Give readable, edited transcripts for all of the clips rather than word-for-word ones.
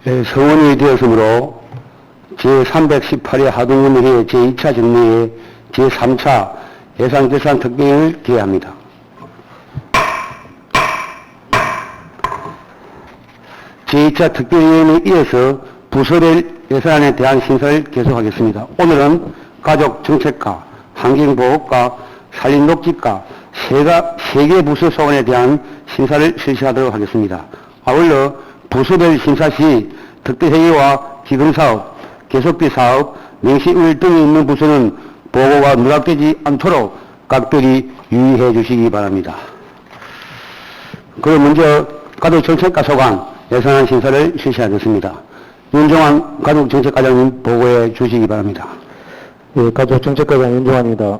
성원이 되었으므로 제318회 하동군의회 제2차 정례회 제3차 예산결산 특별회의를 개회합니다. 제2차 특별회의에 이어서 부서별 예산안에 대한 심사를 계속하겠습니다. 오늘은 가족정책과 환경보호과 산림녹지과 세 개 부서 소원에 대한 심사를 실시하도록 하겠습니다. 아울러 부서별 심사 시 특별회의와 기금사업, 계속비 사업, 명시일 등이 있는 부서는 보고가 누락되지 않도록 각별히 유의해 주시기 바랍니다. 그럼 먼저 가족정책과 소관 예산안 심사를 실시하겠습니다. 윤종환 가족정책과장님 보고해 주시기 바랍니다. 예, 가족정책과장 윤종환입니다.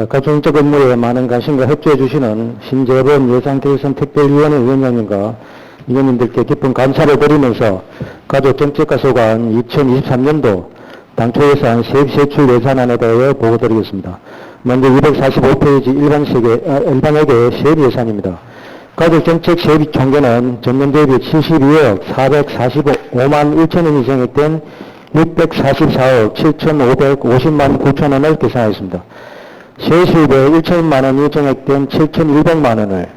가족정책 업무에 많은 관심과 협조해 주시는 신재범 예산결산 특별위원회 위원장님과 위원님들께 깊은 감사를 드리면서 가족정책과 소관 2023년도 당초예산 세출 예산안에 대해 보고드리겠습니다. 먼저 245페이지 일반회계 세비 예산입니다. 가족정책 세비 총계는 전년 대비 72억 445만 1천원이 증액된 644억 7,550만 9천원을 계산하였습니다. 세수입에 1천만원이 증액된 7,100만원을,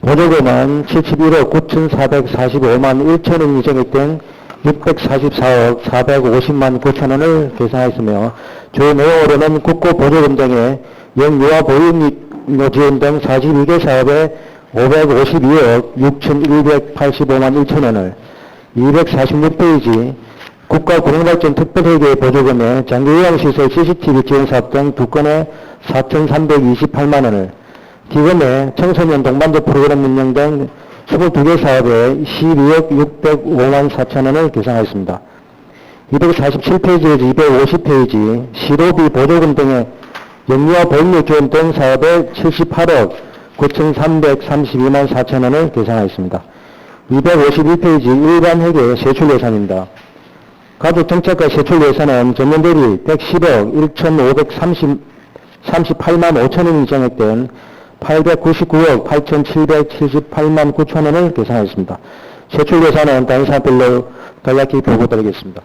보조금은 71억 9,445만 1천원이 증액된 644억 450만 9천원을 계산하였으며, 주 내용으로는 국고 보조금 등의 영유아 보육료 지원 등 42개 사업에 552억 6,185만 1천원을, 246페이지 국가공영발전 특별회계 보조금에 장기요양시설 CCTV 지원사업 등 2건에 4,328만원을, 기금에 청소년 동반자 프로그램 운영 등 22개 사업에 12억 605만 4천원을 계산하였습니다. 247페이지에서 250페이지 시로비 보조금 등의 영유아 보육료 지원 등 사업에 78억 9,332만 4천원을 계산하였습니다. 251페이지 일반회계 세출예산입니다. 가족정책과 세출예산은 전년 대비 110억 1,538만 5천원이 증액된 899억 8,778만 9천원을 계산하였습니다. 세출예산은 다른 사업별로 간략히 보고드리겠습니다.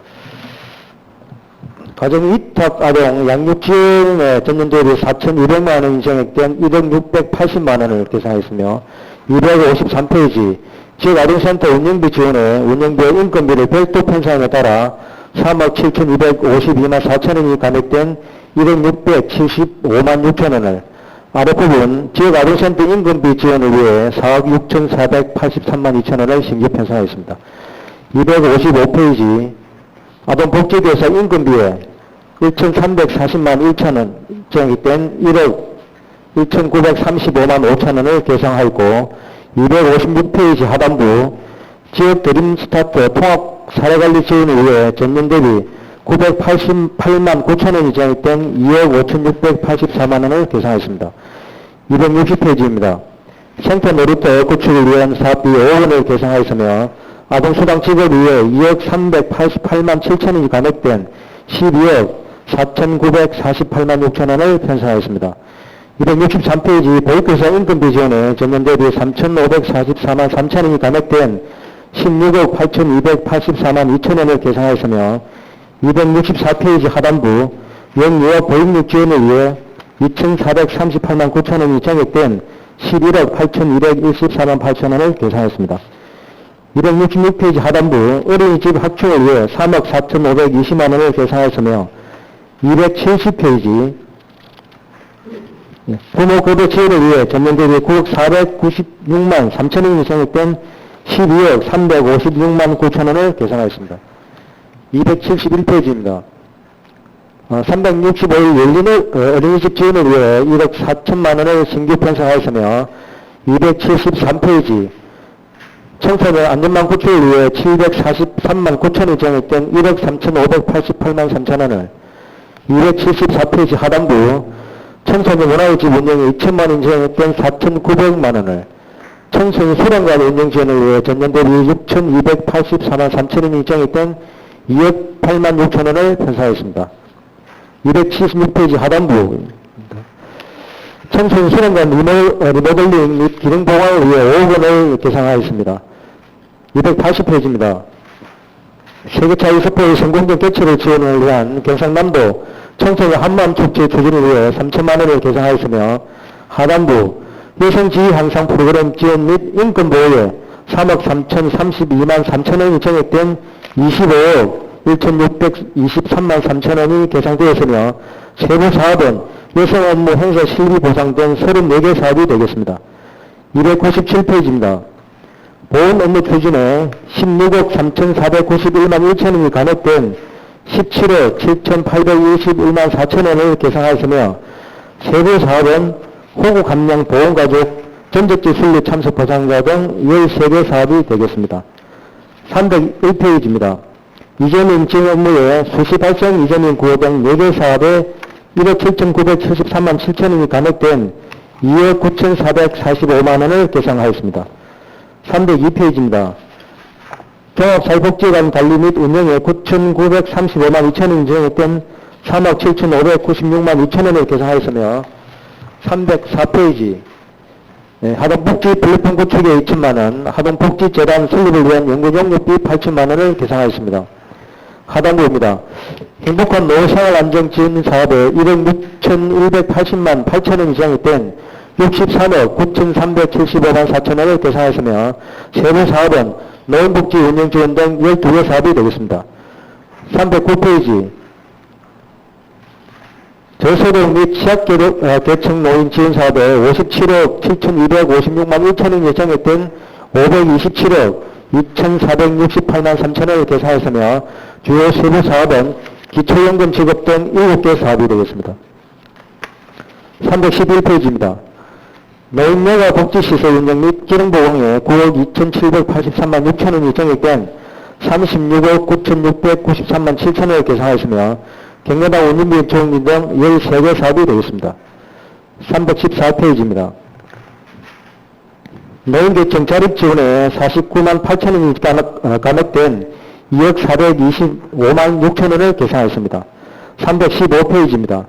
가정위탁아동 양육지원에 전년 대비 4,200만원이 증액된 1억 680만원을 계산하였으며, 253페이지 지역아동센터 운영비 지원에 운영비의 인건비를 별도 편성에 따라 3억 7,252만 4천원이 감액된 1억 675만 6천원을, 아랫부분 지역아동센터 인건비 지원을 위해 4억 6,483만 2천원을 신규 편성하였습니다. 255페이지 아동복지교사 인건비에 1,340만 1천원 증액된 1억 1,935만 5천원을 계상하였고, 256페이지 하단부 지역 드림스타트 통합 사례관리 지원을 위해 전년 대비 988만 9천원이 증액된 2억 5,684만원을 계산하였습니다. 260페이지입니다. 생태 놀이터 구축을 위한 사업비 5억원을 계산하였으며, 아동수당 지급을 위해 2억 388만 7천원이 감액된 12억 4,948만 6천원을 편성하였습니다. 263페이지 보육교사 인건비 지원에 전년 대비 3,544만 3천원이 감액된 16억 8,284만 2천원을 계산하였으며, 264페이지 하단부 영유아 보육료 지원을 위해 2,438만 9천원이 증액된 11억 8,214만 8천원을 계산하였습니다. 266페이지 하단부 어린이집 확충을 위해 3억 4,520만원을 계산하였으며, 270페이지 부모급여 지원을 위해 전년 대비 9억 496만 3천원이 증액된 12억 356만 9천원을 계산하였습니다. 271페이지입니다. 365일 열리는 어린이집 지원을 위해 1억 4천만원을 신규 편성하였으며, 273페이지 청소년 안전망 구축을 위해 743만 9천원이 증액된 1억 3,588만 3천원을, 274페이지 하단부 청소년 문화의 집 운영에 2천만원 증액된 4,900만원을, 청소년 수련관 운영 지원을 위해 전년 대비 6,284만 3천원이 증액된 2억 8만 6천원을 편성하였습니다. 276페이지 하단부 청소년 수련관 리모델링 및 기능 보강을 위해 5억원을 계산하였습니다. 280페이지입니다. 세계차 e스포의 성공적 개최를 지원을 위한 경상남도 청소년 한마음 축제 추진을 위해 3천만 원을 계상하였으며 하단부 여성 지위 향상 프로그램 지원 및 인권 보호에 3억 3,032만 3천 원이 정액된 25억 1,623만 3천 원이 계상되었으며 세부 사업은 여성 업무 행사 실비 보상 등 34개 사업이 되겠습니다. 297페이지입니다. 보훈 업무 추진에 16억 3,491만 1천 원이 간액된 17억 7,821만 4천 원을 계상하였으며 세부 사업은 호구 감량 보훈가족 전적지 순례 참석 보상자 등 13개 사업이 되겠습니다. 301페이지입니다. 이전인 지원 업무에 수시 발생 이전인 구호 등 4개 사업에 1억 7,973만 7천 원이 간액된 2억 9,445만 원을 계상하였습니다. 302페이지입니다. 종합사회복지관 관리 및 운영에 9,935만 2천 원이 정액된 3억 7,596만 2천 원을 계상하였으며 304페이지 하동복지 플랫폼 구축에 2천만 원, 하동복지재단 설립을 위한 연구 용역비 8천만 원을 계상하였습니다. 하단부입니다. 행복한 노후생활 안정 지원 사업에 1억 6,180만 8천 원이 정액된 63억 9,375만 4천 원을 계상하였으며 세부 사업은 노인복지 운영 지원 등 12개 사업이 되겠습니다. 309페이지 저소득 및 취약계층 노인 지원 사업에 57억 7,256만 1천 원이 정액된 527억 2,468만 3천 원을 계상하였으며 주요 세부 사업은 기초연금 지급 등 7개 사업이 되겠습니다. 311페이지입니다. 노인여가 복지시설 운영 및 기능보강에 9억 2,783만 6천 원이 정액된 36억 9,693만 7천 원을 계상하였으며 경로당 운임비 조응비 등 13개 사업이 되겠습니다. 314페이지입니다. 노인계층 자립지원에 49만 8천 원이 간액된 2억 425만 6천 원을 계상하였습니다. 315페이지입니다.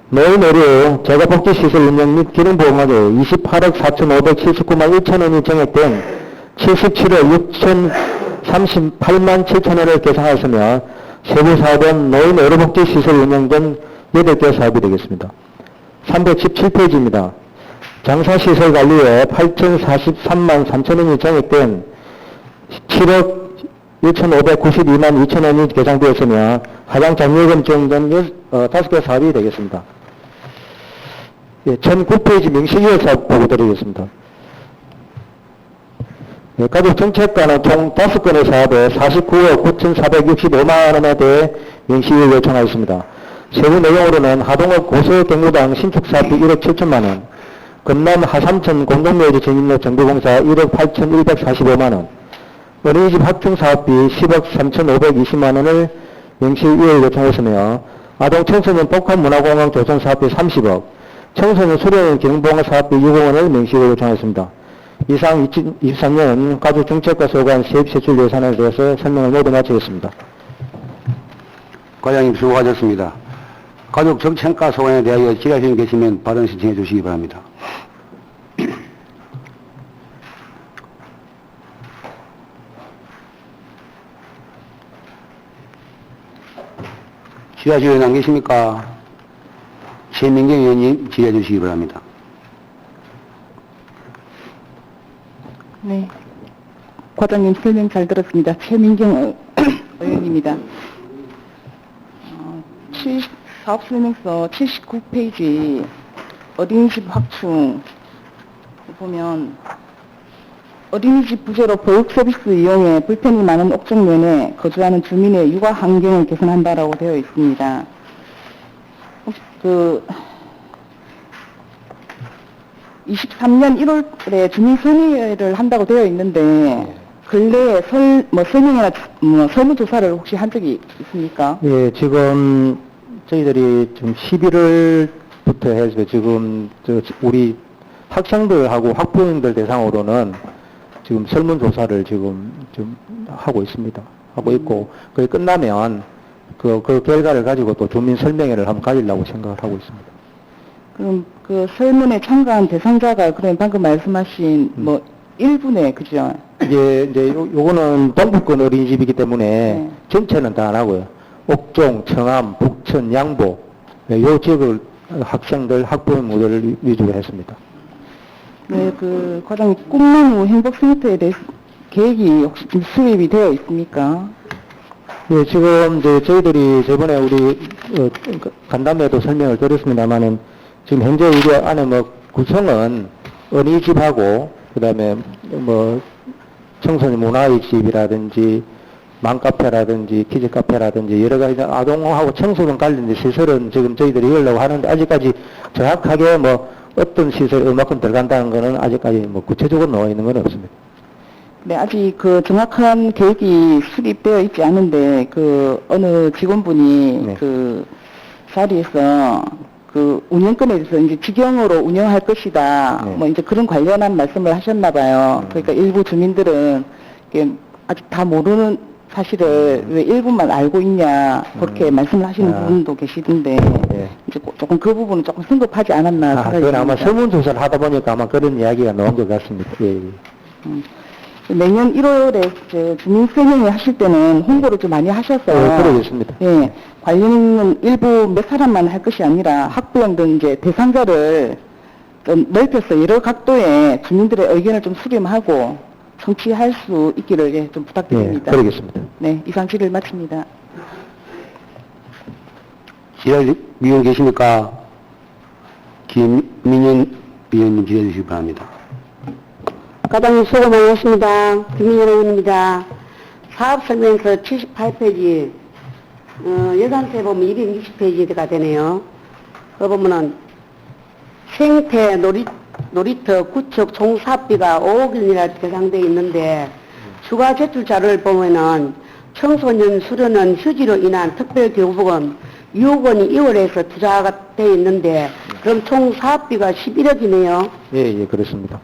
노인의료 재가복지시설 운영 및 기능보험하게 28억 4,579만 1천 원이 정액된 77억 6,038만 7천 원을 계상하였으며 세부 사업은 노인의료복지시설 운영 등 8개 사업이 되겠습니다. 317페이지입니다. 장사시설 관리에 8,043만 3천 원이 정액된 7억 1,592만 2천 원이 계상되었으며 하장 장려금 지원 등 5개 사업이 되겠습니다. 예, 1009페이지 명시기획 사업 보고 드리겠습니다. 예, 가족정책과는 총 5건의 사업에 49억 9,465만 원에 대해 명시기획 요청하였습니다. 세부 내용으로는 하동읍 고서경로당 신축사업비 1억 7천만 원, 금남 하삼천 공동묘지 전입로 정비공사 1억 8,145만 원, 어린이집 확충사업비 10억 3,520만 원을 명시기획 요청했으며 아동 청소년 복합문화공항 조성사업비 30억, 청소년 수련원 기능보강 사업비 6억 원을 명시기획 요청했습니다. 이상 2023년 가족정책과 소관 세입세출 예산에 대해서 설명을 모두 마치겠습니다. 과장님 수고하셨습니다. 가족정책과 소관에 대하여 질의하시는 계시면 발언 신청해 주시기 바랍니다. 질의하실 의원 안 계십니까? 최민경 의원님 질의해 주시기 바랍니다. 네. 과장님 설명 잘 들었습니다. 최민경 의원입니다. 사업 설명서 79페이지 어린이집 확충 보면 어린이집 부재로 보육 서비스 이용에 불편이 많은 옥정면에 거주하는 주민의 육아 환경을 개선한다라고 되어 있습니다. 그 23년 1월에 주민선의회를 한다고 되어 있는데 근래에 설명이나 설문조사를 혹시 한 적이 있습니까? 예, 지금 저희들이 지금 11월부터 해서 지금 우리 학생들하고 학부모님들 대상으로는 지금 설문조사를 지금 좀 하고 있습니다. 하고 있고 그게 끝나면 그 결과를 가지고 또 주민 설명회를 한번 가지려고 생각을 하고 있습니다. 그럼 그 설문에 참가한 대상자가 그럼 방금 말씀하신 일부네, 그죠? 이제 요거는 동북권 어린이집이기 때문에 네. 전체는 다 안 하고요. 옥종, 청암, 북천, 양보, 네, 요 지역을 학생들 학부모 모델을 위주로 했습니다. 네, 그 과장님 꿈나무 행복센터에 대해서 계획이 혹시 좀 수립이 되어 있습니까? 예, 지금 이제 저희들이 저번에 우리 간담회도 설명을 드렸습니다만은 지금 현재 우리 안에 뭐 구성은 어린이집하고 그다음에 뭐 청소년 문화의 집이라든지 맘카페라든지 키즈카페라든지 여러 가지 아동하고 청소년 관련된 시설은 지금 저희들이 이으려고 하는데 아직까지 정확하게 뭐 어떤 시설 얼마큼 들어간다는 거는 아직까지 뭐 구체적으로 나와 있는 건 없습니다. 네, 아직 그 정확한 계획이 수립되어 있지 않은데 그 어느 직원분이 네. 그 자리에서 그 운영권에 대해서 이제 직영으로 운영할 것이다. 네. 뭐 이제 그런 관련한 말씀을 하셨나 봐요. 그러니까 일부 주민들은 이게 아직 다 모르는 사실을 왜 일부만 알고 있냐 그렇게 말씀을 하시는 아. 분도 계시던데 예. 이제 조금 그 부분은 조금 성급하지 않았나 생각이 그건 아마 듭니다. 설문조사를 하다 보니까 아마 그런 이야기가 나온 것 같습니다. 예, 예. 내년 1월에 주민세명회 하실 때는 홍보를 좀 많이 하셔서 그러겠습니다. 예, 관련은 일부 몇 사람만 할 것이 아니라 학부형 등 이제 대상자를 좀 넓혀서 여러 각도의 주민들의 의견을 좀 수렴하고 성취할 수 있기를 예, 좀 예, 부탁드립니다. 그러겠습니다. 네, 이상 질의를 마칩니다. 질의위원 계십니까? 김민현 위원님 질의해 주시기 바랍니다. 과장님 수고 많으십니다. 김민현 의원입니다. 사업설명서 78페이지, 예산세 보면 260페이지가 되네요. 그 보면은 생태 놀이터 구축 총 사업비가 5억 원이라 계산되어 있는데 추가 제출 자료를 보면은 청소년 수련원 휴지로 인한 특별교부금 6억 원이 2월에서 투자가 되어 있는데 그럼 총 사업비가 11억이네요. 예, 예, 그렇습니다.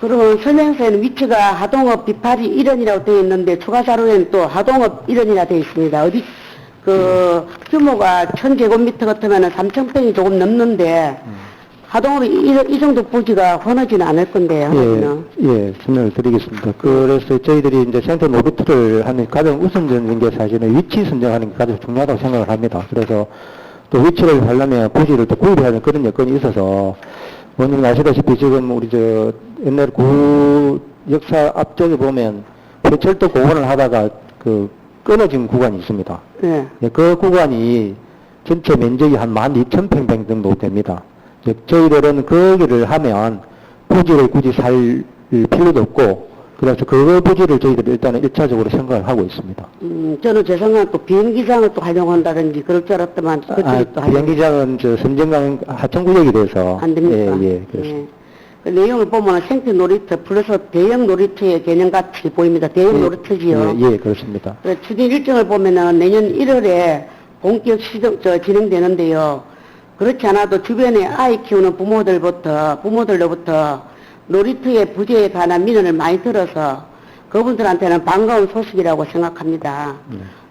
그러면 설명서에는 위치가 하동업 비파리 1원이라고 되어 있는데 추가 자료에는 또 하동업 1원이라 되어 있습니다. 어디 규모가 1000제곱미터 같으면 3000평이 조금 넘는데 하동업이 이 정도 부지가 흔하지는 않을 건데요. 예, 예, 설명을 드리겠습니다. 그래서 저희들이 이제 센터 노비트를 하는 가장 우선적인 게 사실은 위치 선정하는 게 가장 중요하다고 생각을 합니다. 그래서 또 위치를 하려면 부지를 또 구입해야 하는 그런 여건이 있어서 원님 아시다시피 지금 우리 옛날 구 역사 앞쪽에 보면 폐철도 공원을 하다가 끊어진 구간이 있습니다. 네. 예, 그 구간이 전체 면적이 한 12,000평 정도 됩니다. 저희들은 거기를 하면 부지를 굳이 살 필요도 없고, 그래서 그 부지를 저희들이 일단은 1차적으로 생각을 하고 있습니다. 저는 제 생각은 또 비행기장을 또 활용한다든지 그럴 줄 알았더만 그쪽에 또 비행기장은 선정강 하천구역이 돼서. 안 됩니까? 예, 예, 그렇습니다. 그 내용을 보면 생태 놀이터 플러스 대형 놀이터의 개념같이 보입니다. 대형 놀이터지요. 예, 예, 그렇습니다. 추진 일정을 보면은 내년 1월에 본격 진행되는데요. 그렇지 않아도 주변에 아이 키우는 부모들로부터 놀이터의 부재에 관한 민원을 많이 들어서 그분들한테는 반가운 소식이라고 생각합니다.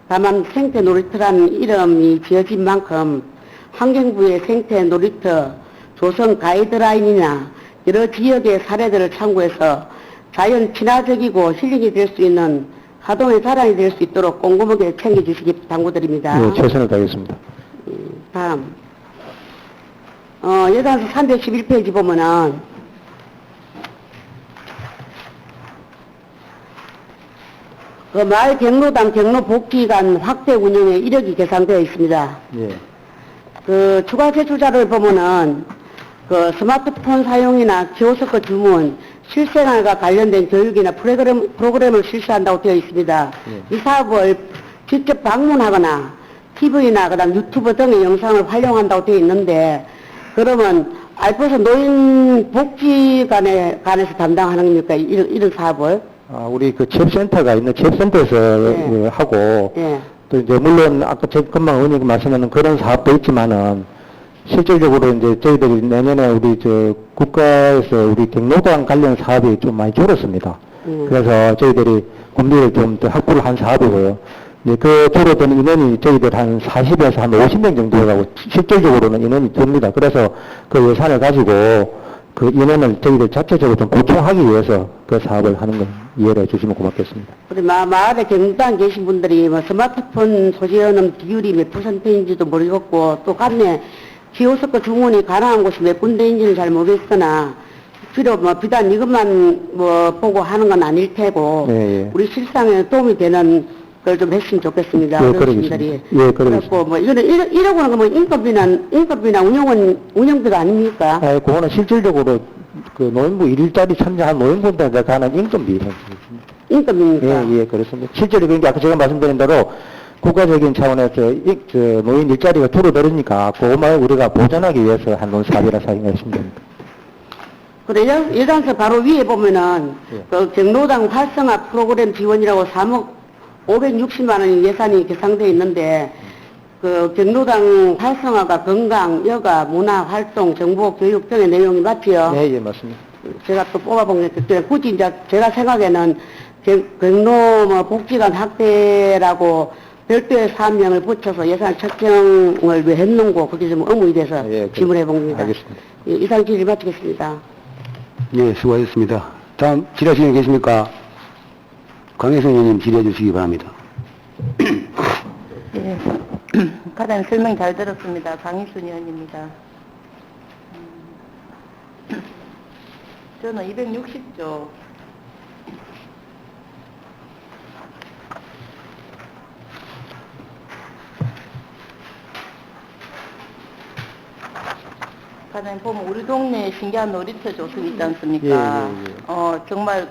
다만 생태 놀이터라는 이름이 지어진 만큼 환경부의 생태 놀이터 조성 가이드라인이나 여러 지역의 사례들을 참고해서 자연 친화적이고 힐링이 될 수 있는 하동의 자랑이 될 수 있도록 꼼꼼하게 챙겨주시기 당부드립니다. 예, 최선을 다하겠습니다. 다음 예산서 311페이지 보면은 그 마을 경로당 경로복지관 확대 운영에 1억이 계산되어 있습니다. 예. 그 추가 제출 자료를 보면은 그 스마트폰 사용이나 키오스크 주문, 실생활과 관련된 교육이나 프로그램을 실시한다고 되어 있습니다. 예. 이 사업을 직접 방문하거나 TV나 그다음 유튜브 등의 영상을 활용한다고 되어 있는데 그러면 알포서 노인복지관에 관해서 담당하는 겁니까? 이런 사업을? 우리 취업센터가 있는 취업센터에서 예. 하고 예. 또 이제 물론 아까 금방 의원님 말씀하는 그런 사업도 있지만은 실질적으로 이제 저희들이 내년에 우리 국가에서 우리 경로당 관련 사업이 좀 많이 줄었습니다. 그래서 저희들이 군비를 좀 더 확보를 한 사업이고요. 이제 그 줄어든 인원이 저희들 한 40에서 한 50명 정도 되고 실질적으로는 인원이 듭니다. 그래서 그 예산을 가지고 그 인원을 저희들 자체적으로 좀 보충하기 위해서 그 사업을 하는 걸 이해를 해주시면 고맙겠습니다. 우리 마을에 경당 계신 분들이 뭐 스마트폰 소지하는 비율이 몇 %인지도 모르겠고 또 간내 기호석과 주문이 가능한 곳이 몇 군데인지는 잘 모르겠으나 비단 이것만 뭐 보고 하는 건 아닐 테고 예, 예. 우리 실상에 도움이 되는 걸 좀 했으면 좋겠습니다. 예, 어르신들이. 그러겠습니다. 예, 그러겠습니다. 그래갖고 뭐 이거는 이러고 하는 거뭐 인건비나 운영비가 아닙니까? 그거는 실질적으로 그 노인부 일일자리 참여한 노인분들한테 가는 인건비. 인건비입니까? 예, 예, 그렇습니다. 실제로 그러니까 아까 제가 말씀드린 대로 국가적인 차원에서 저 노인 일자리가 줄어들으니까 그것만 우리가 보전하기 위해서 한논 사업이라 생각했습니다. 그래, 예산서 바로 위에 보면은, 예. 그 경로당 활성화 프로그램 지원이라고 3억 560만 원이 예산이 계상되어 있는데, 그 경로당 활성화가 건강, 여가, 문화, 활동, 정보, 교육 등의 내용이 맞지요? 네, 예, 맞습니다. 제가 또 뽑아본 게 그때 굳이 이제 제가 생각에는 경로 뭐 복지관 확대라고 별도의 사업명을 붙여서 예산 책정을 왜 했는고 그게 좀 의문이 돼서 예, 질문해 봅니다. 알겠습니다. 예, 이상 질의 마치겠습니다. 예, 수고하셨습니다. 다음 질의하시는 분 계십니까? 강혜선 의원님 질의해 주시기 바랍니다. 예, 가장 설명 잘 들었습니다. 강희순 의원입니다. 저는 260조 가장 보면 우리 동네에 신기한 놀이터 조성이 있지 않습니까? 예, 예, 예. 정말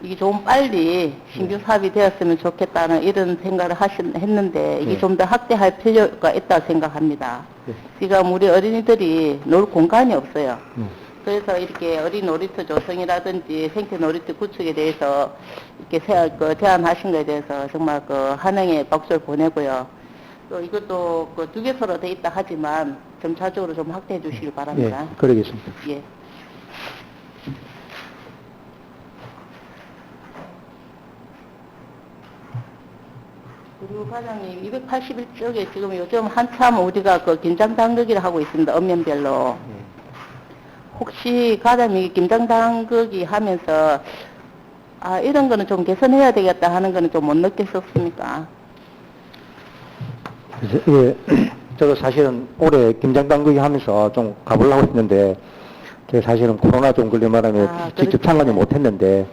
이게 좀 빨리 신규 사업이 되었으면 좋겠다는 이런 생각을 했는데 이게 예. 좀 더 확대할 필요가 있다고 생각합니다. 예. 지금 우리 어린이들이 놀 공간이 없어요. 음. 그래서 이렇게 어린 놀이터 조성이라든지 생태 놀이터 구축에 대해서 이렇게 제안하신 것에 대해서 정말 한영에 박수를 보내고요. 또 이것도 두 개소로 돼 있다 하지만 점차적으로 좀 확대해 주시길 바랍니다. 예, 그러겠습니다. 예. 그리고 과장님 281쪽에 지금 요즘 한참 우리가 김장 당극이를 하고 있습니다. 읍면별로. 혹시 과장님이 김장 당극이 하면서 이런 거는 좀 개선해야 되겠다 하는 거는 좀 못 느꼈었습니까? 예, 저도 사실은 올해 김장당국이 하면서 좀 가보려고 했는데, 제가 사실은 코로나 좀 걸린 바람에 직접 참가는 못했는데,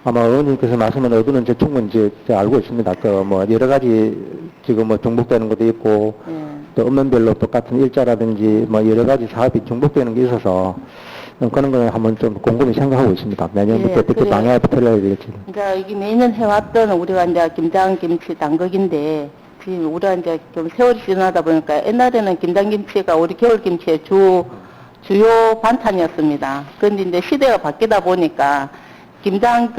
아마 의원님께서 말씀은 어두는 제 충분히 제가 알고 있습니다. 여러 가지 지금 중복되는 것도 있고, 또 읍면별로 똑같은 일자라든지 여러 가지 사업이 중복되는 게 있어서, 그런 걸 한번 좀 곰곰이 생각하고 있습니다. 내년부터 예, 어떻게 그래요. 방향을 틀어야 될지. 그러니까 이게 매년 해왔던 우리가 이제 김장김치 당극인데, 지금 우리가 이제 좀 세월이 지나다 보니까 옛날에는 김장김치가 우리 겨울김치의 주요 반찬이었습니다. 그런데 이제 시대가 바뀌다 보니까 김장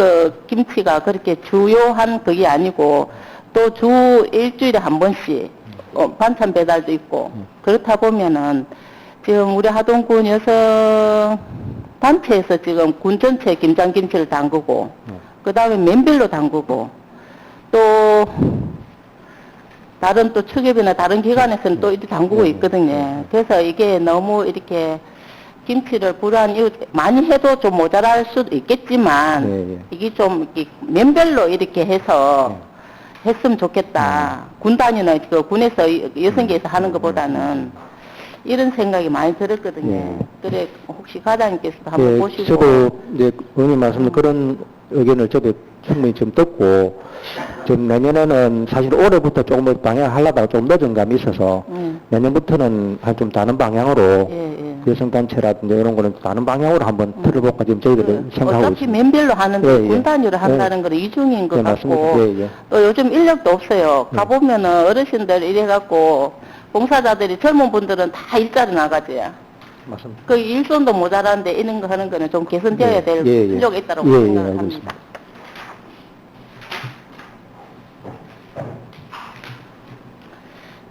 김치가 그렇게 주요한 그게 아니고 또 주 일주일에 한 번씩 반찬 배달도 있고 그렇다 보면은 지금 우리 하동군 여성 단체에서 지금 군 전체 김장김치를 담그고 그 다음에 맨별로 담그고 또 다른 또 축협이나 다른 기관에서는 또 이렇게 담그고 있거든요. 그래서 이게 너무 이렇게 김치를 많이 해도 좀 모자랄 수도 있겠지만 이게 좀 이렇게 면별로 이렇게 해서 했으면 좋겠다. 군 단위는 군에서 여성계에서 하는 것보다는 이런 생각이 많이 들었거든요. 그래 혹시 과장님께서도 한번 보시고. 저도 이제 의원님 말씀 그런 의견을 저도 충분히 좀 듣고 좀 내년에는 사실 올해부터 조금 더 방향을 하려다가 좀 늦은 감이 있어서 내년부터는 좀 다른 방향으로 여성단체라든지 이런 거는 다른 방향으로 한번 틀어볼까 지금 저희들이 생각하고 어차피 있습니다. 맨별로 하는데 군 단위로 한다는 건 이중인 것 같고 또 요즘 인력도 없어요. 가보면은 어르신들 이래갖고 봉사자들이 젊은 분들은 다 일자리 나가지. 맞습니다. 그 일손도 모자란데 이런 거 하는 거는 좀 개선되어야 될 필요가 있다고 생각을 합니다.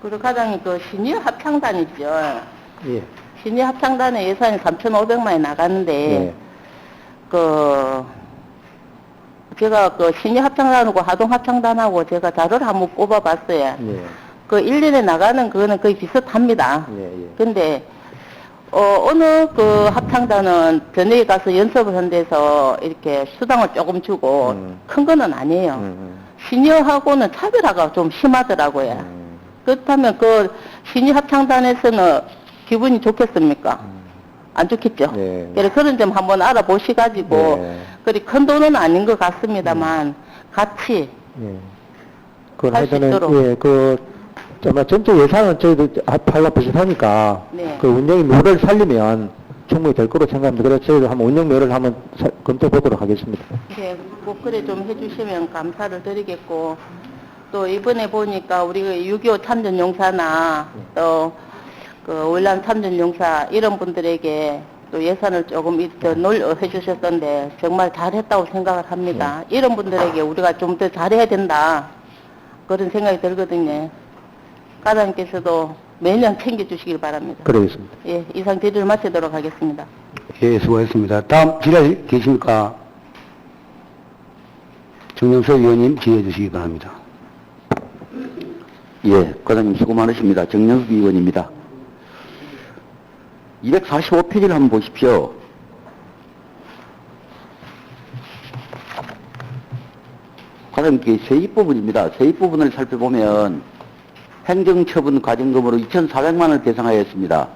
그리고 가장 시니어 합창단 있죠. 예. 시니어 합창단의 예산이 3,500만 원이 나가는데 제가 시니어 합창단하고 하동 합창단하고 제가 자료를 한번 뽑아봤어요. 1년에 나가는 그거는 거의 비슷합니다. 근데 어느 그 합창단은 저녁에 가서 연습을 한 데서 이렇게 수당을 조금 주고 큰 거는 아니에요. 시니어하고는 차별화가 좀 심하더라고요. 그렇다면 그 시니어 합창단에서는 기분이 좋겠습니까? 안 좋겠죠. 네. 그래서 그런 점 한번 알아보시가지고 네. 그리 큰 돈은 아닌 것 같습니다만 같이 예. 그건 할수 하여튼은, 있도록. 예, 아마 전체 예산은 저희도 합하고 비슷하니까, 네. 그 운영의 묘를 살리면 충분히 될 거로 생각합니다. 그래서 저희도 한번 운영 묘를 한번 검토해 보도록 하겠습니다. 네, 꼭 그래 좀 해주시면 감사를 드리겠고, 또 이번에 보니까 우리 6.25 참전용사나 또 그 월남 참전용사 이런 분들에게 또 예산을 조금 더 해주셨던데 정말 잘했다고 생각을 합니다. 이런 분들에게 우리가 좀 더 잘해야 된다. 그런 생각이 들거든요. 과장님께서도 매년 챙겨주시길 바랍니다. 그러겠습니다. 예, 이상 질의를 마치도록 하겠습니다. 예, 수고하셨습니다. 다음 질의 계십니까? 정영석 의원님 질의해 주시기 바랍니다. 예, 과장님 수고 많으십니다. 정영숙 의원입니다. 245페이지를 한번 보십시오. 과장님, 이게 세입 부분입니다. 세입 부분을 살펴보면 행정처분 과징금으로 2,400만 원을 배상하였습니다.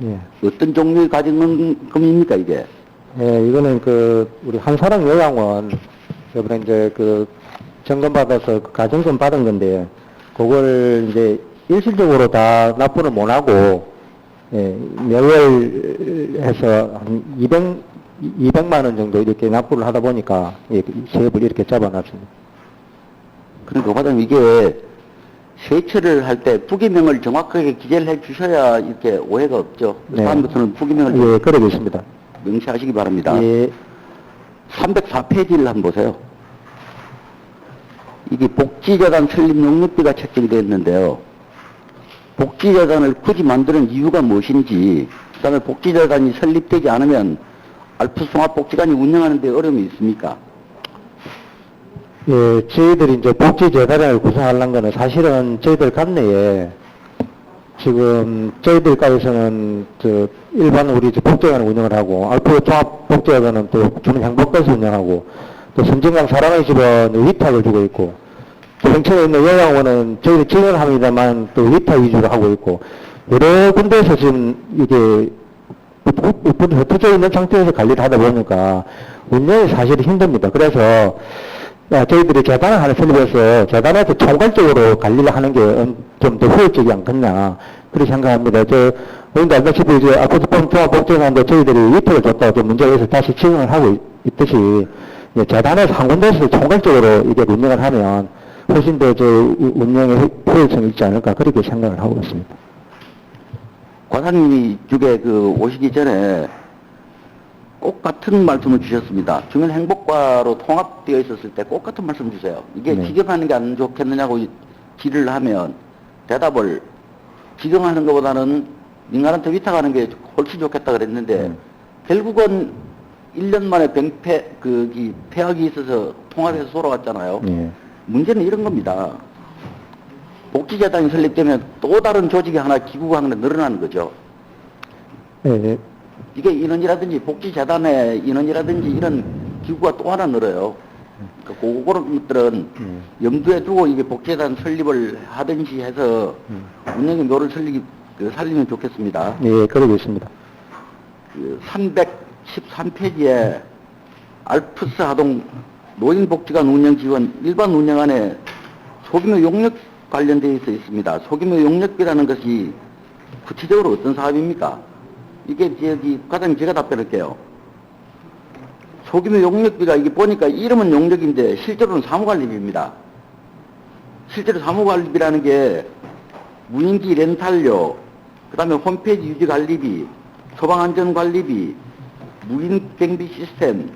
예. 어떤 종류의 과징금입니까, 이게? 예, 이거는 우리 한사랑 요양원, 이번에 이제 점검받아서 가정금 받은 건데, 그걸 이제 일시적으로 다 납부를 못 하고, 예, 매월 해서 한 200만 원 정도 이렇게 납부를 하다 보니까, 예, 세입을 이렇게 잡아놨습니다. 그러니까 과장님, 이게 세처를 할 때 부기명을 정확하게 기재를 해 주셔야 이렇게 오해가 없죠. 네. 다음부터는 부기명을 좀 예, 그러겠습니다. 명시하시기 바랍니다. 예, 304페이지를 한번 보세요. 이게 복지재단 설립 용역비가 책정이 되어 있는데요. 복지재단을 굳이 만드는 이유가 무엇인지, 그 다음에 복지재단이 설립되지 않으면 알프스종합복지관이 운영하는 데 어려움이 있습니까? 예, 저희들이 이제 복지재단을 구성하려는 거는 사실은 저희들 관내에 지금 저희들까지서는 일반 우리 복지관을 운영을 하고 알프 종합복지관은 또 주는 행복까지 운영하고 또 선진강 사랑의 집은 위탁을 주고 있고 또 근처에 있는 요양원은 저희들이 지원을 합니다만 또 위탁 위주로 하고 있고 여러 군데에서 지금 이게 흩어져 있는 상태에서 관리를 하다 보니까 운영이 사실 힘듭니다. 그래서 저희들이 재단을 하나 설립해서 재단에서 총괄적으로 관리를 하는 게 좀 더 효율적이지 않겠냐 그렇게 생각합니다. 여러분도 알다시피 이제 아파트법 종합복지관도 저희들이 위탁을 줬다가 좀 문제가 있어서 다시 지원을 하고 있듯이 재단에서 한 군데에서 총괄적으로 이게 운영을 하면 훨씬 더 운영의 효율성이 있지 않을까 그렇게 생각을 하고 있습니다. 과장님이 이쪽에 오시기 전에 꼭 같은 말씀을 주셨습니다. 주민 행복과로 통합되어 있었을 때 꼭 같은 말씀 주세요. 이게 네. 지정하는 게 안 좋겠느냐고 질의를 하면 대답을 지정하는 것보다는 민간한테 위탁하는 게 훨씬 좋겠다 그랬는데 결국은 1년 만에 폐학이 있어서 통합해서 돌아왔잖아요. 예. 문제는 이런 겁니다. 복지재단이 설립되면 또 다른 조직이 하나 기구가 하나 늘어나는 거죠. 예. 이게 인원이라든지 복지재단의 인원이라든지 이런 기구가 또 하나 늘어요. 그러니까 그런 것들은 염두에 두고 이게 복지재단 설립을 하든지 해서 운영의 묘를 살리면 좋겠습니다. 예, 그러겠습니다. 313페이지에 알프스 하동 노인복지관 운영 지원 일반 운영안에 소규모 용역 관련되어 있습니다. 소규모 용역비라는 것이 구체적으로 어떤 사업입니까? 이게 과장님 제가 답변할게요. 소규모 용역비가 이게 보니까 이름은 용역인데 실제로는 사무관리비입니다. 실제로 사무관리비라는 게 무인기 렌탈료, 그 다음에 홈페이지 유지관리비, 소방안전관리비, 무인경비 시스템,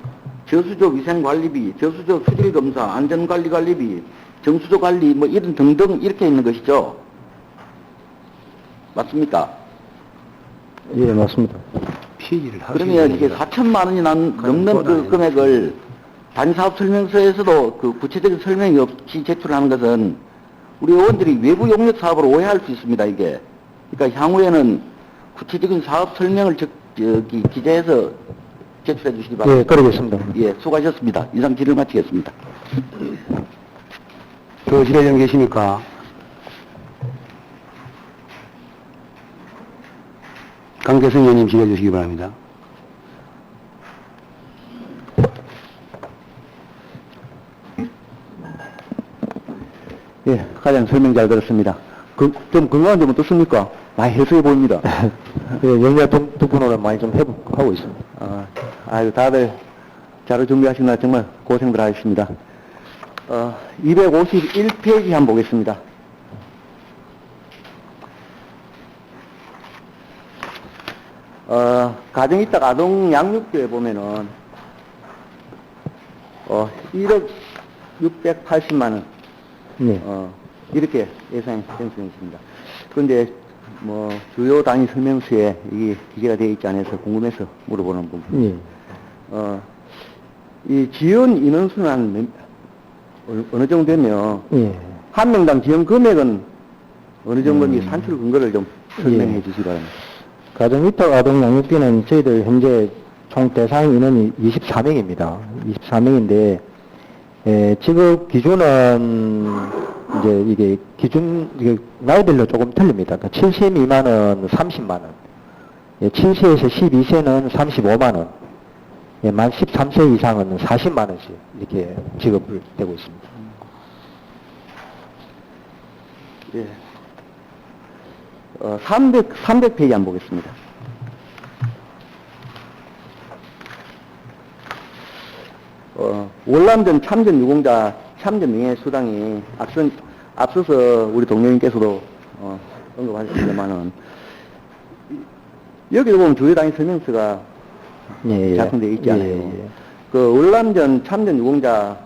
저수조 위생관리비, 저수조 수질검사, 안전관리관리비, 정수조 관리 뭐 이런 등등 이렇게 있는 것이죠. 맞습니까? 예, 맞습니다. 피해를 그러면 이게 4천만 원이 넘는 그 금액을 단사업 설명서에서도 그 구체적인 설명이 없이 제출하는 것은 우리 의원들이 외부 용역 사업으로 오해할 수 있습니다, 이게. 그러니까 향후에는 구체적인 사업 설명을 기재해서 제출해 주시기 바랍니다. 예, 그러겠습니다. 예, 수고하셨습니다. 이상 질의를 마치겠습니다. 그 질의령 계십니까? 강대승 의원님 질의해 주시기 바랍니다. 예, 가장 설명 잘 들었습니다. 좀 건강한 점은 어떻습니까? 많이 해소해 보입니다. 예, 영양 덕분으로 많이 좀 회복하고 있습니다. 아유, 다들 자료 준비하시느라 정말 고생들 하셨습니다. 251페이지 한번 보겠습니다. 가정이딱 아동 양육비에 보면은, 1억 680만 원, 예. 이렇게 예산이 편성했습니다. 그런데, 주요 단위 설명서에 이게 기재가 되어 있지 않아서 궁금해서 물어보는 부분. 예. 이 지원 인원수는 어느 정도 되면, 예. 한 명당 지원 금액은 어느 정도인지 산출 근거를 좀 설명해 예. 주시기 바랍니다. 가정위탁 아동 양육비는 저희들 현재 총 대상 인원이 24명입니다. 24명인데, 지급 기준은 이제 이게 나이별로 조금 틀립니다. 그러니까 7세 미만은 30만원, 7세에서 12세는 35만원, 만 13세 이상은 40만원씩 이렇게 지급을 되고 있습니다. 예. 300페이지 한번 보겠습니다. 월남전 참전 유공자 참전 명예수당이 앞서서 우리 동료님께서도 언급하셨습니다만은 여기 보면 주요 단위 설명서가 예, 예. 작성되어 있지 않아요. 예, 예. 그 월남전 참전 유공자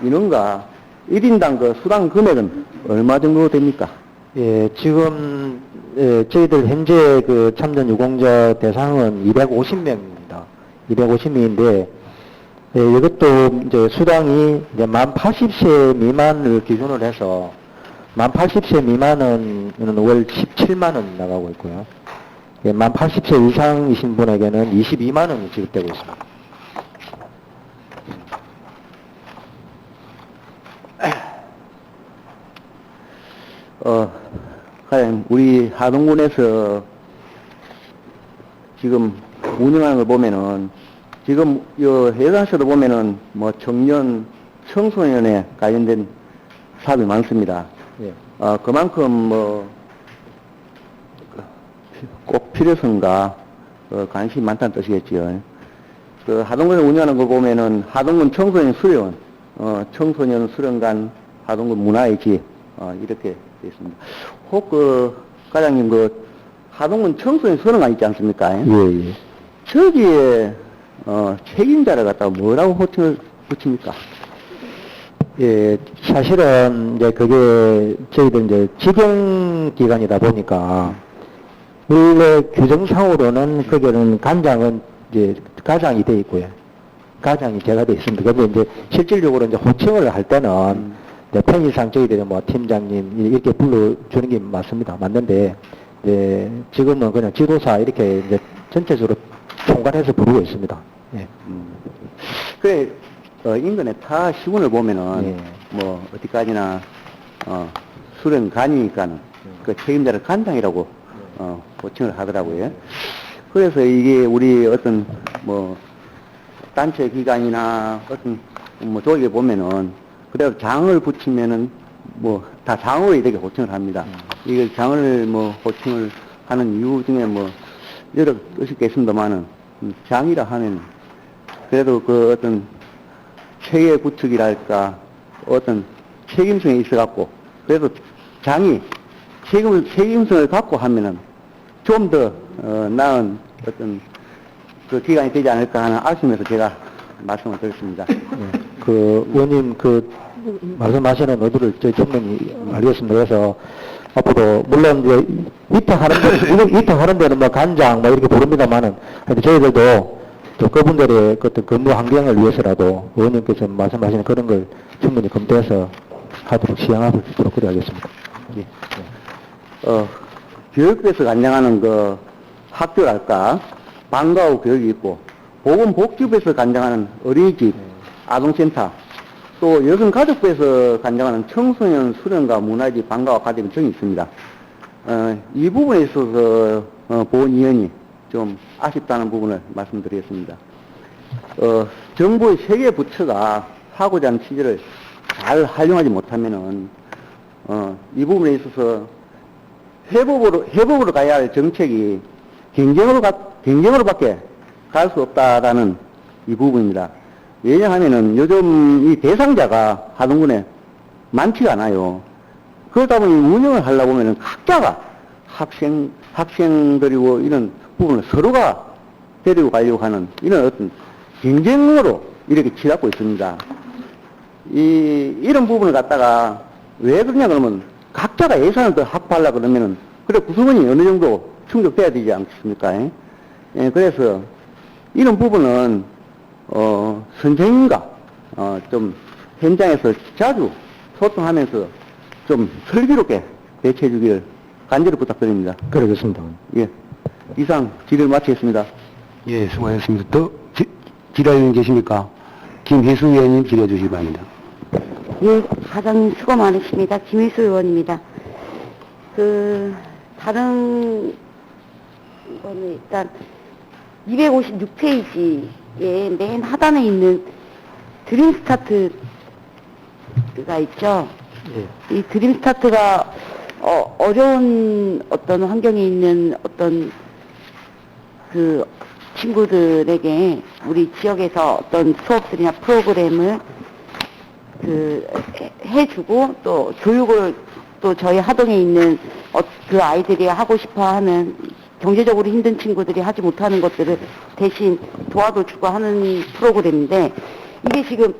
인원과 1인당 그 수당 금액은 얼마 정도 됩니까? 예, 지금 저희들 현재 그 참전 유공자 대상은 250명입니다. 250명인데 이것도 이제 수당이 이제 만 80세 미만을 기준으로 해서 만 80세 미만은 월 17만 원 나가고 있고요. 예, 만 80세 이상이신 분에게는 22만 원이 지급되고 있습니다. 가장 우리 하동군에서 지금 운영하는 걸 보면은 지금 요 해당시도 보면은 청년 청소년에 관련된 사업이 많습니다. 예. 그만큼 꼭 필요성과 관심이 많다는 뜻이겠지요. 그 하동군을 운영하는 거 보면은 하동군 청소년 수련원, 청소년 수련관, 하동군 문화의 집 이렇게 되어 있습니다. 혹 과장님 하동군 청소년 수련관 있지 않습니까? 예, 예. 저기에 책임자를 갖다가 뭐라고 호칭을 붙입니까? 예, 사실은 이제 그게 저희들 이제 직영기관이다 보니까 원래 규정상으로는 거기는 간장은 이제 가장이 돼 있고요. 가장이 제가 돼 있습니다. 그런데 이제 실질적으로 이제 호칭을 할 때는 편의상 저희들이 팀장님 이렇게 불러주는 게 맞습니다. 맞는데 지금은 그냥 지도사 이렇게 이제 전체적으로 총괄해서 부르고 있습니다. 예. 그래 인근의 타 시군을 보면은 예. 어디까지나 수련관이니까는 그 책임자를 간장이라고 호칭을 하더라고요. 그래서 이게 우리 어떤 단체 기관이나 어떤 조직에 보면은 그래도 장을 붙이면은 다 장으로 이렇게 호칭을 합니다. 이걸 장을 호칭을 하는 이유 중에 여러 뜻이 있겠습니다만은 장이라 하면 그래도 그 어떤 체계 구축이랄까 어떤 책임성이 있어갖고 그래도 장이 책임성을 갖고 하면은 좀 더 나은 어떤 그 기간이 되지 않을까 하는 아쉬움에서 제가 말씀을 드렸습니다. 그 의원님 말씀하시는 의도를 저희 충분히 알겠습니다. 그래서 앞으로 물론 이제 위탁하는 데는 간장 이렇게 부릅니다만은 저희들도 또 그분들의 어떤 근무 환경을 위해서라도 의원님께서 말씀하시는 그런 걸 충분히 검토해서 하도록 시행하도록 그렇게 하겠습니다. 예. 교육부에서 관장하는 학교랄까, 방과 후 교육이 있고, 보건복지부에서 관장하는 어린이집, 아동센터, 또 여성가족부에서 관장하는 청소년 수련과 문화집, 방과후 과정 등이 있습니다. 이 부분에 있어서 보건위원이 좀 아쉽다는 부분을 말씀드리겠습니다. 정부의 세 개 부처가 하고자 하는 취지를 잘 활용하지 못하면은, 이 부분에 있어서 회복으로 가야 할 정책이 경쟁으로밖에 갈 수 없다라는 이 부분입니다. 왜냐하면은 요즘 이 대상자가 하동군에 많지가 않아요. 그러다 보니 운영을 하려고 보면은 각자가 학생들이고 이런 부분을 서로가 데리고 가려고 하는 이런 어떤 경쟁으로 이렇게 치닫고 있습니다. 이런 부분을 갖다가 왜 그러냐 그러면 각자가 예산을 더 확보하려고 그러면은 그래 구성원이 어느 정도 충족돼야 되지 않겠습니까? 예, 그래서 이런 부분은 선생님과 좀 현장에서 자주 소통하면서 좀 슬기롭게 대처해 주기를 간절히 부탁드립니다. 그러겠습니다. 예, 이상 질의를 마치겠습니다. 예, 수고하셨습니다. 또 질의위원 계십니까? 김혜수 의원님 질의해 주시기 바랍니다. 예, 가장 수고 많으십니다. 김희수 의원입니다. 다른 거는 일단 256페이지에 맨 하단에 있는 드림스타트가 있죠. 이 드림스타트가 어려운 어떤 환경에 있는 어떤 그 친구들에게 우리 지역에서 어떤 수업들이나 프로그램을 해주고 또 교육을 또 저희 하동에 있는 그 아이들이 하고 싶어 하는 경제적으로 힘든 친구들이 하지 못하는 것들을 대신 도와주고 하는 프로그램인데 이게 지금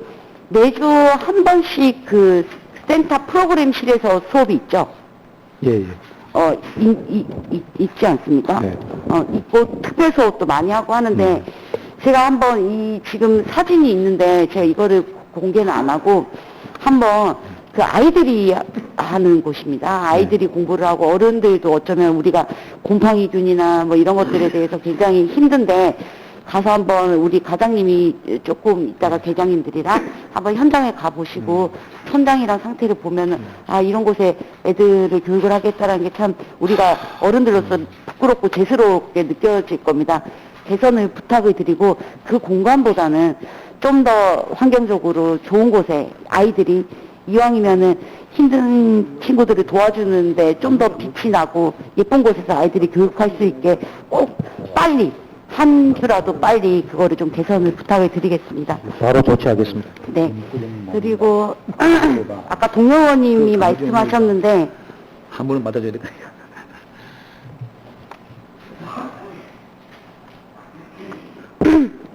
매주 한 번씩 그 센터 프로그램실에서 수업이 있죠. 예, 예. 있지 않습니까? 네. 있고 특별 수업도 많이 하고 하는데 제가 한번 지금 사진이 있는데 제가 이거를 공개는 안 하고 한번 그 아이들이 하는 곳입니다. 아이들이 공부를 하고 어른들도 어쩌면 우리가 곰팡이균이나 뭐 이런 것들에 대해서 굉장히 힘든데 가서 한번 우리 과장님이 조금 이따가 계장님들이랑 한번 현장에 가보시고 현장이랑 상태를 보면은 이런 곳에 애들을 교육을 하겠다라는 게 참 우리가 어른들로서 부끄럽고 죄스럽게 느껴질 겁니다. 개선을 부탁을 드리고 그 공간보다는 좀 더 환경적으로 좋은 곳에 아이들이 이왕이면은 힘든 친구들을 도와주는데 좀 더 빛이 나고 예쁜 곳에서 아이들이 교육할 수 있게 꼭 빨리 한 주라도 빨리 그거를 좀 개선을 부탁을 드리겠습니다. 바로 조치하겠습니다. 네. 그리고 아까 동료원님이 말씀하셨는데 한 번은 맞아줘야 될까요?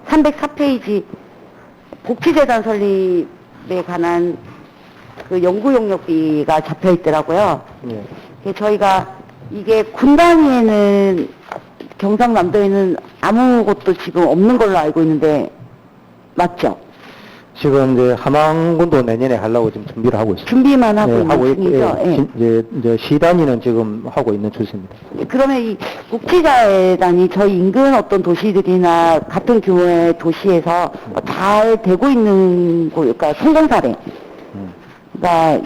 304페이지 복지재단 설립에 관한 그 연구 용역비가 잡혀 있더라고요. 예. 저희가 이게 군 단위에는 경상남도에는 아무것도 지금 없는 걸로 알고 있는데 맞죠? 지금 이제 함안군도 내년에 하려고 지금 준비를 하고 있습니다. 준비만 하고 있는 하고 중이죠. 예. 이제 시단위는 지금 하고 있는 추세입니다. 그러면 이 복지재단이 저희 인근 어떤 도시들이나 같은 규모의 도시에서 잘 되고 있는 곳, 그러니까 성공 사례가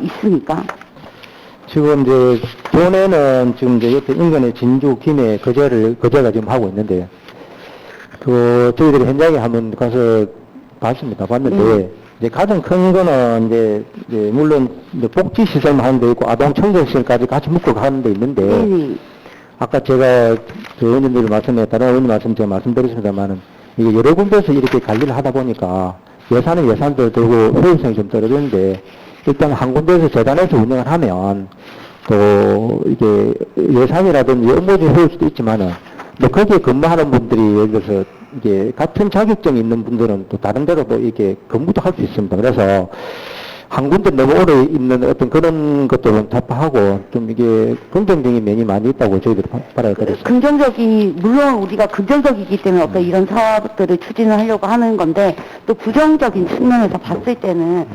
있습니까? 지금 이제 도내는 지금 이제 옆에 인근의 진주, 김해, 거제가 지금 하고 있는데, 저희들이 현장에 한번 가서 봤는데, 이제 가장 큰 거는 이제 물론 이제 복지시설만 하는 데 있고, 아동청소시설까지 같이 묶어 가는 데 있는데, 아까 제가 의원님들 다른 의원님 말씀 제가 말씀드렸습니다만은, 이게 여러 군데서 이렇게 관리를 하다 보니까, 예산도 들고 효율성이 좀 떨어지는데, 일단 한 군데에서 재단에서 운영을 하면 또 이게 예산이라든지 업무적 효율 수도 있지만은 또 거기에 근무하는 분들이 예를 들어서 이게 같은 자격증이 있는 분들은 또 다른 데로 또 이렇게 근무도 할 수 있습니다. 그래서 한 군데 너무 오래 있는 어떤 그런 것들은 타파하고 좀 이게 긍정적인 면이 많이 있다고 저희들이 받아들였습니다. 물론 우리가 긍정적이기 때문에 어떤 이런 사업들을 추진을 하려고 하는 건데 또 부정적인 측면에서 봤을 때는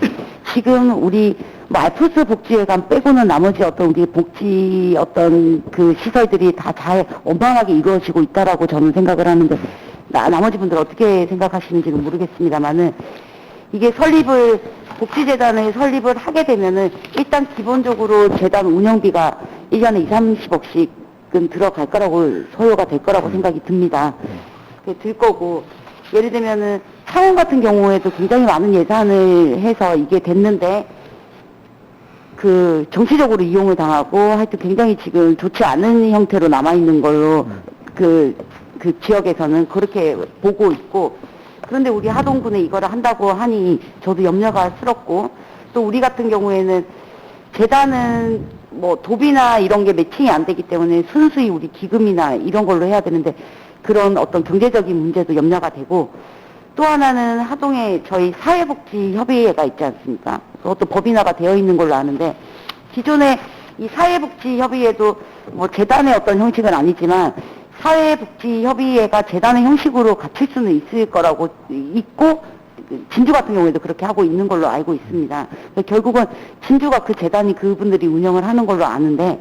지금 우리 뭐 알프스 복지회관 빼고는 나머지 어떤 우리 복지 어떤 그 시설들이 다 잘 원만하게 이루어지고 있다라고 저는 생각을 하는데 나머지 분들 어떻게 생각하시는지는 모르겠습니다만은 이게 복지재단을 설립을 하게 되면은 일단 기본적으로 재단 운영비가 1년에 30억씩은 들어갈 거라고 소요가 될 거라고 생각이 듭니다. 들 거고 예를 들면은 창원 같은 경우에도 굉장히 많은 예산을 해서 이게 됐는데 그 정치적으로 이용을 당하고 하여튼 굉장히 지금 좋지 않은 형태로 남아있는 걸로 그 지역에서는 그렇게 보고 있고 그런데 우리 하동군에 이거를 한다고 하니 저도 염려가 스럽고 또 우리 같은 경우에는 재단은 뭐 도비나 이런 게 매칭이 안 되기 때문에 순수히 우리 기금이나 이런 걸로 해야 되는데 그런 어떤 경제적인 문제도 염려가 되고 또 하나는 하동에 저희 사회복지협의회가 있지 않습니까? 그것도 법인화가 되어 있는 걸로 아는데 기존에 이 사회복지협의회도 뭐 재단의 어떤 형식은 아니지만 사회복지협의회가 재단의 형식으로 갖출 수는 있을 거라고 있고 진주 같은 경우에도 그렇게 하고 있는 걸로 알고 있습니다. 결국은 진주가 그 재단이 그분들이 운영을 하는 걸로 아는데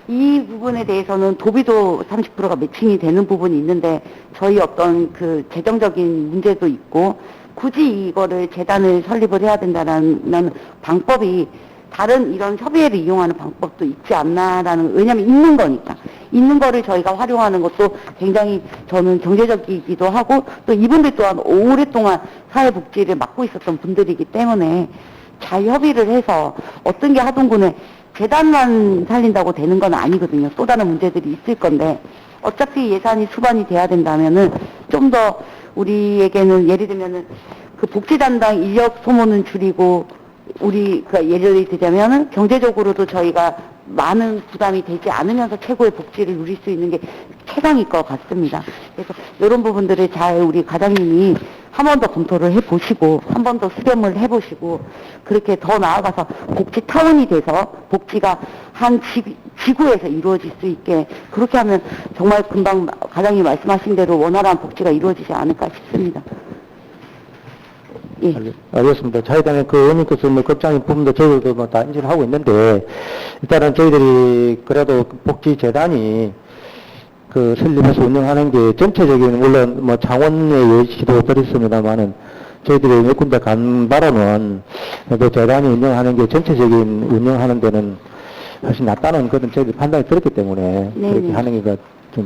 이 부분에 대해서는 도비도 30%가 매칭이 되는 부분이 있는데 저희 어떤 그 재정적인 문제도 있고 굳이 이거를 재단을 설립을 해야 된다는 방법이 다른 이런 협의회를 이용하는 방법도 있지 않나라는 왜냐하면 있는 거니까 있는 거를 저희가 활용하는 것도 굉장히 저는 경제적이기도 하고 또 이분들 또한 오랫동안 사회복지를 맡고 있었던 분들이기 때문에 잘 협의를 해서 어떤 게 하동군에 재단만 살린다고 되는 건 아니거든요. 또 다른 문제들이 있을 건데 어차피 예산이 수반이 돼야 된다면은 좀 더 우리에게는 예를 들면은 그 복지 담당 인력 소모는 줄이고 우리가 예를 들자면은 경제적으로도 저희가 많은 부담이 되지 않으면서 최고의 복지를 누릴 수 있는 게 최상일 것 같습니다. 그래서 이런 부분들을 잘 우리 과장님이 한 번 더 검토를 해보시고 한 번 더 수렴을 해보시고 그렇게 더 나아가서 복지 타운이 돼서 복지가 한 지구에서 이루어질 수 있게 그렇게 하면 정말 금방 과장님이 말씀하신 대로 원활한 복지가 이루어지지 않을까 싶습니다. 예. 알겠습니다. 저희들은 그 의원님께서 뭐 걱정인 부분도 저희들도 뭐 다 인지를 하고 있는데, 일단은 저희들이 그래도 복지재단이 그 설립해서 운영하는 게 전체적인, 물론 뭐 창원의 예시도 드렸습니다만은, 저희들이 몇 군데 간 바로는 그래도 재단이 운영하는 게 전체적인 운영하는 데는 훨씬 낫다는 그런 저희들이 판단이 들었기 때문에, 네네. 그렇게 하는 게 좀.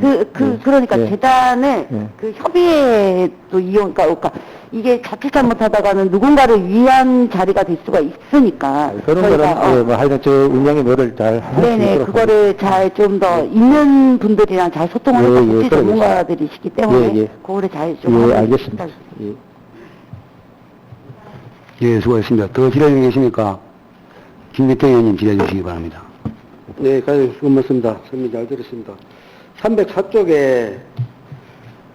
그러니까 예. 재단을 예. 그 협의회도 그러니까 이게 자칫 잘못하다가는 누군가를 위한 자리가 될 수가 있으니까. 그런 거는, 예, 뭐 하여튼 저 운영의 묘를 잘 할 수 네네, 있도록. 그거를 잘 좀 더 있는 분들이랑 잘 소통을 해서 예, 예, 복지 그러겠습니다. 전문가들이시기 때문에 예, 예. 그거를 잘 좀 예, 하면 알겠습니다. 좋겠다. 예. 예, 수고하셨습니다. 더 질의하는 게 계십니까? 김백경 의원님 질의해 주시기 바랍니다. 네, 과장님 수고 많습니다. 설명 잘 들었습니다. 304쪽에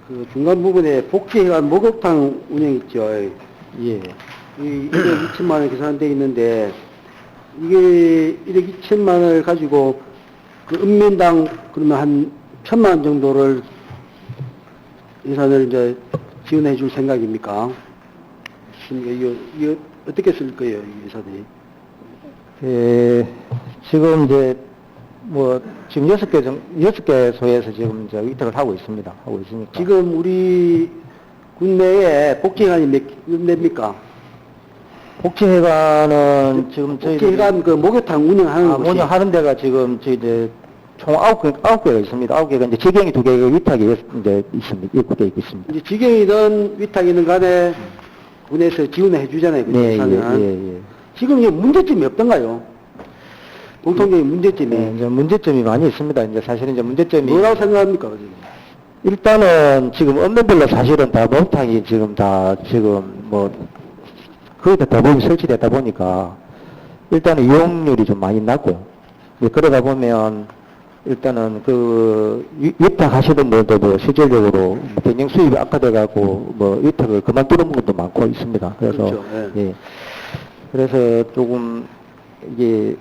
그 중간 부분에 복지회관 목욕탕 운영 있죠. 예. 이 1억 2천만 원 계산되어 있는데 이게 1억 2천만 원을 가지고 그 읍면당 그러면 한 1,000만 원 정도를 예산을 이제 지원해 줄 생각입니까? 이거 어떻게 쓸 거예요, 이 예산이? 예, 지금 이제, 뭐, 지금 6개 소에서 지금 이제 위탁을 하고 있습니다. 하고 있으니까. 지금 우리 국내에 복지회관이 몇입니까? 복지회관은 지금 저희. 복지회관 그 목욕탕 운영하는 곳이 운영하는 데가 지금 저희 이제 총 9개가 있습니다. 9개가 이제 지경이 2개가 위탁이 이제 있습니다. 7개 있습니다. 이제 지경이든 위탁이든 간에 군에서 지원해 주잖아요. 그 네, 예산은. 예. 지금 이게 문제점이 없던가요? 공통적인 문제점이 네, 이제 문제점이 많이 있습니다. 이제 사실은 이제 문제점이. 뭐라고 생각합니까? 지금? 일단은 지금 없는 사실은 다 목욕탕이 지금 다 지금 뭐 거의 다 대부분 설치됐다 보니까 일단은 이용률이 좀 많이 낮고요. 그러다 보면 일단은 그 위탁하시는 분들도 뭐 실질적으로 경영 수입이 악화돼가고 뭐 위탁을 그만두는 분도 많고 있습니다. 그래서 그렇죠. 예. 예. 그래서 조금 이게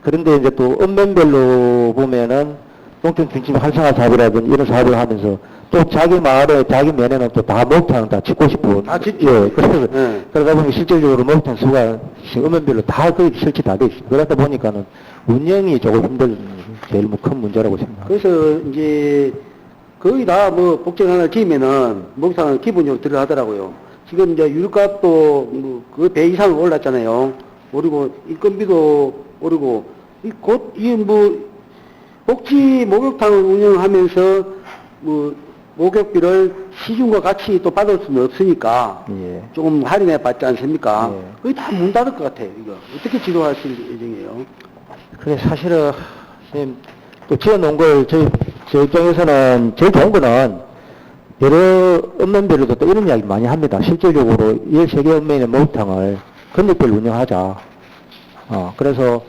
그런데 이제 또 읍면별로 보면은 농촌 중심 활성화 사업이라든지 이런 사업을 하면서 또 자기 마을에 자기 면에는 또 다 목욕탕 다 짓고 싶고 다 짓죠. 예, 그래서 예. 그러다 보니 실질적으로 목욕탕 수가 지금 읍면별로 다 거의 설치 다 돼 있습니다. 그러다 보니까는 운영이 조금 힘든 제일 큰 문제라고 생각합니다. 그래서 이제 거의 다 뭐 복장 하나 지으면은 목욕탕은 기본적으로 들어가더라고요. 지금 이제 유류값도 그 배 이상 올랐잖아요. 오르고 인건비도 오르고 뭐 복지 목욕탕을 운영하면서 뭐 목욕비를 시중과 같이 또 받을 수는 없으니까 예. 조금 할인해 받지 않습니까? 예. 거의 다 문 닫을 것 같아요. 이거 어떻게 지도하실 예정이에요? 그래 사실은 선생님 또 지어놓은 걸 저희 입장에서는 제일 좋은 거는 여러 읍면별로도 또 이런 이야기 많이 합니다. 실질적으로 13개 읍면의 목욕탕을 건립별로 운영하자. 그래서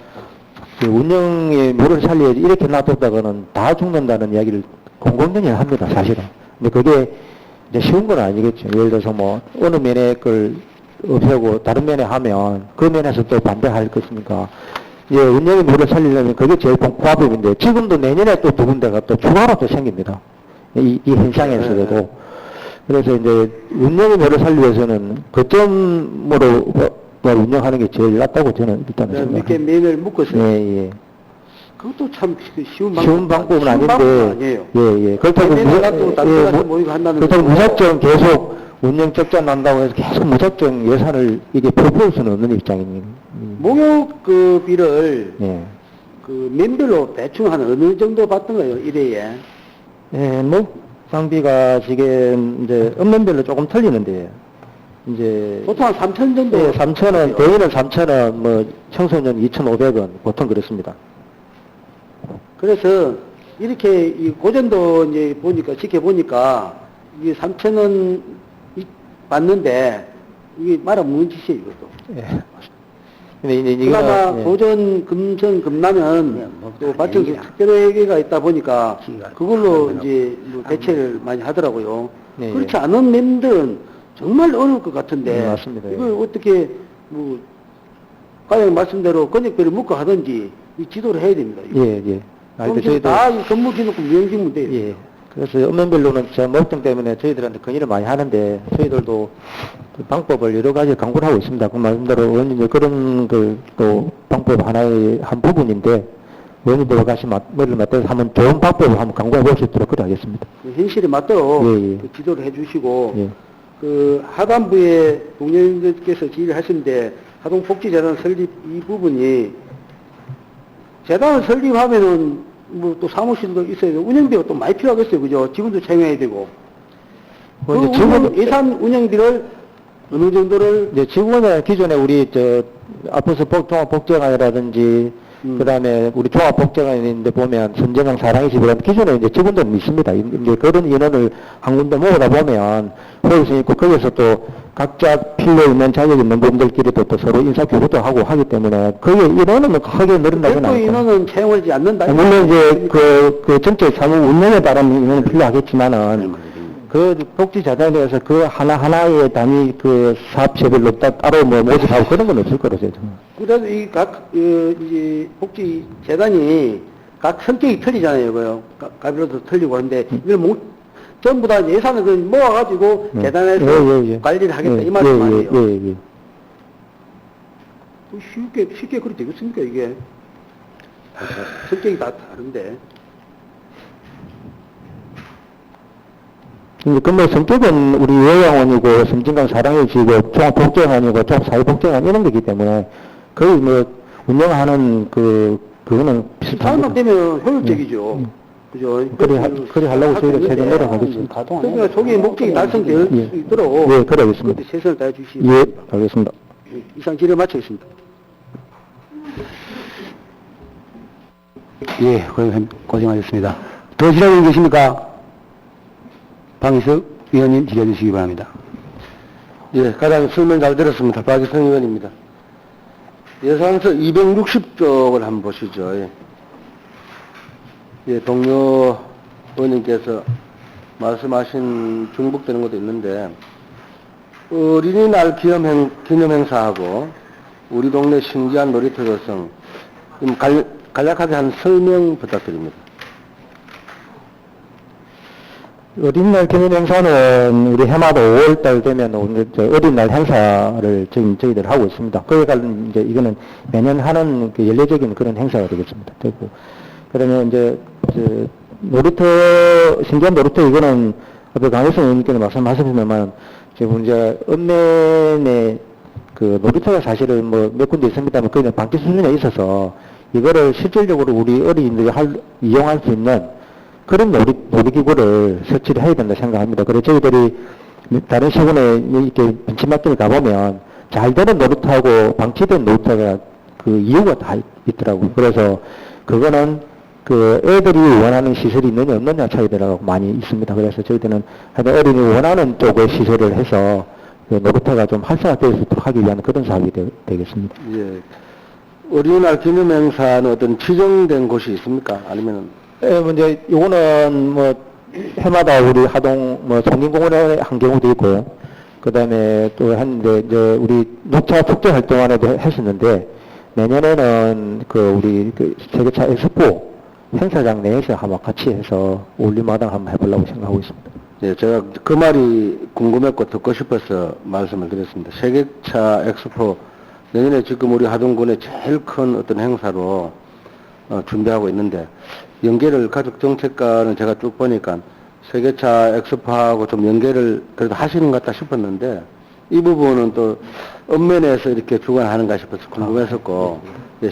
그 운영의 물을 살려야지 이렇게 놔뒀다가는 다 죽는다는 이야기를 공공연히 합니다, 사실은. 근데 그게 이제 쉬운 건 아니겠죠. 예를 들어서 뭐 어느 면에 걸 없애고 다른 면에 하면 그 면에서 또 반대할 것이니까 이제 운영의 물을 살리려면 그게 제일 공과법인데 지금도 내년에 또 두 군데가 또 추가로 또 생깁니다. 이 현상에서도. 그래서 이제 운영의 물을 살리기 위해서는 거점으로 운영하는 게 제일 낫다고 저는 일단은 이렇게 생각합니다. 면을 묶어서 예, 예. 그것도 참 쉬운 방법은 쉬운 아닌데, 방법은 아니에요. 예, 예. 그렇다고 그렇다고 무작정 계속 운영 적자 난다고 해서 계속 무작정 예산을 이게 풀 수는 없는 입장입니다. 목욕비를 예. 그 면별로 대충 한 어느 정도 받던 거예요, 1회에? 예, 목상비가 지금 이제 읍면별로 조금 틀리는데, 이제. 보통 한 3천 정도. 예, 3,000원, 대인은 3,000원, 뭐, 청소년 2,500원, 보통 그렇습니다. 그래서 이렇게 이 고전도 이제 보니까, 지켜보니까, 이게 3,000원 받는데, 이게 말아 먹는 짓이에요, 이것도. 예. 근데 이제 그나마 이거는, 예. 고전, 금전, 금남은 또 발전소 특별회계가 있다 보니까 그걸로 이제 뭐 대체를 많이 하더라고요. 예, 그렇지 예. 않은 멤들은 정말 어려울 것 같은데 네, 맞습니다. 예. 이걸 어떻게 뭐 과장 말씀대로 권역별로 묶어 하든지 이 지도를 해야 됩니다. 이거. 예, 예. 그럼 다 건물 기놓고 무용지면 돼요. 예. 그래서 읍면별로는 저 목욕탕 때문에 저희들한테 건의를 많이 하는데 저희들도 그 방법을 여러 가지 강구를 하고 있습니다. 그 말씀대로 의원님들 그런 그 또 방법 하나의 한 부분인데 의원님들과 같이 머리를 맞대서 한번 좋은 방법을 한번 강구해 볼 수 있도록 그렇게 하겠습니다. 현실에 맞도록 예, 예. 그 지도를 해주시고 예. 그 하단부에 동료님들께서 지휘를 하시는데 하동복지재단 설립 이 부분이 재단을 설립하면은 뭐 또 사무실도 있어야 되고 운영비가 또 많이 필요하겠어요, 그죠? 직원도 채용해야 되고. 그 뭐 이제 직원 예산 운영비를 어느 정도를 이제 직원은 기존에 우리 저 앞에서 종합복지관이라든지 그다음에 우리 종합복지관인데 보면 선정강 사랑의 집이라는 기존에 이제 직원들은 있습니다. 이제 그런 인원을 한 군데 모으다 보면 회의소 있고 거기서 또 각자 필요 있는 자격 있는 분들끼리도 또 서로 인사 교류도 하고 하기 때문에 그게 인원은 크게 늘어나지는 별도 않고 인원은 채용하지 않는다. 물론 이제 그 전체 사무 운영에 따른 인원은 필요하겠지만은 그 복지자단에 대해서 그 하나하나의 단위 그 사업체별로 따로 뭐 모집하고 그런 건 없을 거라서 저는. 그래도 이 각 이제 복지재단이 각 성격이 틀리잖아요, 그요. 가비로도 틀리고 하는데 이걸 전부 다 예산을 그냥 모아가지고 재단에서 관리를 하겠다 이 말씀 아니에요. 예. 쉽게 그리 되겠습니까 이게? 성격이 다 다른데. 근데 성격은 우리 요양원이고 섬진강 사랑의 지고 종합복지관이고 종합사회복지관 이런 거기 때문에 거의 뭐 운영하는 그거는 비슷한 사업만 되면 효율적이죠. 그죠? 그리 하려고 저희가 최대 노력하겠습니다. 그러니까 저기 목적이 달성될 수 있도록 예, 그래 알겠습니다. 그것도 최선을 다해 주시기 예, 알겠습니다. 이상 질의 마치겠습니다. 예, 고생하셨습니다. 더 질의하는 계십니까? 방희석 위원님 질의해 주시기 바랍니다. 예, 가장 설명 잘 들었습니다. 박희성 의원입니다. 예산서 260쪽을 한번 보시죠. 예, 동료 의원님께서 말씀하신 중복되는 것도 있는데, 어린이날 기념행사하고 우리 동네 신기한 놀이터 조성, 좀 간략하게 한 설명 부탁드립니다. 어린이날 기념 행사는 우리 해마다 5월달 되면 오늘 어린이날 행사를 지금 저희들 하고 있습니다. 그에 관련 이제 이거는 매년 하는 그 연례적인 그런 행사가 되겠습니다. 되고 그러면 이제 놀이터 신기한 놀이터 이거는 앞에 강혜성 의원님께서 말씀하셨지만 지금 이제 읍면에 그 놀이터가 사실은 뭐 몇 군데 있습니다만 그는 방치 수준에 있어서 이거를 실질적으로 우리 어린이들이 이용할 수 있는 그런 놀이기구를 설치를 해야 된다 생각합니다. 그래서 저희들이 다른 시군에 이렇게 벤치마킹을 가보면 잘 되는 놀이터하고 방치된 놀이터가 그 이유가 다 있더라고요. 그래서 그거는 그 애들이 원하는 시설이 있느냐 없느냐 차이들하고 많이 있습니다. 그래서 저희들은 하여튼 어린이 원하는 쪽의 시설을 해서 그 놀이터가 좀 활성화될 수 있도록 하기 위한 그런 사업이 되겠습니다. 예. 어린이날 기념행사는 어떤 지정된 곳이 있습니까? 아니면은 예, 이제 요거는 뭐 해마다 우리 하동 뭐 성균공원에 한 경우도 있고요. 그다음에 또 한데 이제 우리 녹차 축제 활동안에도 했었는데 내년에는 그 우리 그 세계차 엑스포 행사장 내에서 한번 같이 해서 올림마당 한번 해보려고 생각하고 있습니다. 예, 제가 그 말이 궁금했고 듣고 싶어서 말씀을 드렸습니다. 세계차 엑스포 내년에 지금 우리 하동군의 제일 큰 어떤 행사로 준비하고 있는데 연계를 가족정책과는 제가 쭉 보니까 세계차 엑스포하고 좀 연계를 그래도 하시는 것 같다 싶었는데 이 부분은 또 읍면에서 이렇게 주관하는가 싶어서 궁금했었고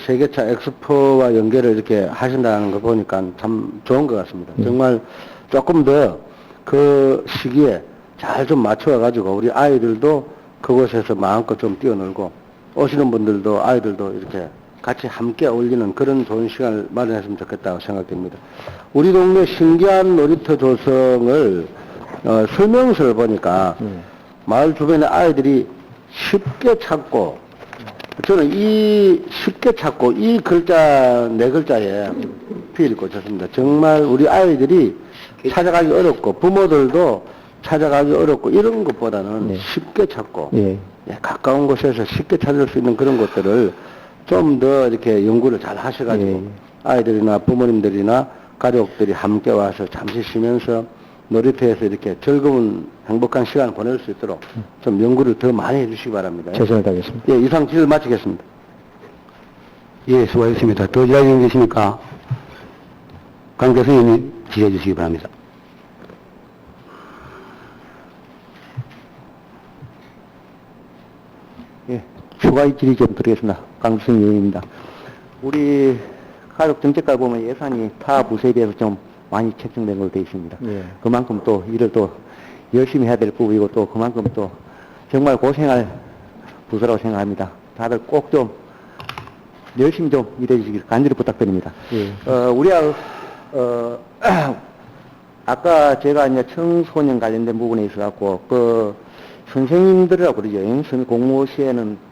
세계차 엑스포와 연계를 이렇게 하신다는 거 보니까 참 좋은 것 같습니다. 정말 조금 더 그 시기에 잘 좀 맞춰가지고 우리 아이들도 그곳에서 마음껏 좀 뛰어놀고 오시는 분들도 아이들도 이렇게 같이 함께 어울리는 그런 좋은 시간을 마련했으면 좋겠다고 생각됩니다. 우리 동네 신기한 놀이터 조성을 설명서를 보니까 마을 주변의 아이들이 쉽게 찾고 저는 이 쉽게 찾고 이 글자 네 글자에 피를 꽂혔습니다. 정말 우리 아이들이 찾아가기 어렵고 부모들도 찾아가기 어렵고 이런 것보다는 네. 쉽게 찾고 예. 가까운 곳에서 쉽게 찾을 수 있는 그런 것들을 좀 더 이렇게 연구를 잘 하셔가지고 예. 아이들이나 부모님들이나 가족들이 함께 와서 잠시 쉬면서 놀이터에서 이렇게 즐거운 행복한 시간을 보낼 수 있도록 좀 연구를 더 많이 해주시기 바랍니다. 최선을 다하겠습니다. 예, 이상 질의를 마치겠습니다. 예, 수고하셨습니다. 더 이야기 계십니까? 강 교수님이 지시해 주시기 바랍니다. 예, 추가 질의 좀 드리겠습니다. 강수진 의원입니다. 우리 가족정책과 보면 예산이 타 부서에 비해서 좀 많이 책정된 걸로 되어 있습니다. 예. 그만큼 또 일을 또 열심히 해야 될 부분이고 또 그만큼 또 정말 고생할 부서라고 생각합니다. 다들 꼭 좀 열심히 좀 일해 주시길 간절히 부탁드립니다. 예. 우리가 아까 제가 이제 청소년 관련된 부분에 있어갖고 그 선생님들이라고 그러죠. 공무시에는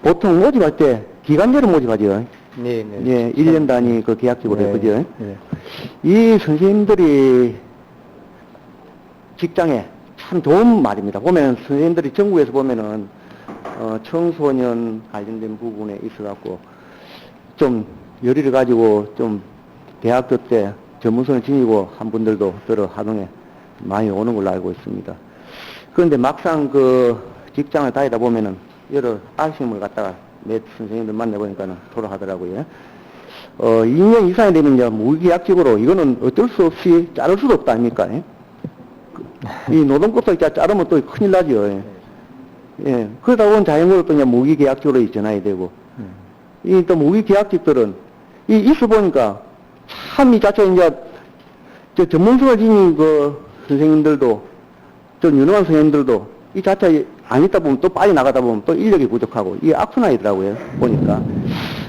보통 모집할 때 기간제로 모집하죠. 네, 네. 예, 1년 단위 그 계약직으로 네, 그죠. 네. 이 선생님들이 직장에 참 좋은 말입니다. 보면 선생님들이 전국에서 보면은 청소년 관련된 부분에 있어갖고 좀 열의를 가지고 좀 대학교 때 전문성을 지니고 한 분들도 들어 하동에 많이 오는 걸로 알고 있습니다. 그런데 막상 그 직장을 다니다 보면은 여러 아쉬움을 갖다가 몇 선생님들 만나보니까는 토로하더라고요. 2년 이상이 되면 이제 무계약직으로 이거는 어쩔 수 없이 자를 수도 없다 아닙니까? 이 노동법도 자르면 또 큰일 나죠. 예. 그러다 보면 자연적으로 또 이제 무기계약직으로 전환이 되고, 이 또 무기계약직들은 이 있어 보니까 참 이 자체 이제 저 전문성을 지닌 그 선생님들도 좀 유능한 선생님들도 이 자체 안 있다 보면 또 빨리 나가다 보면 또 인력이 부족하고 이게 악순환이더라고요. 보니까.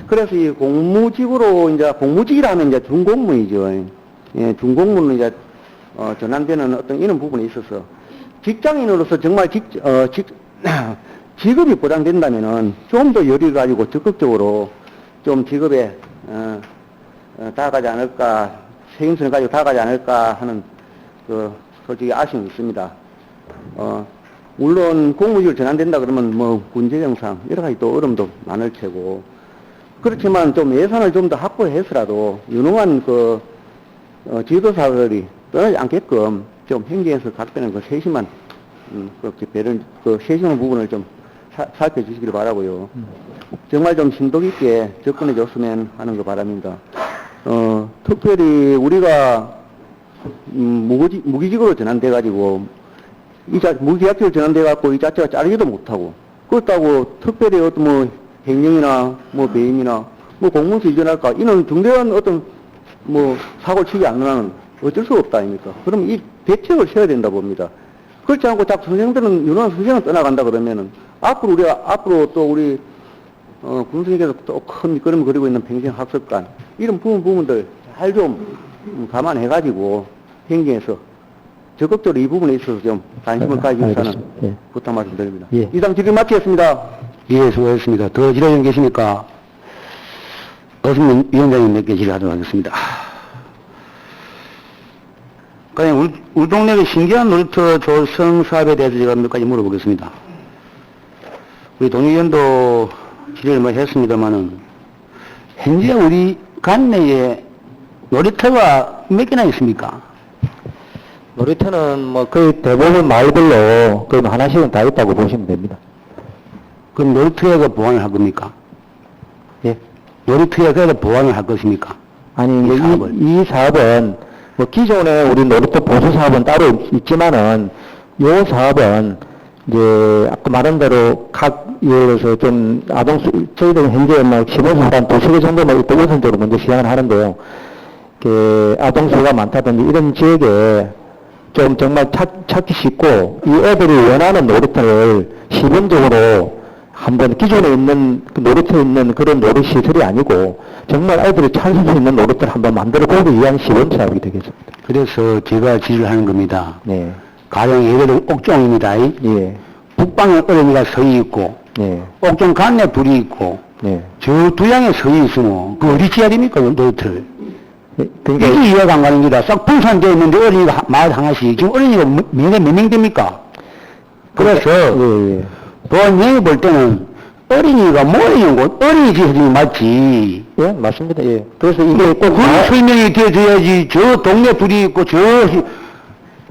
그래서 이 공무직으로 이제 공무직이라는 이제 준공무이죠. 예, 준공무는 이제 전환되는 어떤 이런 부분에 있어서 직장인으로서 정말 직업이 보장된다면은 좀 더 열의를 가지고 적극적으로 좀 직업에 다가가지 않을까, 책임성을 가지고 다가가지 않을까 하는 그 솔직히 아쉬움이 있습니다. 물론 공무직을 전환된다 그러면 뭐 군재정상 여러 가지 또 어려움도 많을 테고 그렇지만 좀 예산을 좀 더 확보해서라도 유능한 그 지도사들이 떠나지 않게끔 좀 행정에서 각별한 그 세심한 그렇게 배를 그 세심한 부분을 좀 살펴주시길 바라고요. 정말 좀 심도 있게 접근해 줬으면 하는 거 바랍니다. 특별히 우리가 무기직으로 전환돼 가지고 무계약직으로 전환돼 갖고 이 자체가 자르지도 못하고 그렇다고 특별히 어떤 뭐 행령이나 뭐 배임이나 뭐 공무원수 이전할까 이런 중대한 어떤 뭐 사고를 치지 않으면 어쩔 수 없다 아닙니까? 그럼 이 대책을 세워야 된다 봅니다. 그렇지 않고 자꾸 선생들은 유능한 선생은 떠나간다 그러면은 앞으로 또 우리 군수님께서 또 큰 밑거름을 그리고 있는 평생학습관 이런 부분들 잘 좀 감안해가지고 행정에서 적극적으로 이 부분에 있어서 좀 관심을 가지고서는 예. 부탁 말씀드립니다. 예. 이상 질의 마치겠습니다. 예, 수고하셨습니다. 더 질의원 계십니까? 없으면 위원장님 몇 개 질의하도록 하겠습니다. 그냥 우리 동네의 신기한 놀이터 조성 사업에 대해서 제가 몇 가지 물어보겠습니다. 우리 동의위원도 질의를 많이 했습니다만은, 현재 우리 관내에 놀이터가 몇 개나 있습니까? 놀이터는 뭐 거의 대부분 마을별로 거의 하나씩은 다 있다고 보시면 됩니다. 그럼 놀이터에가 보완을 할 겁니까? 예. 놀이터에 그래도 보완을 할 것입니까? 아니, 이 사업을. 이 사업은, 뭐, 기존에 우리 놀이터 보수 사업은 따로 있지만은, 요 사업은, 이제, 아까 말한 대로 예를 들어서 좀, 저희들은 현재 뭐, 시범수가 한 2-3개 정도만 일단 우선적으로 먼저 시작을 하는데요. 아동수가 많다든지 이런 지역에 좀 정말 찾기 쉽고, 이 애들이 원하는 놀이터를 시범적으로 한번 기존에 있는 놀이터에 있는 그런 놀이시설이 아니고 정말 아이들이 찾을 수 있는 놀이터를 한번 만들어보기 위한 시범사업이 되겠습니다. 그래서 제가 질의를 하는 겁니다. 네. 가령 예를 들어 옥종입니다. 예. 북방에 어린이가 서 있고, 네. 옥종 간에 둘이 있고, 네. 저 두 양에 서 있으면, 그 어디 지어야 됩니까, 놀이터를? 그러니까 이게 이해가 안 가는 게다. 싹 분산되어 있는데 어린이가 마을 하나씩. 지금 어린이가 몇 명 됩니까? 그래서, 예. 보안령이 볼 때는 어린이가 모이는 곳, 어린이집이 맞지. 예, 맞습니다. 예. 그래서 이게 꼭 그런 설명이 되어줘야지. 저 동네 둘이 있고,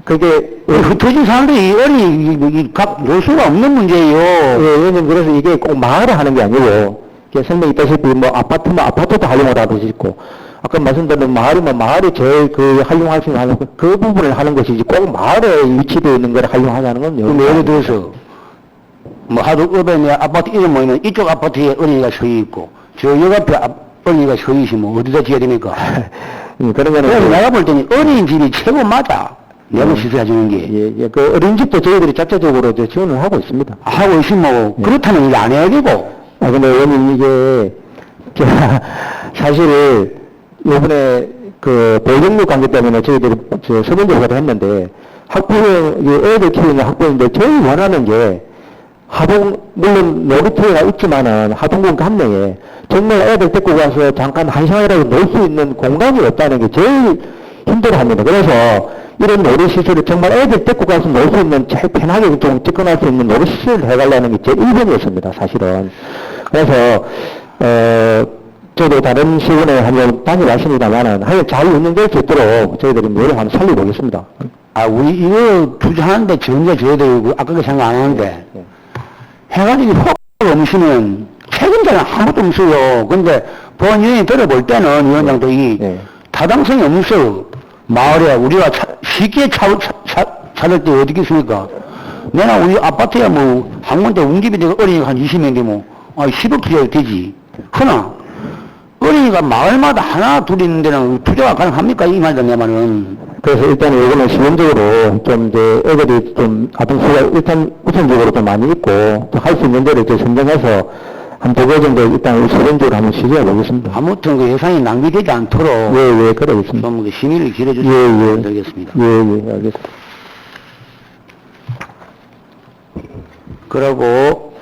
그게 흩어진 사람들이 어린이, 각 노수가 없는 문제예요. 왜냐면 그래서 이게 꼭 마을을 하는 게 아니고, 이게 설명이 있다시피 뭐 아파트면 아파트도 활용을 하듯이 있고, 아까 말씀드린 마을이면 마을이 제일 활용할 수 있는 그 부분을 하는 것이지 꼭 마을에 위치되어 있는 걸 활용하자는 건 그럼 예를 들어서, 뭐 하도 up에 아파트 이름 모이면 이쪽 아파트에 어린이가 서 있고, 저 옆에 어린이가 서 있으면 어디다 지어야 됩니까? 그런 그래서 거는 내가 볼 때는 어린이집이 최고 맞아. 내가 시설해주는 게. 예, 그 어린이집도 저희들이 자체적으로 이제 지원을 하고 있습니다. 하고 있으면 예. 그렇다면 이제 안 해야 되고. 근데 왜냐면 이게, 사실, 요번에 보육력 관계 때문에 저희들이 서면적으로 했는데, 애들 키우는 학부모인데 제일 원하는 게, 물론 놀이터가 있지만은 하동군 관내에 정말 애들 데리고 가서 잠깐 1시간이라도 놀 수 있는 공간이 없다는 게 제일 힘들어 합니다. 그래서 이런 놀이시설을 정말 애들 데리고 가서 놀 수 있는 제일 편하게 좀 접근할 수 있는 놀이시설을 해달라는 게 제 1번이었습니다, 사실은. 그래서, 저도 다른 시군에 한번 다녀왔습니다만은, 하여간 잘 운영될 수 있도록 저희들이 노력 한번 살려보겠습니다. 우리 이거 투자하는데 전제 줘야 되고, 아까 그 생각 안 하는데, 해가지고 효과가 없으면 책임자는 아무것도 없어요. 근데 보안위원회 들어볼 때는 위원장도 타당성이 없어. 마을에 우리가 쉽게 찾을 때 어디 있습니까? 내가 우리 아파트에 뭐 한 군데 웅집이 되고 어린이가 한 20명 되면 10억 투자가 되지. 그러나 어린이가 마을마다 하나 둘 있는 데는 투자가 가능합니까? 이 말이다 내 말은. 그래서 일단 이거는 시범적으로 좀 이제 애들이 좀 아동수가 일단 우선적으로 좀 많이 있고 또 할 수 있는 데를 이제 선정해서 한 2개 정도 일단 시범적으로 한번 시도해 보겠습니다. 아무튼 그 예산이 낭비되지 않도록 예, 그러겠습니다. 좀 심의를 기울여 주시면 되겠습니다. 예, 알겠습니다. 그리고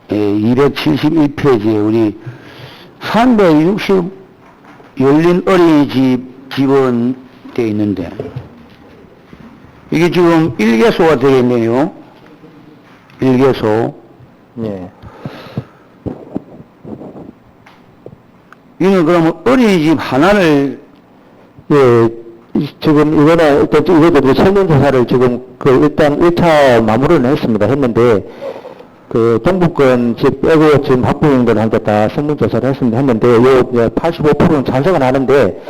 271페이지에 우리 360 열린 어린이집 지원 되어 있는데 이게 지금 1개소가 되겠네요. 1개소. 예. 이는 그러면 어린이집 하나를 예, 지금 이거는 일단 이것도 설문조사를 지금 일단 1차 마무리를 했는데 그 동북권 집 빼고 지금 학부형들한테 다 설문조사를 했는데 요 85%는 찬성을 하는데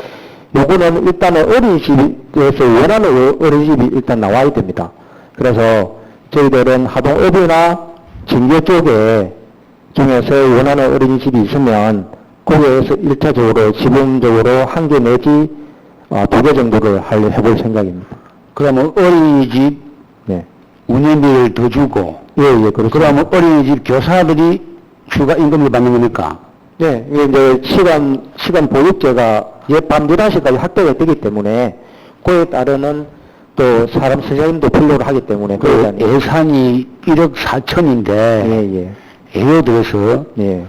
요거는 일단은 어린이집에서 원하는 어린이집이 일단 나와야 됩니다. 그래서 저희들은 하동읍이나 진교 쪽에 중에서 원하는 어린이집이 있으면 거기에서 1차적으로 지분적으로 1개 내지 2개 정도를 해볼 생각입니다. 그러면 어린이집 네. 운영비를 더 주고, 예, 그렇습니다. 그러면 어린이집 교사들이 추가 임금을 받는 겁니까? 네, 이게 이제 시간 보육제가 밤 11시까지 학대가 되기 때문에 그에 따르는 또 사람 선생님도 필요로 하기 때문에 그 예산이 1억 4천인데, 예. 예를 들어서, 예.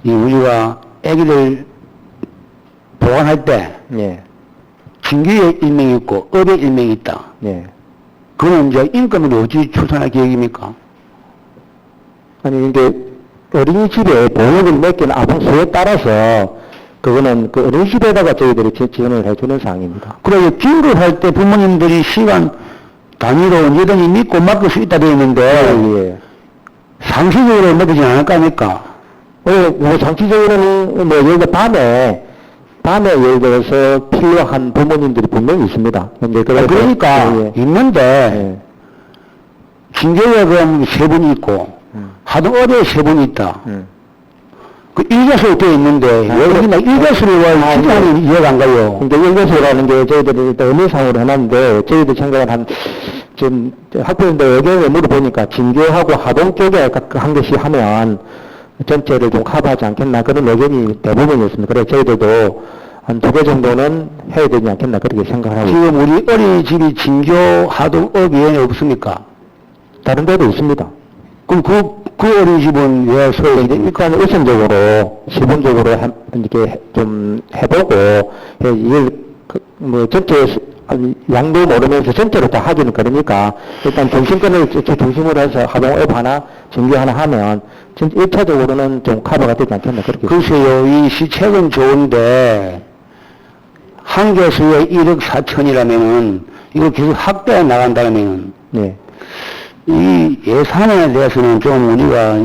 이 우리가 아기들 보관할 때, 예. 진교에 일명이 있고, 업에 일명이 있다. 예. 그건 이제 인건비를 어찌 추산할 계획입니까? 아니, 이게 어린이집에 보육을 맡긴 아동수에 따라서 그거는 그 어린이집에다가 저희들이 지원을 해주는 사항입니다. 그래서 기부를 할 때 부모님들이 시간 단위로 언제든지 믿고 맡길 수 있다 되어 있는데, 예. 상시적으로 맡기지 않을 거 아닙니까? 뭐 장기적으로는 뭐 예를 들어 밤에 예를 들어서 필요한 부모님들이 분명히 있습니다. 근데 그러니까 예. 있는데 진교에 그럼 세 분이 있고 하동어대에 세 분이 있다. 그 일개소로 되어 있는데 여기나 일개소로 와 시간이 이해가 안 가요. 근데 일개소라는 게 저희들이 일단 의미상으로 해놨는데 저희들 생각은 지금 학부모님들 의견을 물어보니까 진교하고 하동 쪽에 한 개씩 하면 전체를 좀 커버하지 않겠나 그런 의견이 대부분이었습니다. 그래서 저희들도 한 2개 정도는 해야 되지 않겠나 그렇게 생각을 하고 지금 우리 어린이집이 진교 하동업위원회 없습니까? 다른 데도 있습니다. 그럼 그 어린이집은 왜 소외? 일단 우선적으로 기본적으로 이렇게 좀 해보고 이걸 뭐 전체 양도 모르면서 전체로 다 하기는 그러니까 일단 중심권을 중심으로 해서 하동업 하나 진교 하나 하면 1차적으로는 좀 커버가 되지 않겠나 그렇게. 글쎄요, 이 시책은 좋은데 한 교수에 1억 4천이라면은 이거 계속 확대해 나간다면은 네. 이 예산에 대해서는 좀 우리가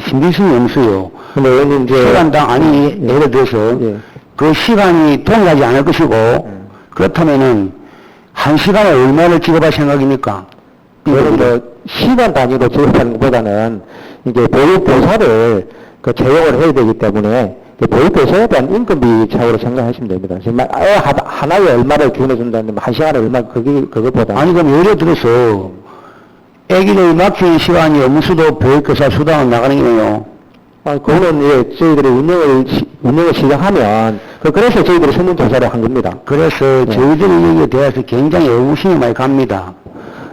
신빙성이 없어요. 근데 의원님 이제 시간당 아니 예를 들어서 그 시간이 동일하지 않을 것이고 그렇다면은 한 시간에 얼마를 지급할 생각입니까? 그런데 시간 단위로 지급하는 것보다는 이게 보육교사를 채용을 해야 되기 때문에 보육교사에 대한 인건비 차후로 생각하시면 됩니다. 지금 하나에 얼마를 기원해준다는데 한 시간에 얼마 그것보다 아니 그럼 예를 들어서 애기를 맡기는 시간이 엄수도 보육교사 수당을 나가는 거예요. 그거는 저희들이 운영을 시작하면 그래서 저희들이 설문조사를 한 겁니다. 그래서 저희들이 여기에 대해서 굉장히 의구심이 많이 갑니다.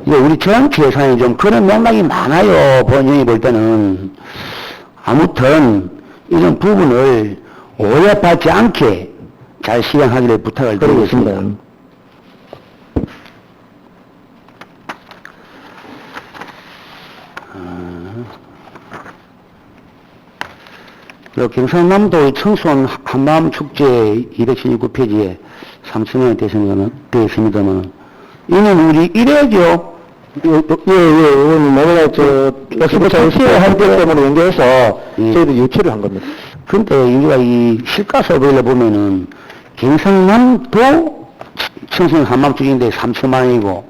이제 우리 전체 예산이 좀 그런 맥락이 많아요. 본인이 볼 때는. 아무튼 이런 부분을 오해받지 않게 잘 실행하기를 부탁을 드리겠습니다. 경상남도 청소년 한마음 축제 279페이지에 3,000원이 되어 있습니다만, 이는 우리 1회죠. 오늘 내가 SBS에 한 때 때문에 연계해서 저희도 유치를 한 겁니다. 근데 우리가 이 실가 서베이를 보면은 경상남도 청소년 한마음 축제인데 3천만 원이고,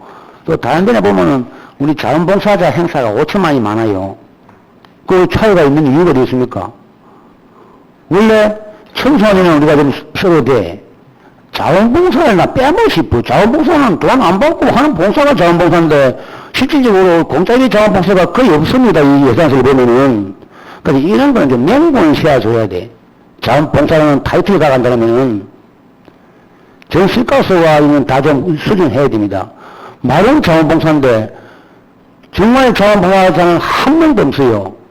또 다른 데에 보면은 우리 자원봉사자 행사가 5천만 원이 많아요. 그 차이가 있는 이유가 어디 있습니까? 원래 청소년은 우리가 좀 써도 돼. 자원봉사를 빼먹고 싶어. 자원봉사는 돈 안 받고 하는 봉사가 자원봉사인데 실질적으로 공짜의 자원봉사가 거의 없습니다. 이 예산서를 보면은. 그래서 이런 거는 좀 명분을 세워줘야 돼. 자원봉사는 타이틀이 가간다면은 전 실가서와 이는 다 좀 수정해야 됩니다. 말은 자원봉사인데 정말 자원봉사자는 한 명도 없어요.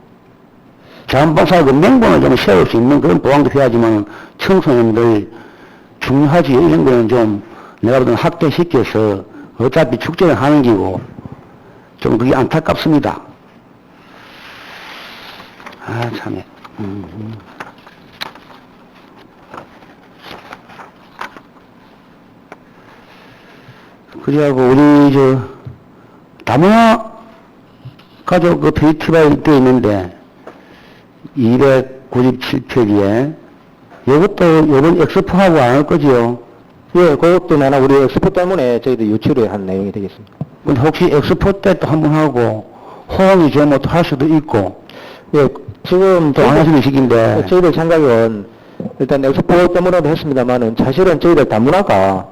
자원봉사 그 명분을 좀 세울 수 있는 그런 보완도 해야지만 청소년들 중요하지. 이런 거는 좀 내가 보던 확대시켜서 어차피 축제를 하는 기고 좀 그게 안타깝습니다. 아 참에. 그래갖고 우리 다문화 가족 그 페이지가 돼 있는데 297페이지에 이것도 이번 엑스포하고 안 할 거지요? 예, 그것도 내나 우리 엑스포 때문에 저희도 유치를 한 내용이 되겠습니다. 근데 혹시 엑스포 때 또 한 번 하고 호응이 좀 또 할 수도 있고 예, 지금 또 안 하시는 시기인데 저희들 생각은 일단 엑스포 때문에도 했습니다만은 사실은 저희들 다문화가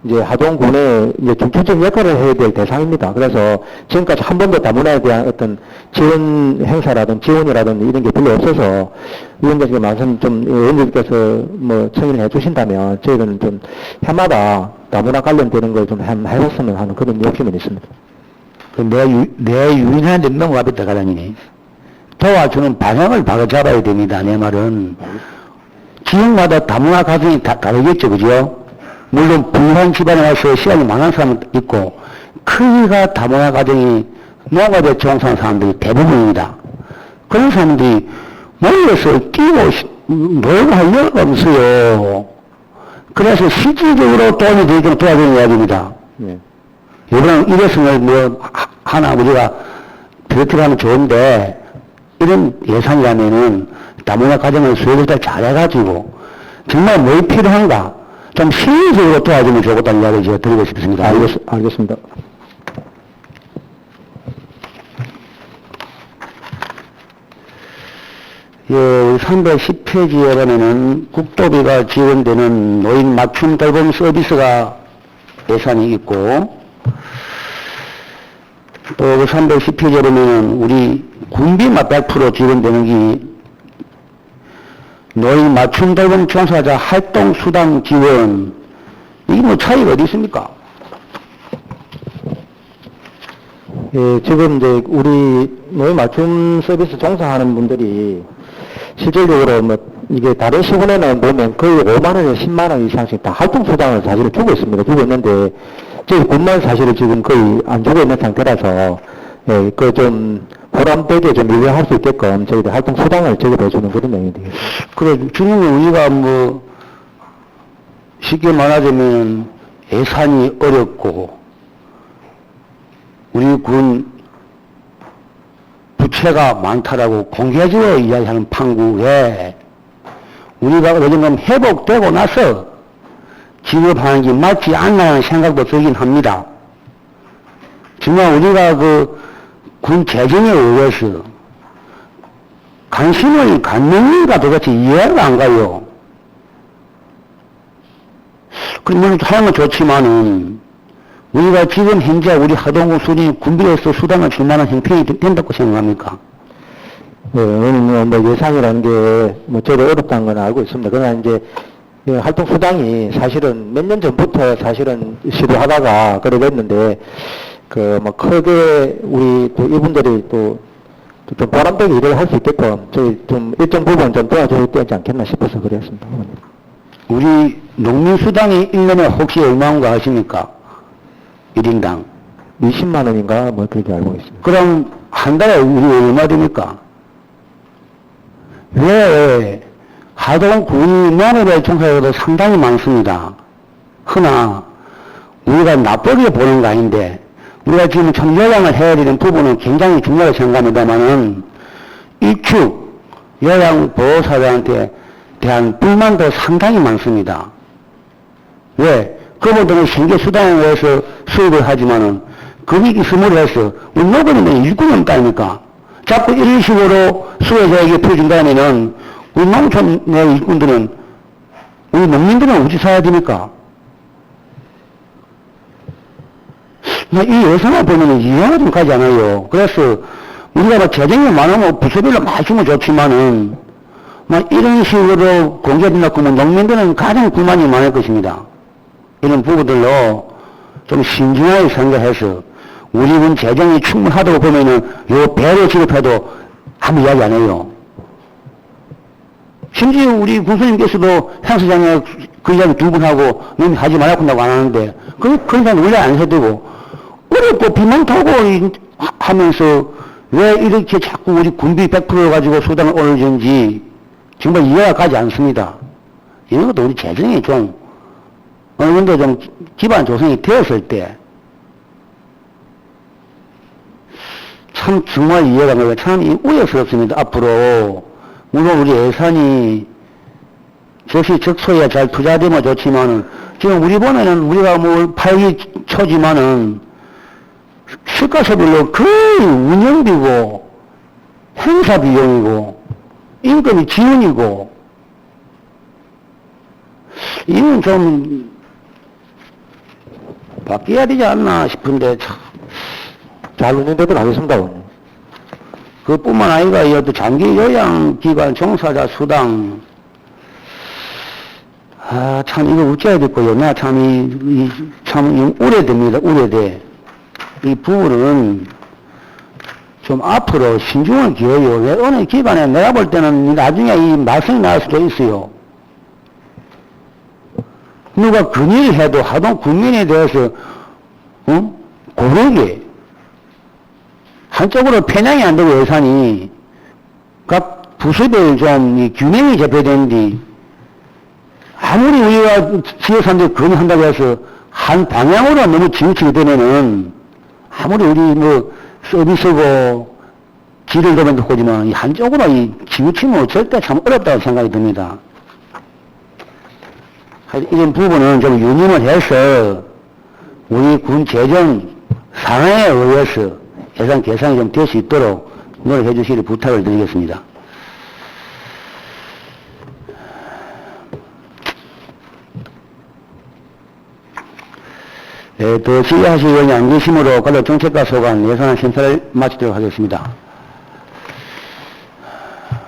이제 하동군에 이제 중점적 역할을 해야 될 대상입니다. 그래서 지금까지 한 번도 다문화에 대한 어떤 지원 행사라든 지원이라든 이런 게 별로 없어서 위원장님 말씀 좀 의원님께서 뭐 청인을 해주신다면 저희들은 좀 해마다 다문화 관련되는 걸 좀 해봤으면 하는 그런 욕심은 있습니다. 내 유인하는데 넘어가겠다 가다니네. 도와주는 방향을 바로 잡아야 됩니다. 내 말은 지역마다 다문화 가정이 다르겠죠, 그죠? 물론 부유한 집안에 와서 시간이 많은 사람은 있고 크기가 다문화 가정이 농업에 종사하는 사람들이 대부분입니다. 그런 사람들이 모여서 뛰고 놀고 할 여유가 없어요. 그래서 실질적으로 도움이 되도록 도와주는 이야기입니다. 네. 이번엔 일회성을 하나 우리가 비롯하면 좋은데 이런 예산이라면은 다문화 가정을 수요일달 잘해가지고 정말 뭘 필요한가 좀 실질적으로 도와주면 좋겠다는 이야기를 제가 드리고 싶습니다. 알겠습니다. 예, 310페이지에 보면은 국도비가 지원되는 노인 맞춤 돌봄 서비스가 예산이 있고 또 310페이지에 보면은 우리 군비만 100% 지원되는 게 노인 맞춤 돌봄 종사자 활동 수당 지원 이게 뭐 차이가 어디 있습니까? 예, 지금 이제 우리 노인 맞춤 서비스 종사하는 분들이 실질적으로 뭐 이게 다른 시군에는 보면 거의 5만 원에서 10만 원 이상씩 다 활동 수당을 사실은 주고 있습니다. 주고 있는데 저희 군만 사실은 지금 거의 안 주고 있는 상태라서 예, 그 좀 보람되게 좀 일을 수 있게끔 저희들 활동 수당을 제공해 주는 그런 내용이 되겠습니다. 그래 중국은 우리가 뭐 쉽게 말하자면 예산이 어렵고 우리 군 부채가 많다라고 공개적으로 이야기하는 판국에 우리가 어느 정도 회복되고 나서 지급하는 게 맞지 않나라는 생각도 들긴 합니다. 정말 우리가 그 군 재정에 의해서 관심을 갖는가 도대체 이해가 안 가요. 그러면 하는 건 좋지만은 우리가 지금 현재 우리 하동군 수준이 군비에서 수당을 줄 만한 형편이 된다고 생각합니까? 네, 뭐 예산이라는 게 뭐 저도 어렵다는 건 알고 있습니다. 그러나 이제 활동 수당이 사실은 몇 년 전부터 사실은 시도하다가 그러고 했는데 그 뭐 크게 우리 또 이분들이 또 좀 보람되게 일을 할 수 있게끔 저희 좀 일정 부분 좀 도와줘야 되지 않겠나 싶어서 그랬습니다. 우리 농민수당이 1년에 혹시 얼마인가 아십니까? 1인당 20만 원인가 뭐 그렇게 알고 있습니다. 그럼 한 달에 우리 얼마 됩니까? 왜 하동군이 농업에 종사자도 상당히 많습니다. 허나 우리가 나쁘게 보는 거 아닌데 우리가 지금 참 요양을 해야 되는 부분은 굉장히 중요하다고 생각합니다만은 이축 요양보호사들한테 대한 불만도 상당히 많습니다. 왜? 그분들은 생계수단에 의해서 수입을 하지만은 그게 있음으로 해서 우리 노동인은 일꾼이 없다 아닙니까? 자꾸 이런 식으로 수혜자에게 풀어준다면은 우리 농촌 내 일꾼들은 우리 농민들은 어찌 살아야 됩니까? 이 예산을 보면 이해가 좀 가지 않아요. 그래서 우리가 뭐 재정이 많으면 부서별로 많이 주면 좋지만은 막 이런 식으로 공개된다고 하면 농민들은 가장 불만이 많을 것입니다. 이런 부분들로 좀 신중하게 생각해서 우리 군 재정이 충분하다고 보면은 요 배로 지급해도 아무 이야기 안 해요. 심지어 우리 군수님께서도 행사장에 그 이야기 2번 하고 너무 하지 말라고 한다고 안 하는데 그런 사람 원래 안 해도고 어렵고 비만 타고 하면서 왜 이렇게 자꾸 우리 군비 100% 가지고 수당을 올려주는지 정말 이해가 가지 않습니다. 이런 것도 우리 재정이 좀 어느 정도 좀 기반 조성이 되었을 때 참 정말 이해가 안 가요. 참 우려스럽습니다. 앞으로 물론 우리 예산이 적시적소에 잘 투자되면 좋지만은 지금 우리 보면은 우리가 뭐 8기 초지만은 시가서별로 거의 운영비고 행사 비용이고 인건비 지원이고 이건 좀 바뀌어야 되지 않나 싶은데 참. 잘 운영되도록 하겠습니다. 그뿐만 아니라 이 어떤 장기 요양기관 종사자 수당 참 이거 어째야 됐고요. 나 참 우려됩니다. 우려돼. 이 부분은 좀 앞으로 신중을 기해요. 왜 어느 기관에 내가 볼 때는 나중에 이 말썽이 날 수도 있어요. 누가 건의를 해도 하도 국민에 대해서 고르게 한쪽으로 편향이 안 되고 예산이 각 부서별 좀 균형이 잡혀야 되는데 아무리 우리가 지역사람들이 건의한다고 해서 한 방향으로 너무 지우치게 되면은 아무리 우리 뭐 서비스고 질을 더면 좋지만 한쪽으로 지우치면 절대 참 어렵다고 생각이 듭니다. 이런 부분은 좀 유념을 해서 우리 군 재정 상황에 의해서 예산 계산이 좀 될 수 있도록 노력해 주시길 부탁을 드리겠습니다. 네, 더 질의하실 의원이 안 계심으로 관료정책과 소관 예산안 심사를 마치도록 하겠습니다.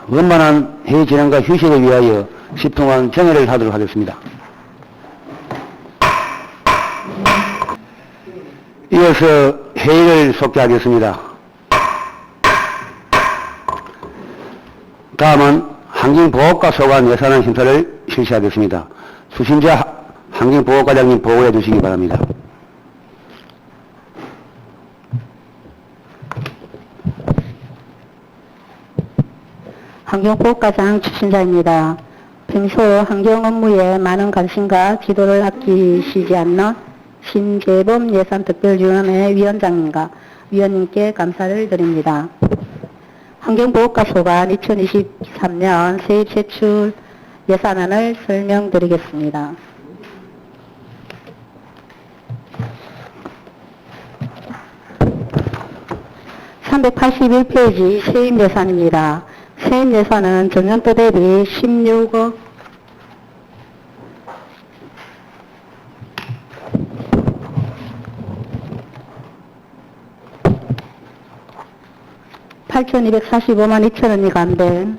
원만한 회의 진행과 휴식을 위하여 10분간 정회를 하도록 하겠습니다. 이어서 회의를 속개하겠습니다. 다음은 환경보호과 소관 예산안 심사를 실시하겠습니다. 수신자 환경보호과장님 보고해 주시기 바랍니다. 환경보호과장 추신자입니다. 평소 환경 업무에 많은 관심과 지도를 아끼시지 않는 신재범 예산특별위원회 위원장님과 위원님께 감사를 드립니다. 환경보호과 소관 2023년 세입 제출 예산안을 설명드리겠습니다. (381페이지) 세입 예산입니다. 세입 예산은 전년도 대비 16억 8,245만 2천원이 감된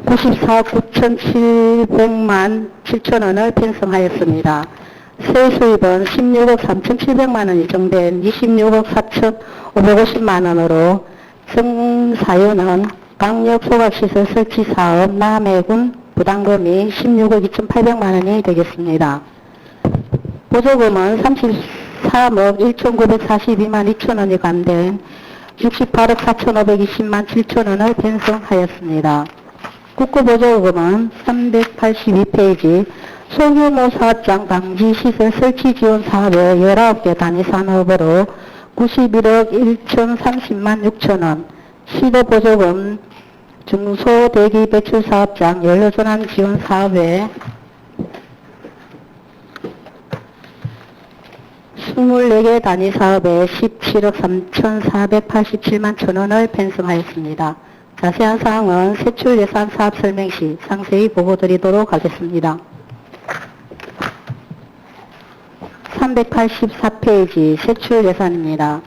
94억 9,700만 7천원을 편성하였습니다. 세후 수입은 16억 3,700만원 예정된 26억 4,550만원으로 정사유는 강력소각시설 설치 사업 남해군 부담금이 16억 2,800만원이 되겠습니다. 보조금은 33억 1,942만 2천원이 감된 68억 4,520만 7천원을 편성하였습니다. 국고보조금은 382페이지 소규모 사업장 방지시설 설치 지원 사업의 19개 단위 산업으로 91억 1,030만 6천원, 시도보조금 중소대기 배출 사업장 연료전환 지원 사업에 24개 단위 사업에 17억 3,487만 천원을 편성하였습니다. 자세한 사항은 세출 예산 사업 설명 시 상세히 보고드리도록 하겠습니다. 384페이지 세출 예산입니다.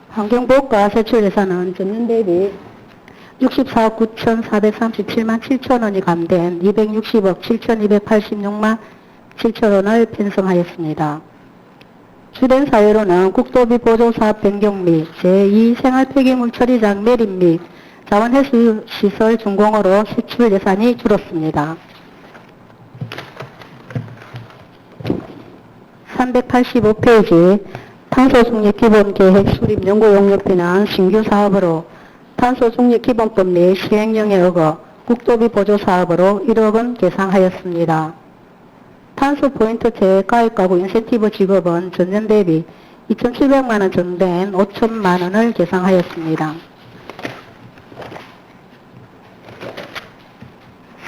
환경보호과 세출 예산은 전년 대비 64억 9,437만 7천원이 감된 260억 7,286만 7천원을 편성하였습니다. 주된 사유로는 국도비 보조사업 변경 및 제2생활폐기물 처리장 매립 및 자원해수시설 준공으로 세출 예산이 줄었습니다. 385페이지 탄소중립기본계획 수립 연구용역비는 신규 사업으로 탄소중립기본법 및 시행령에 어거 국도비 보조사업으로 1억원 계상하였습니다. 탄소 포인트 재가입 가구 인센티브 지급은 전년 대비 2,700만원 증대한 5천만원을 계상하였습니다.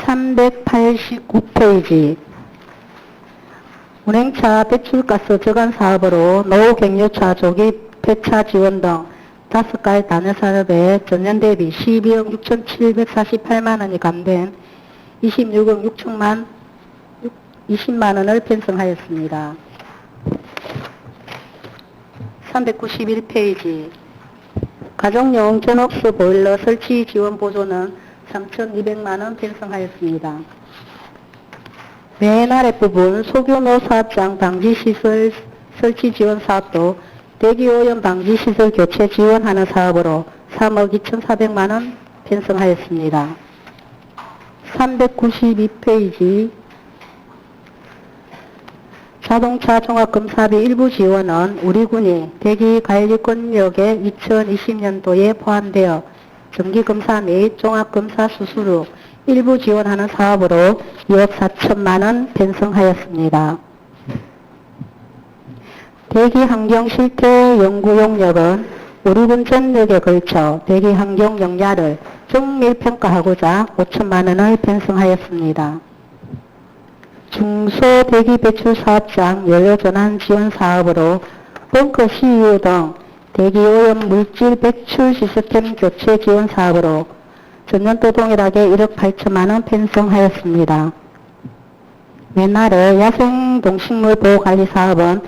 389페이지 운행차 배출가스 저감 사업으로 노후 격려차 조기 폐차 지원 등 5가지 단위 산업에 전년 대비 12억 6,748만 원이 감된 26억 20만 원을 편성하였습니다. 391페이지 가정용 전옥수 보일러 설치 지원 보조는 3,200만 원 편성하였습니다. 맨 아랫부분 소규모 사업장 방지시설 설치 지원 사업도 대기오염 방지시설 교체 지원하는 사업으로 3억 2,400만 원 편성하였습니다. 392페이지 자동차 종합검사비 일부 지원은 우리군이 대기관리권력에 2020년도에 포함되어 정기검사 및 종합검사 수술 후 일부 지원하는 사업으로 2억 4천만 원 편성하였습니다. 대기환경실태 연구용역은 우리군 전역에 걸쳐 대기환경 영야를 정밀평가하고자 5천만 원을 편성하였습니다. 중소대기배출사업장 연료전환 지원 사업으로 벙커 CU 등 대기오염 물질 배출 시스템 교체 지원 사업으로 전년도 동일하게 1억 8천만 원 편성하였습니다. 맨 아래 야생 동식물 보호 관리 사업은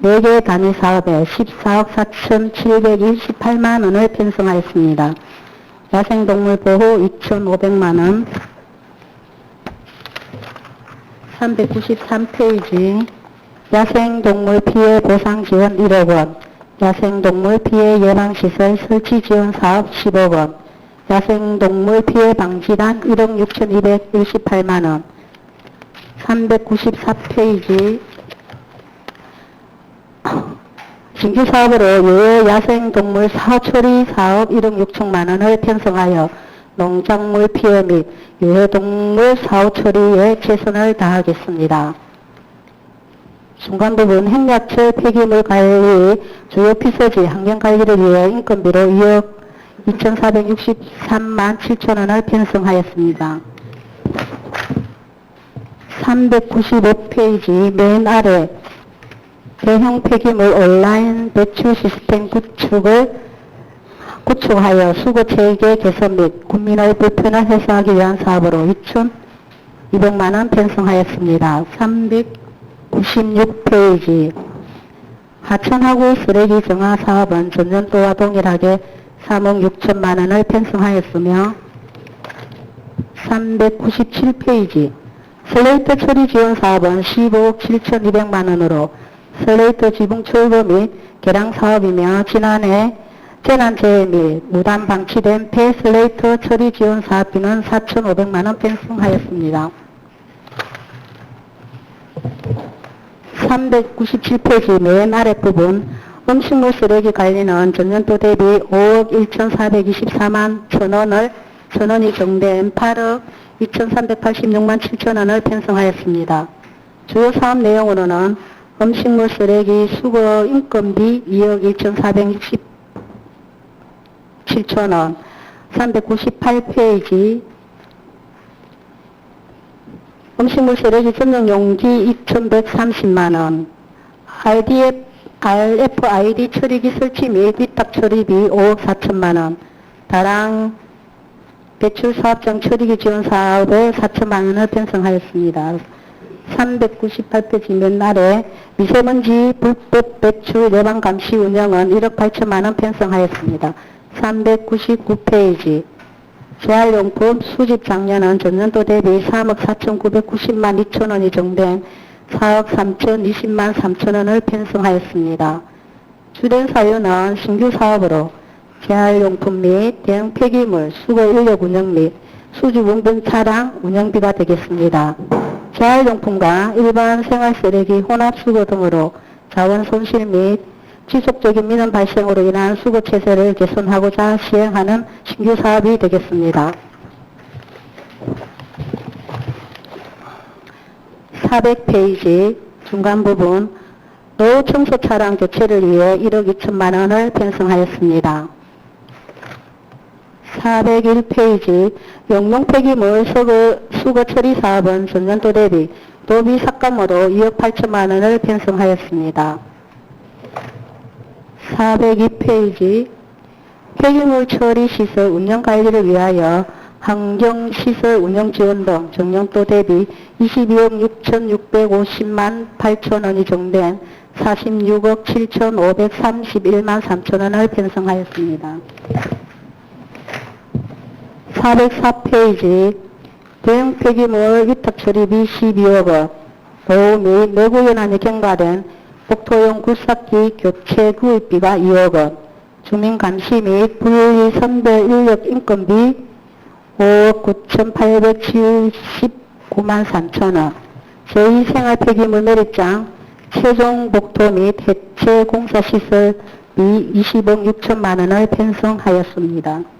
4개 단위 사업에 14억 4,728만 원을 편성하였습니다. 야생동물 보호 2,500만 원. 393페이지 야생동물 피해 보상 지원 1억 원, 야생동물 피해 예방시설 설치 지원 사업 10억 원, 야생동물 피해 방지단 1억 6,218만 원. 394페이지 신규 사업으로 유해 야생동물 사처리 사업 1억 6천만 원을 편성하여 농작물 피해 및 유해동물 사후 처리에 최선을 다하겠습니다. 중간 부분 핵약체 폐기물 관리 주요 피서지 환경관리를 위해 인건비로 2억 2,463만 7천 원을 편성하였습니다. 395페이지 맨 아래 대형 폐기물 온라인 배출 시스템 구축하여 수거 체계 개선 및 국민의 불편을 해소하기 위한 사업으로 2,200만 원 편성하였습니다. 396페이지 하천하구 쓰레기 정화 사업은 전년도와 동일하게 3억 6천만 원을 편성하였으며 397페이지 슬레이트 처리 지원 사업은 15억 7,200만 원으로 슬레이트 지붕 철거 및 개량 사업이며 지난해 재난재해 및 무단 방치된 폐슬레이트 처리 지원 사업비는 4,500만 원 편성하였습니다. 397페이지 맨 아랫부분 음식물 쓰레기 관리는 전년도 대비 5억 1,424만 천원이 정된 8억 2,386만 7천 원을 편성하였습니다. 주요 사업 내용으로는 음식물 쓰레기 수거 인건비 2억 2,467천 원, 398페이지 음식물 쓰레기 전용 용기 2,130만 원, RFID 처리기 설치 및 위탁 처리비 5억 4천만 원, 다랑 배출 사업장 처리기 지원 사업에 4천만 원을 편성하였습니다. 398페이지 맨 아래 미세먼지 불법 배출 예방 감시 운영은 1억 8천만 원 편성하였습니다. 399페이지 재활용품 수집 작년은 전년도 대비 3억 4,990만 2천 원이 정된 4억 3,020만 3천 원을 편성하였습니다. 주된 사유는 신규 사업으로 재활용품 및 대형 폐기물 수거 인력 운영 및 수집 운변 차량 운영비가 되겠습니다. 재활용품과 일반 생활쓰레기 혼합 수거 등으로 자원 손실 및 지속적인 민원 발생으로 인한 수거 체제를 개선하고자 시행하는 신규 사업이 되겠습니다. 400페이지 중간 부분 노후 청소 차량 교체를 위해 1억 2천만 원을 편성하였습니다. 401페이지 용융 폐기물 수거 처리 사업은 전년도 대비 도비 삭감으로 2억 8천만 원을 편성하였습니다. 402페이지 폐기물 처리 시설 운영 관리를 위하여 환경시설 운영 지원 등 전년도 대비 22억 6,650만 8천 원이 정된 46억 7,531만 3천 원을 편성하였습니다. 404페이지 대형 폐기물 위탁 처리비 12억 원, 노후 및 내구 연한이 경과된 복토용 굴삭기 교체 구입비가 2억 원, 주민 감시 및 분리 선별 인력 인건비 5억 9,879만 3천 원, 제2생활 폐기물 매립장 최종 복토 및 해체 공사 시설비 20억 6천만 원을 편성하였습니다.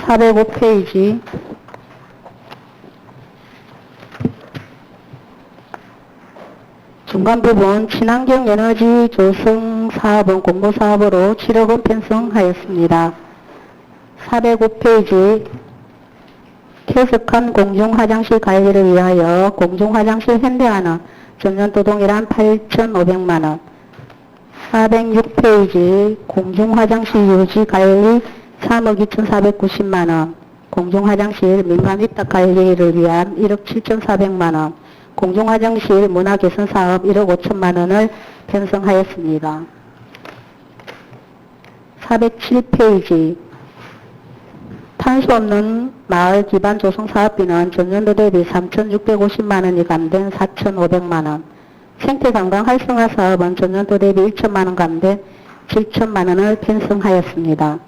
405페이지 중간 부분 친환경 에너지 조성 사업은 공모 사업으로 7억 원 편성하였습니다. 405페이지 쾌적한 공중 화장실 관리를 위하여 공중 화장실 현대화는 전년도 동일한 8,500만 원. 406페이지 공중 화장실 유지 관리 3억 2,490만 원. 공중 화장실 민간 위탁 관리를 위한 1억 7,400만 원. 공중 화장실 문화 개선 사업 1억 5천만 원을 편성하였습니다. 407페이지 탄소 없는 마을 기반 조성 사업비는 전년도 대비 3,650만 원이 감된 4,500만 원. 생태 관광 활성화 사업은 전년도 대비 1천만 원 감된 7천만 원을 편성하였습니다.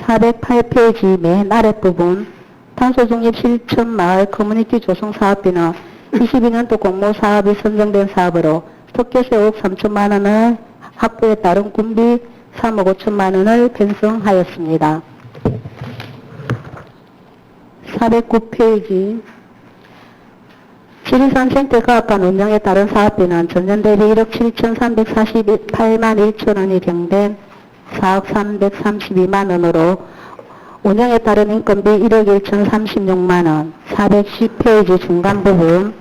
408페이지 맨 아랫부분 탄소 중립 실천 마을 커뮤니티 조성 사업비는 22년도 공모 사업이 선정된 사업으로 특혜세 5억 3천만 원을 확보에 따른 군비 3억 5천만 원을 편성하였습니다. 409페이지 지리산 생태과학관 운영에 따른 사업비는 전년 대비 1억 7,348만 1천 원이 경된 4억 332만 원으로 운영에 따른 인건비 1억 1,036만 원. 410페이지 중간 부분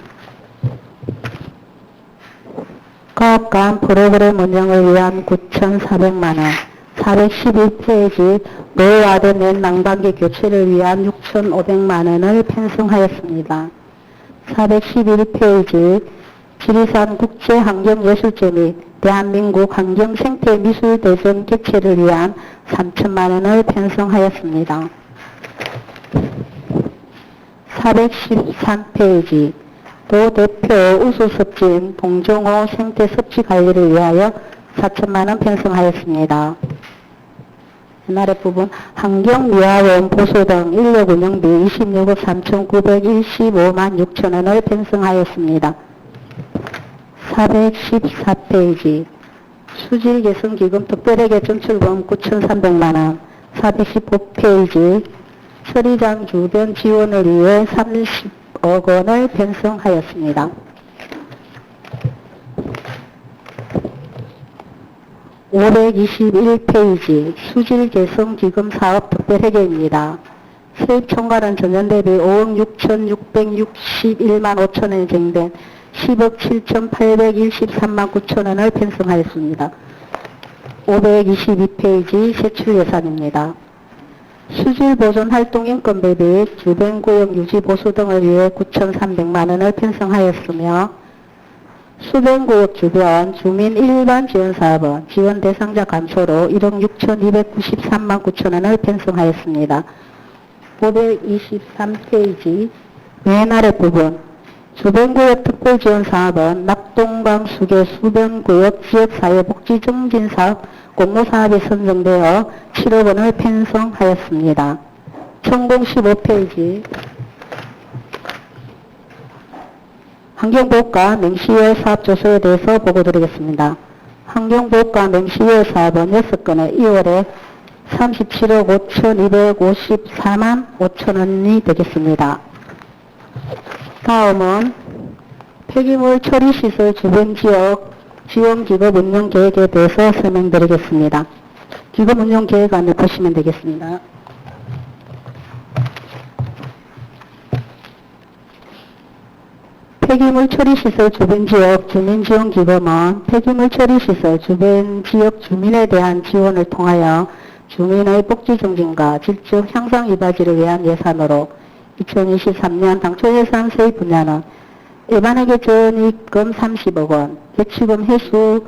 과학관 프로그램 운영을 위한 9,400만 원. 411페이지 노후화된 넷 난방기 교체를 위한 6,500만 원을 편성하였습니다. 411페이지 지리산 국제환경예술제 및 대한민국 환경생태미술대전 개최를 위한 3천만 원을 편성하였습니다. 413페이지 도 대표 우수섭진 동정호 생태섭지 관리를 위하여 4천만 원 편성하였습니다. 아래 부분 환경미화원 보수 등 인력 운영비 26억 3,915만 6천 원을 편성하였습니다. 414페이지 수질 개선 기금 특별회계 전출금 9,300만 원. 415페이지 처리장 주변 지원을 위해 30억 원을 편성하였습니다. 521페이지 수질 개선 기금 사업 특별회계입니다. 세입 총괄은 전년 대비 5억 6,661만 5천 원이 정된 10억 7,813만 9천 원을 편성하였습니다. 522페이지 세출 예산입니다. 수질 보존 활동 인건비 및 주변 구역 유지 보수 등을 위해 9,300만 원을 편성하였으며 수변구역 주변 주민 일반 지원 사업은 지원 대상자 감소로 1억 6,293만 9천 원을 편성하였습니다. 523페이지 맨 아래 부분 주변구역 특별지원 사업은 낙동강 수계 수변구역 지역사회복지증진사업 공모사업이 선정되어 7억 원을 편성하였습니다. 천공 15페이지 환경보호과 맹시외 사업 조서에 대해서 보고드리겠습니다. 환경보호과 맹시외 사업은 6건에 2월에 37억 5,254만 5천 원이 되겠습니다. 다음은 폐기물 처리시설 주변 지역 지원기금 운영 계획에 대해서 설명드리겠습니다. 기금 운영 계획안을 보시면 되겠습니다. 폐기물 처리시설 주변 지역 주민지원기금은 폐기물 처리시설 주변 지역 주민에 대한 지원을 통하여 주민의 복지 증진과 질적 향상 이바지를 위한 예산으로 2023년 당초 예산 세입 분야는 일반회계 전입금 30억 원, 예치금 회수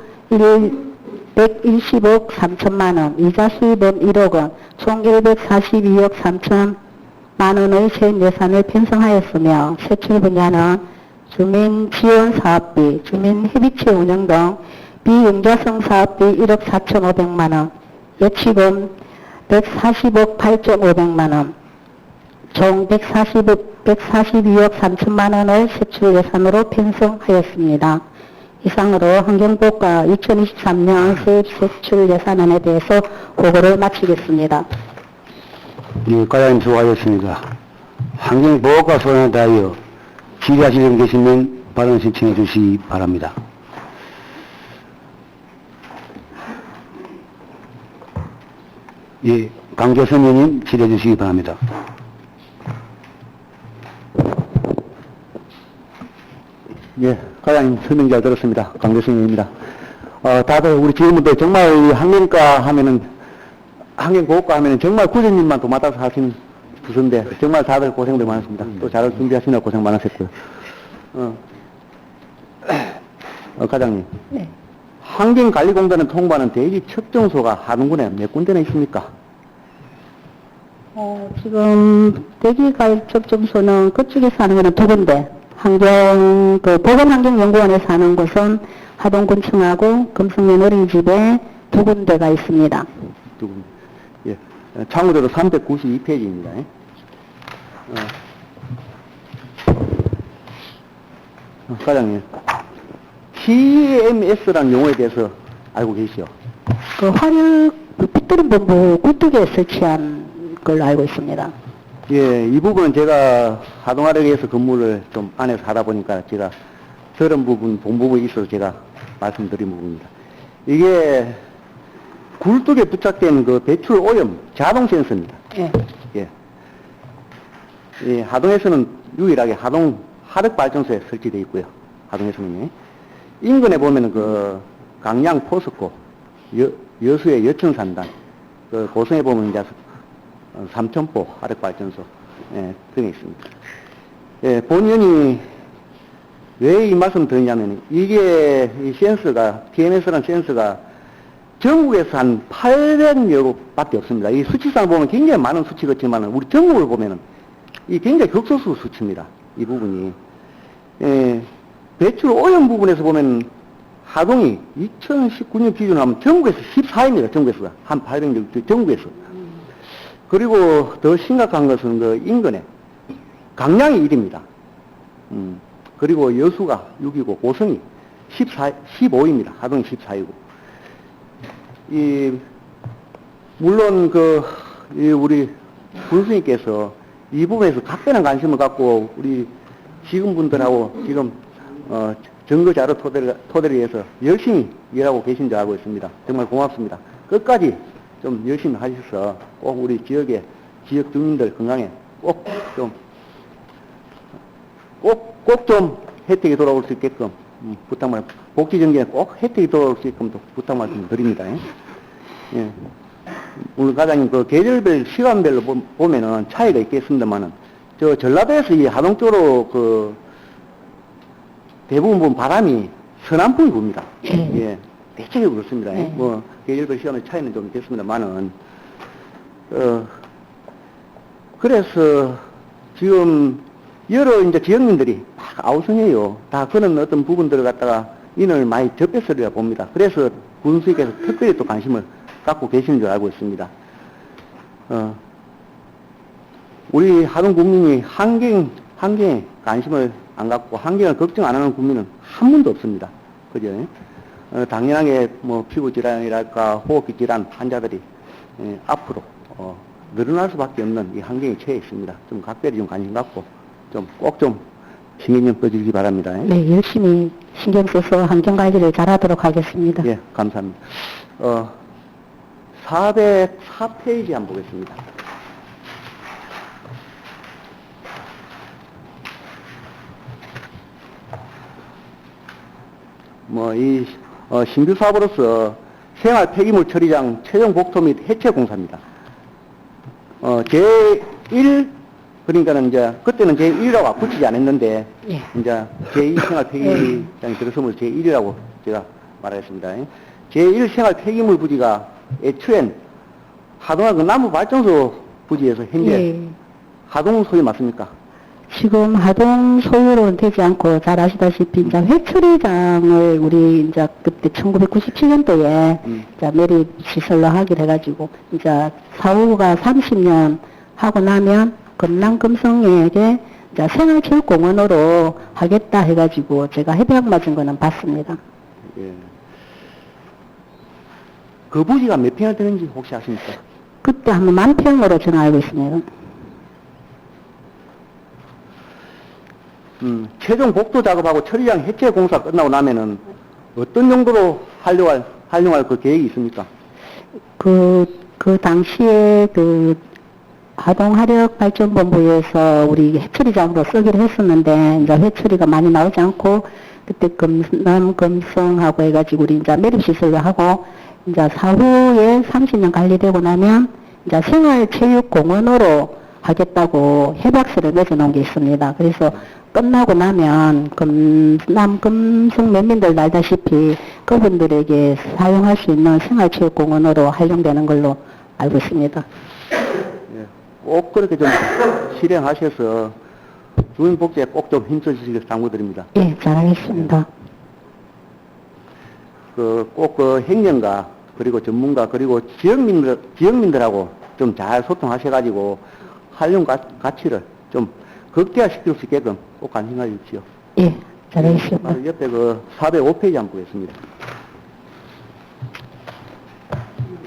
110억 3천만 원, 이자 수입은 1억 원, 총 142억 3천만 원의 세입 예산을 편성하였으며 세출 분야는 주민 지원 사업비, 주민 협의체 운영 등 비융자성 사업비 1억 4,500만 원, 예치금 140억 8,500만 원, 총 142억 3천만 원을 세출 예산으로 편성하였습니다. 이상으로 환경부과 2023년 세입 세출 예산안에 대해서 보고를 마치겠습니다. 예, 과장님 수고하셨습니다. 환경보호과 소원에 대하여 질의하실 분 계시면 발언 신청해 주시기 바랍니다. 예, 강교선 의원님 질의해 주시기 바랍니다. 예, 과장님 설명 잘 들었습니다. 강교승입니다. 다들 우리 지금부터 정말 이 환경과 하면은, 환경보호과 하면은 정말 구전님만 도맡아서 하시는 부서인데, 정말 다들 고생들 많으십니다. 또 잘 준비하시느라 고생 많으셨고요. 과장님. 네. 환경관리공단을 통보하는 대기 측정소가 하동군에 몇 군데나 있습니까? 지금 대기가입 접점소는 그쪽에서 하는 거는 두 군데. 보건환경연구원에서 하는 곳은 하동군청하고 금성면 어린이집에 두 군데가 있습니다. 두 군데. 예. 참고대로 392페이지입니다. 과장님. TMS라는 용어에 대해서 알고 계시죠? 핏돌림본부 굴뚝에 설치한 걸로 알고 있습니다. 예, 이 부분은 제가 하동아력에서 근무를 좀 안에서 하다 보니까 제가 저런 부분, 본부분에 있어서 제가 말씀드린 부분입니다. 이게 굴뚝에 부착된 그 배출 오염 자동 센서입니다. 예. 예. 예, 하동에서는 유일하게 하동 화력발전소에 설치되어 있고요. 하동에서는요. 인근에 보면은 그 강양 포스코, 여수의 여천산단, 그 고성에 보면 이제 삼천포 화력발전소 등에 있습니다. 예, 본연이 왜 이 말씀 드리냐면 이게 이 센서가 TMS라는 센서가 전국에서 한 800여 밖에 없습니다. 이 수치상 보면 굉장히 많은 수치가 있지만 우리 전국을 보면은 이 굉장히 극소수 수치입니다. 이 부분이. 예, 배출 오염 부분에서 보면 하동이 2019년 기준으로 하면 전국에서 14위입니다. 전국에서 한 800여 전국에서. 그리고 더 심각한 것은 그 인근에 강양이 1위입니다. 그리고 여수가 6위고 고성이 15위입니다. 하동이 14위고. 물론 우리 군수님께서 이 부분에서 각별한 관심을 갖고 우리 직원분들하고 지금 증거자료 토대를 위해서 열심히 일하고 계신 줄 알고 있습니다. 정말 고맙습니다. 끝까지 좀 열심히 하셔서 꼭 우리 지역 주민들 건강에 꼭 좀 혜택이 돌아올 수 있게끔 부탁 말씀, 복지 정기에 꼭 혜택이 돌아올 수 있게끔 부탁 말씀 드립니다. 예. 오늘 과장님 그 계절별 시간별로 보면은 차이가 있겠습니다만은 저 전라도에서 이 하동 쪽으로 대부분 보면 바람이 서남풍이 붑니다. 예. 대체적으로 그렇습니다. 뭐 계절별 시간의 차이는 좀 있겠습니다만은 그래서 지금 여러 이제 지역민들이 막 아우성해요. 다 그런 어떤 부분들을 갖다가 인을 많이 접했으리라 봅니다. 그래서 군수님께서 특별히 또 관심을 갖고 계시는 줄 알고 있습니다. 우리 하동 국민이 환경에 관심을 안 갖고 환경을 걱정 안 하는 국민은 한 분도 없습니다. 그죠? 당연하게 뭐 피부 질환이랄까 호흡기 질환 환자들이 앞으로 늘어날 수밖에 없는 이 환경에 처해 있습니다. 좀 각별히 좀 관심 갖고 꼭 좀 신경 좀 써주시기 바랍니다. 네, 열심히 신경 써서 환경관리를 잘하도록 하겠습니다. 예, 감사합니다. 404페이지 한번 보겠습니다. 신규 사업으로서 생활 폐기물 처리장 최종 복토 및 해체 공사입니다. 제1, 그러니까는 이제, 그때는 제1이라고 붙이지 않았는데, 예. 이제 제2 생활 폐기장이 들어서면 제1이라고 제가 말하겠습니다. 제1 생활 폐기물 부지가 애초엔 하동화 그 나무 발전소 부지에서 현재 예. 하동 소유 맞습니까? 지금 하동 소유로는 되지 않고 잘 아시다시피 이제 회처리장을 우리 이제 그때 1997년도에 이제 매립 시설로 하기로 해가지고 이제 사후가 30년 하고 나면 금남금성에게 이제 생활체육공원으로 하겠다 해가지고 제가 협약 맞은 거는 봤습니다. 예. 그 부지가 몇 평이 되는지 혹시 아십니까? 그때 한 10,000평으로 저는 알고 있습니다. 최종 복도 작업하고 처리장 해체 공사 끝나고 나면은 어떤 용도로 활용할 그 계획이 있습니까? 그 당시에 그 하동화력발전본부에서 우리 해처리장으로 쓰기로 했었는데, 이제 해처리가 많이 나오지 않고, 그때 금성하고 해가지고 우리 이제 매립시설을 하고, 이제 사후에 30년 관리되고 나면, 이제 생활체육공원으로 하겠다고 협약서를 맺어놓은 게 있습니다. 그래서 끝나고 나면 금성 면민들 알다시피 그분들에게 사용할 수 있는 생활체육공원으로 활용되는 걸로 알고 있습니다. 예. 꼭 그렇게 좀 실행하셔서 주민 복지에 꼭 좀 힘써주시길 당부드립니다. 예, 잘하겠습니다. 꼭 그 행정가 그리고 전문가 그리고 지역민들하고 좀 잘 소통하셔가지고 활용 가치를 좀 극대화시킬 수 있게끔 꼭 관심해 주십시오. 예, 잘하겠습니다. 바로 옆에 그 405페이지 한번 보겠습니다.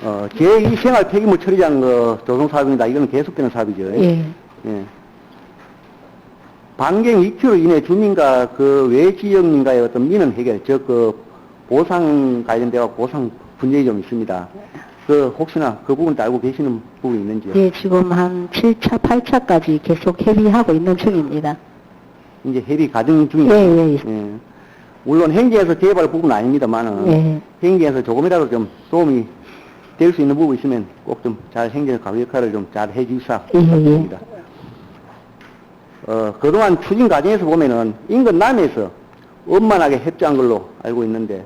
제2 생활 폐기물 처리장 조성 사업입니다. 이거는 계속되는 사업이죠. 예. 예. 반경 2km 이내 주민과 그 외 지역민과의 어떤 민원 해결, 즉 보상 관련되어 보상 분쟁이 좀 있습니다. 혹시나 그 부분도 알고 계시는 부분이 있는지요? 예, 지금 한 7차, 8차까지 계속 협의하고 있는 중입니다. 이제 협의 과정 중입니다. 예. 물론 행정에서 개발 부분은 아닙니다만은 예. 행정에서 조금이라도 좀 도움이 될 수 있는 부분이 있으면 꼭 좀 잘 행정 가구 역할을 좀 잘 해주시사 부탁드립니다. 그동안 추진 과정에서 보면은 인근 남해에서 원만하게 협조한 걸로 알고 있는데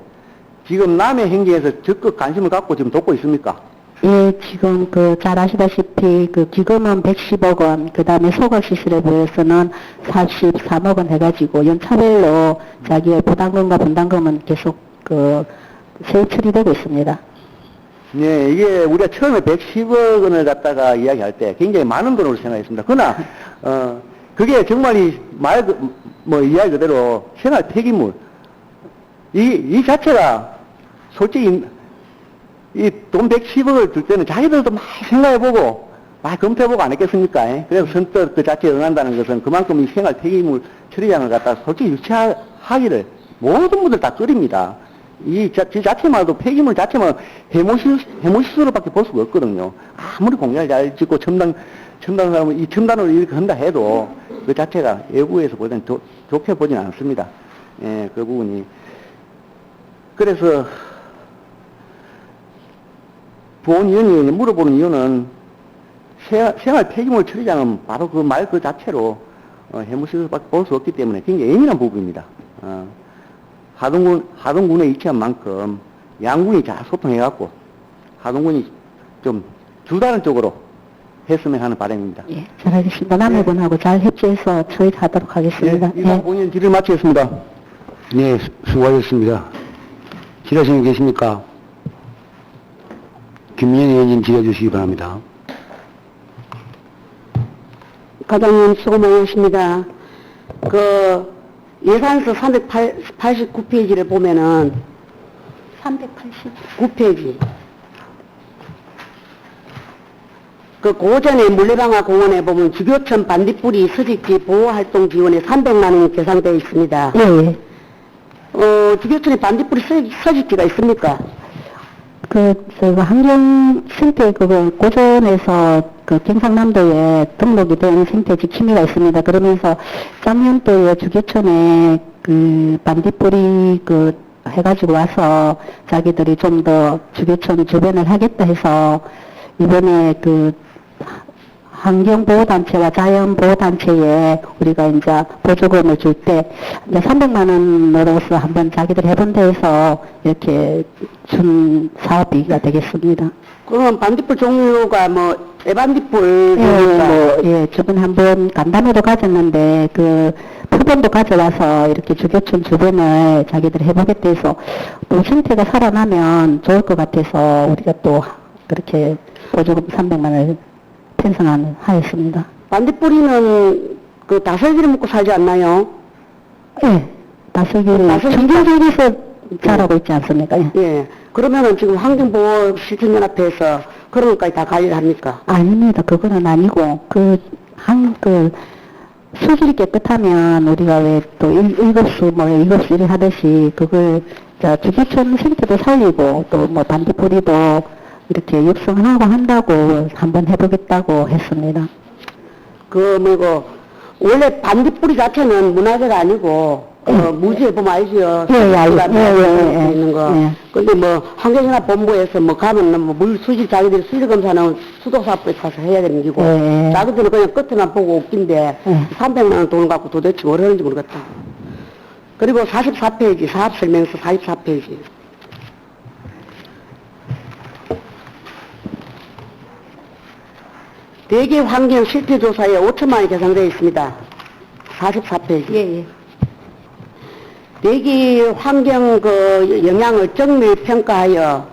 지금 남해 행정에서 적극 관심을 갖고 지금 돕고 있습니까? 예, 지금 잘 아시다시피 기금은 110억 원, 그 다음에 소각시설에 대해서는 43억 원 해가지고 연차별로 자기의 부담금과 분담금은 계속 세입 처리되고 있습니다. 네, 이게 우리가 처음에 110억 원을 갖다가 이야기할 때 굉장히 많은 돈으로 생각했습니다. 그러나, 그게 정말 이야기 그대로 생활 폐기물, 이 자체가 솔직히 이 돈 110억을 줄 때는 자기들도 많이 생각해보고, 많이 검토해보고 안 했겠습니까? 그래서 선뜻 그 자체에 응한다는 것은 그만큼 이 생활 폐기물 처리장을 갖다 솔직히 유치하기를 모든 분들 다 끓입니다. 이 자체만도 폐기물 자체만 해모시설로밖에 볼 수가 없거든요. 아무리 공장을 잘 짓고 첨단 사람은 이 첨단으로 이렇게 한다 해도 그 자체가 외부에서 보기엔 좋게 보진 않습니다. 예, 그 부분이. 그래서 보훈위원이 물어보는 이유는 생활 폐기물 처리장은 바로 그 말 그 자체로 해모시설밖에 볼 수 없기 때문에 굉장히 예민한 부분입니다. 하동군에 위치한 만큼 양군이 잘 소통해갖고 하동군이 좀 주다른 쪽으로 했으면 하는 바람입니다. 예, 잘하겠습니다. 남해군하고 잘 협조해서 처리하도록 하겠습니다. 네, 이상 본인 질의를 마치겠습니다. 네, 수고하셨습니다. 질의하시는 분 계십니까? 김민현 의원님 질의해 주시기 바랍니다. 과장님 수고 많으십니다. 예산서 389페이지를 보면은 389페이지 고전의 물레방아 공원에 보면 주교촌 반딧불이 서식지 보호활동 지원에 300만 원이 계산되어 있습니다. 예. 주교촌에 반딧불이 서식지가 있습니까? 환경생태 고전에서 경상남도에 등록이 된 생태지 취미가 있습니다. 그러면서 작년도에 주교촌에 반딧불이 해가지고 와서 자기들이 좀 더 주교촌 주변을 하겠다 해서 이번에 그 환경보호단체와 자연보호단체에 우리가 이제 보조금을 줄 때 이제 300만 원으로서 한번 자기들 해본다 해서 이렇게 준 사업이가 되겠습니다. 그러면 반딧불 종류가 뭐 애반딧불 예, 저번에 한번 간담회도 가졌는데, 그, 표본도 가져와서 이렇게 주교촌 주변을 자기들 해보겠다 해서, 또 생태가 살아나면 좋을 것 같아서, 우리가 또 그렇게 보조금 300만원을 편성하였습니다. 반딧불이는 그 다슬기를 먹고 살지 않나요? 예, 다슬기를 청정지역에서 자라고 있지 않습니까? 예. 예. 그러면은 지금 환경보호실천연합회에서 그런 것까지 다 관리를 합니까? 아닙니다. 그거는 아니고, 수질이 깨끗하면 우리가 왜 또 일급수, 일급수 일 하듯이 그걸, 주기촌 생태도 살리고 또 뭐 반딧불이도 이렇게 육성하고 한다고 한번 해보겠다고 했습니다. 원래 반딧불이 자체는 문화재가 아니고, 무지에 보면 알죠? 예. 있는 거. 근데 뭐, 환경연합 본부에서 뭐 가면 뭐 물 수질 자기들이 수질 검사는 수도사업부에 가서 해야 되는 기고, 자기들은 그냥 끝에만 보고 웃긴데, 300만 원 돈을 갖고 도대체 뭘 하는지 모르겠다. 그리고 44페이지, 사업설명서 44페이지. 대기 환경 실태조사에 5천만 원이 계산되어 있습니다. 44페이지. 예. 대기 환경 영향을 정밀 평가하여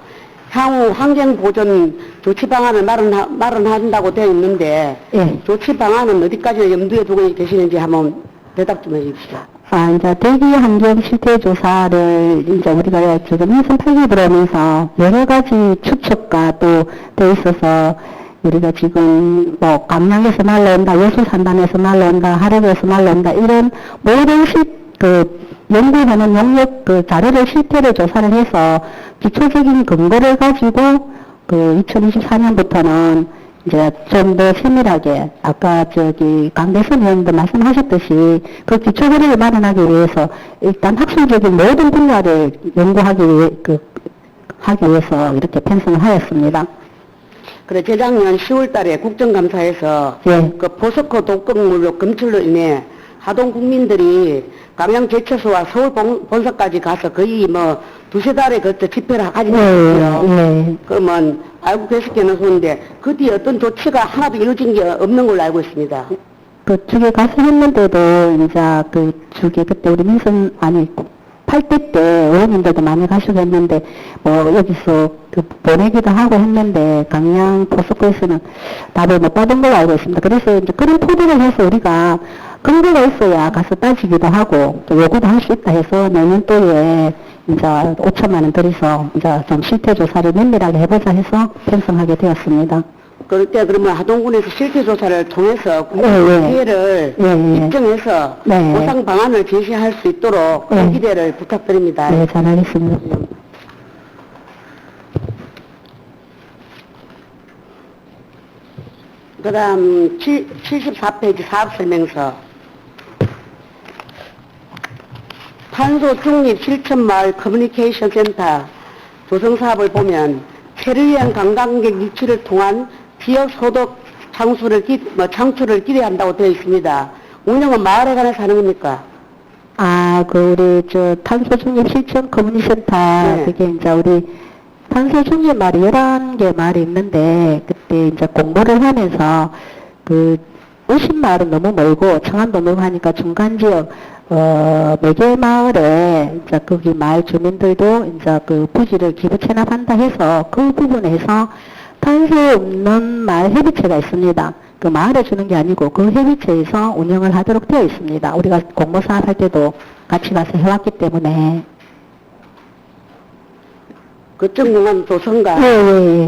향후 환경 보존 조치 방안을 마련한다고 되어 있는데, 예. 조치 방안은 어디까지 염두에 두고 계시는지 한번 대답 좀 해주십시오. 이제 대기 환경 실태 조사를 이제 우리가 지금 인선 8기 들어오면서 여러 가지 추측과 또 돼 있어서 우리가 지금 뭐 감량에서 날라온다, 여수산단에서 날라온다, 하랩에서 날라온다 이런 모든 연구하는 용역 자료를 실태를 조사를 해서 기초적인 근거를 가지고 2024년부터는 이제 좀 더 세밀하게 아까 강대선 의원도 말씀하셨듯이 그 기초 자료를 마련하기 위해서 일단 학술적인 모든 분야를 연구하기 위해서 이렇게 편성을 하였습니다. 그래 재작년 10월달에 국정감사에서 그 포스코 독극물 검출로 인해 하동 국민들이 강양제철소와 서울 본사까지 가서 거의 뭐 두세 달에 걸쳐 집회를 하지 못했어요. 그러면 알고 계시겠는 소인데 그 뒤에 어떤 조치가 하나도 이루어진 게 없는 걸로 알고 있습니다. 그쪽에 가서 했는데도 이제 그때 우리 민선 8대 때 의원님들도 많이 가시고 했는데 뭐 여기서 보내기도 하고 했는데 강양 포스코에서는 답을 못 받은 걸로 알고 있습니다. 그래서 이제 그런 토대를 해서 우리가 근거가 있어야 가서 따지기도 하고 또 요구도 할 수 있다 해서 내년도에 이제 5천만 원 들여서 이제 좀 실태 조사를 면밀하게 해보자 해서 편성하게 되었습니다. 그럴 때 그러면 하동군에서 실태조사를 통해서 피해를 입증해서 보상 방안을 제시할 수 있도록 기대를 부탁드립니다. 네, 잘 알겠습니다. 그 다음 74페이지 사업설명서 탄소 중립 실천마을 커뮤니케이션 센터 조성사업을 보면 체류형 관광객 유치를 통한 지역 소득 창출을 기대한다고 되어 있습니다. 운영은 마을에 관해서 하는 겁니까? 우리 탄소 중립 실천 커뮤니티 센터 그게 이제 우리 탄소 중립 마을이 11개 마을이 있는데 그때 이제 공모를 하면서 50마을은 너무 멀고 청안도 너무 하니까 중간 지역 매개 마을에 이제 거기 마을 주민들도 이제 부지를 기부 체납한다 해서 그 부분에서 탄소 없는 마을 협의체가 있습니다. 그 마을에 주는 게 아니고 그 협의체에서 운영을 하도록 되어 있습니다. 우리가 공모 사업 할 때도 같이 가서 해왔기 때문에. 거점공간 조성과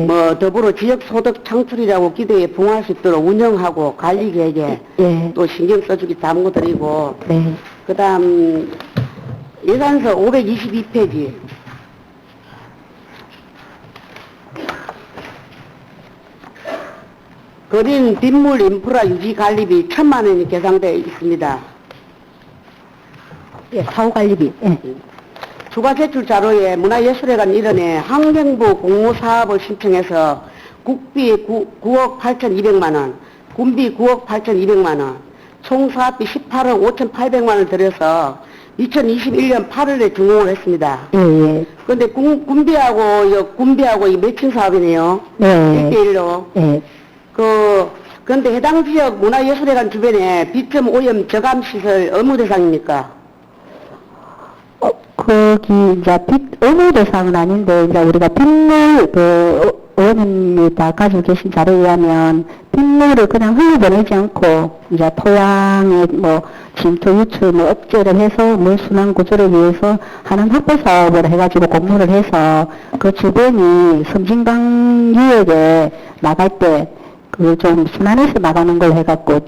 뭐 더불어 지역 소득 창출이라고 기대에 부응할 수 있도록 운영하고 관리 계획에 또 신경 써주기 당부드리고 그 다음 예산서 522페이지 거린 빗물 인프라 유지 관리비 1,000만 원이 계산되어 있습니다. 사후 관리비. 추가 제출 자료에 문화예술회관 일원에 환경부 공모사업을 신청해서 국비 9억 8,200만 원, 군비 9억 8,200만 원, 총 사업비 18억 5,800만 원을 들여서 2021년 8월에 준공을 했습니다. 예. 그런데 군비하고 이 매칭 사업이네요. 네. 1대1로. 예. 그런데 해당 지역 문화예술회관 주변에 비점 오염 저감 시설 의무 대상입니까? 거기 이제 의무 대상은 아닌데 이제 우리가 빗물 의원님이 다 가지고 계신 자료에 의하면 빗물을 그냥 흘려보내지 않고 이제 토양에 뭐 침투 유출 뭐 억제를 해서 물 순환 구조를 위해서 하는 확보 사업을 해가지고 공모를 해서 그 주변이 섬진강 유역에 나갈 때 그 좀 순환해서 나가는 걸 해갖고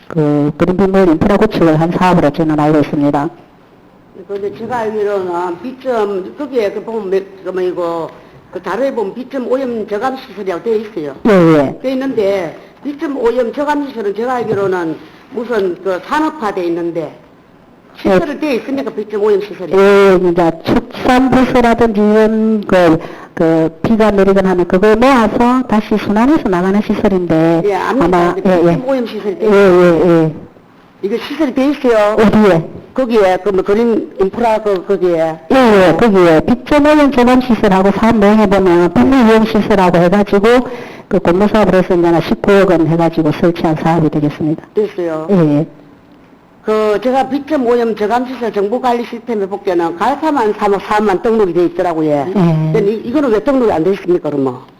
그 그린 빗물 인프라 구축을 한 사업으로 저는 알고 있습니다. 근데 제가 알기로는 비점 거기에 그 보면 이거 그 자료에 보면 비점 오염 저감 시설이라고 되어 있어요. 예. 되어 있는데 비점 오염 저감 시설은 제가 알기로는 무슨 그 산업화돼 있는데 시설을 되어 있습니까? 비점 오염 시설이? 예, 이제 축산부서라든지 이런 비가 내리거나 하면 그걸 모아서 다시 순환해서 나가는 시설인데 예, 압니다. 비점 오염 시설이 되어 있어요. 예. 이거 시설이 되어 있어요. 어디에? 거기에 그 뭐 그린 인프라 거기에. 예, 거기에 빗점오염 저감 시설하고 사업 내용에 보면 빗물 이용 시설하고 해가지고 그 공모사업을 해서 이제 19억 원 해가지고 설치한 사업이 되겠습니다. 됐어요. 예. 그 제가 비점 오염 저감시설 정보관리 시스템에 볼게는 갈사만 사업만 등록이 돼 있더라고요. 근데 이거는 왜 등록이 안 돼 있습니까, 그러면?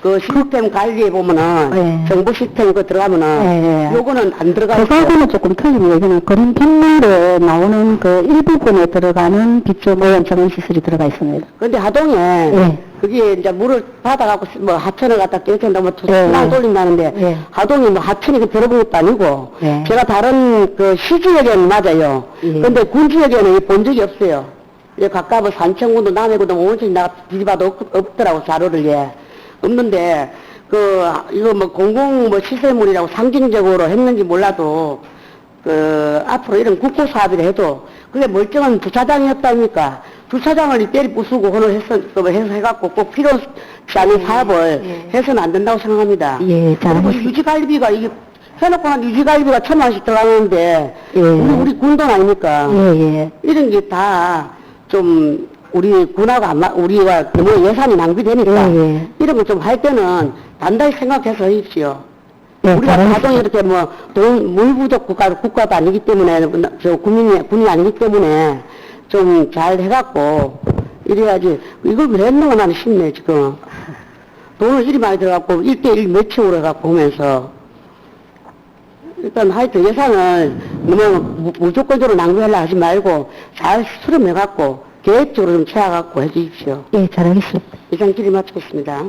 그 시스템 관리에 보면은 정보 시스템 그 들어가면은 요거는 안 들어가 있어요. 그거하고는 조금 틀립니다. 이거는 그린 빗물에 나오는 그 일부분에 들어가는 빗점 오염 저감 시설이 들어가 있습니다. 근데 하동에 그게 이제 물을 받아갖고 뭐 하천을 갖다 떼어준다 뭐 순환 돌린다는데 하동이 뭐 하천이 그 들어본 것도 아니고 제가 다른 그 시지역에는 맞아요. 근데 군지역에는 본 적이 없어요. 가까운 산청군도 남해군도 온천이 나 뒤집어도 없더라고 자료를 없는데 이거 뭐 공공 뭐 시설물이라고 상징적으로 했는지 몰라도 앞으로 이런 국고 사업이라 해도 그게 멀쩡한 주차장이었다니까 주차장을 때리 부수고 혼을 해갖고 꼭 필요치 않은 사업을 해서는 안 된다고 생각합니다. 그리고 유지관리비가 이게 해놓고 한 유지관리비가 1,000만 원씩 들어가는데 우리 군돈 아닙니까? 이런 게 다 좀 우리 군하고 우리가 너무 예산이 낭비되니까 이런 거 좀 할 때는 단단히 생각해서 하십시오. 우리가 가정 이렇게 물 부족 국가도 아니기 때문에 군이 아니기 때문에 좀 잘 해갖고 이래야지. 이걸 왜 했는가 나는 싶네 지금. 돈을 이리 많이 들어갖고 1대1 매칭으로 해갖고 오면서 일단 하여튼 예산을 너무 무조건적으로 낭비하려 하지 말고 잘 수렴해갖고 계획적으로 좀 채워갖고 해주십시오. 예, 잘하겠습니다. 이상 질의 마치겠습니다.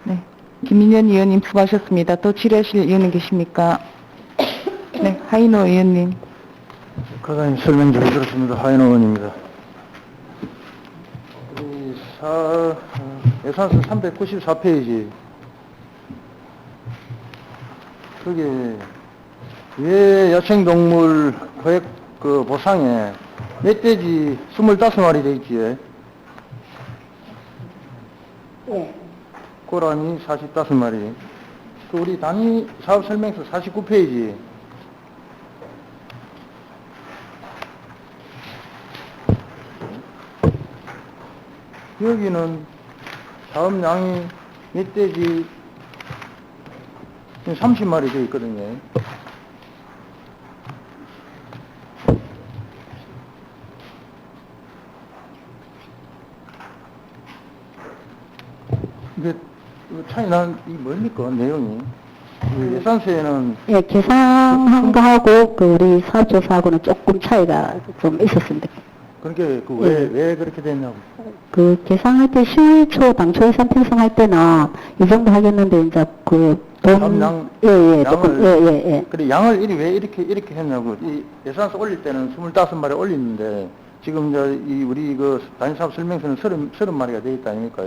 네. 김민현 의원님 수고하셨습니다. 또 질의하실 의원님 계십니까? 네, 하인호 의원님. 과장님 설명 잘 들었습니다. 하인호 의원입니다. 예산서 394페이지. 거기 왜 야생동물 거액 보상에 멧돼지 25마리 돼 있지? 고라니 45마리. 우리 단위 사업 설명서 49페이지. 여기는 사업량이 멧돼지 30마리 되어 있거든요. 이게 차이 나는 이 뭡니까 내용이? 예산서에는 계산한 거하고 우리 사업조사하고는 조금 차이가 좀 있었습니다. 그러니까 왜 그렇게 됐냐고. 계산할 때 시초 당초 예산 편성할 때나 이 정도 하겠는데 이제 양, 조금 그래 양을 왜 이렇게 했냐고. 이 예산서 올릴 때는 25마리 올리는데 지금 우리 단위사업 설명서는 30마리가 돼 있다 아닙니까?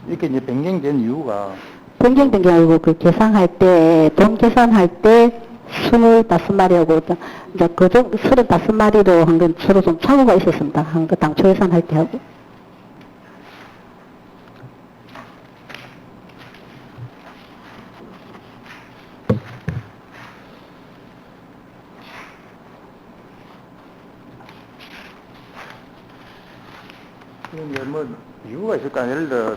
이렇게 이제 변경된 이유가 변경된 게 아니고 계산할 때 돈 계산할 때 25마리하고, 이제 그 정도 35마리로 한 건 서로 좀 착오가 있었습니다. 한 거 당초 예산할 때 하고. 그런데 뭐 이유가 있을까? 예를 들어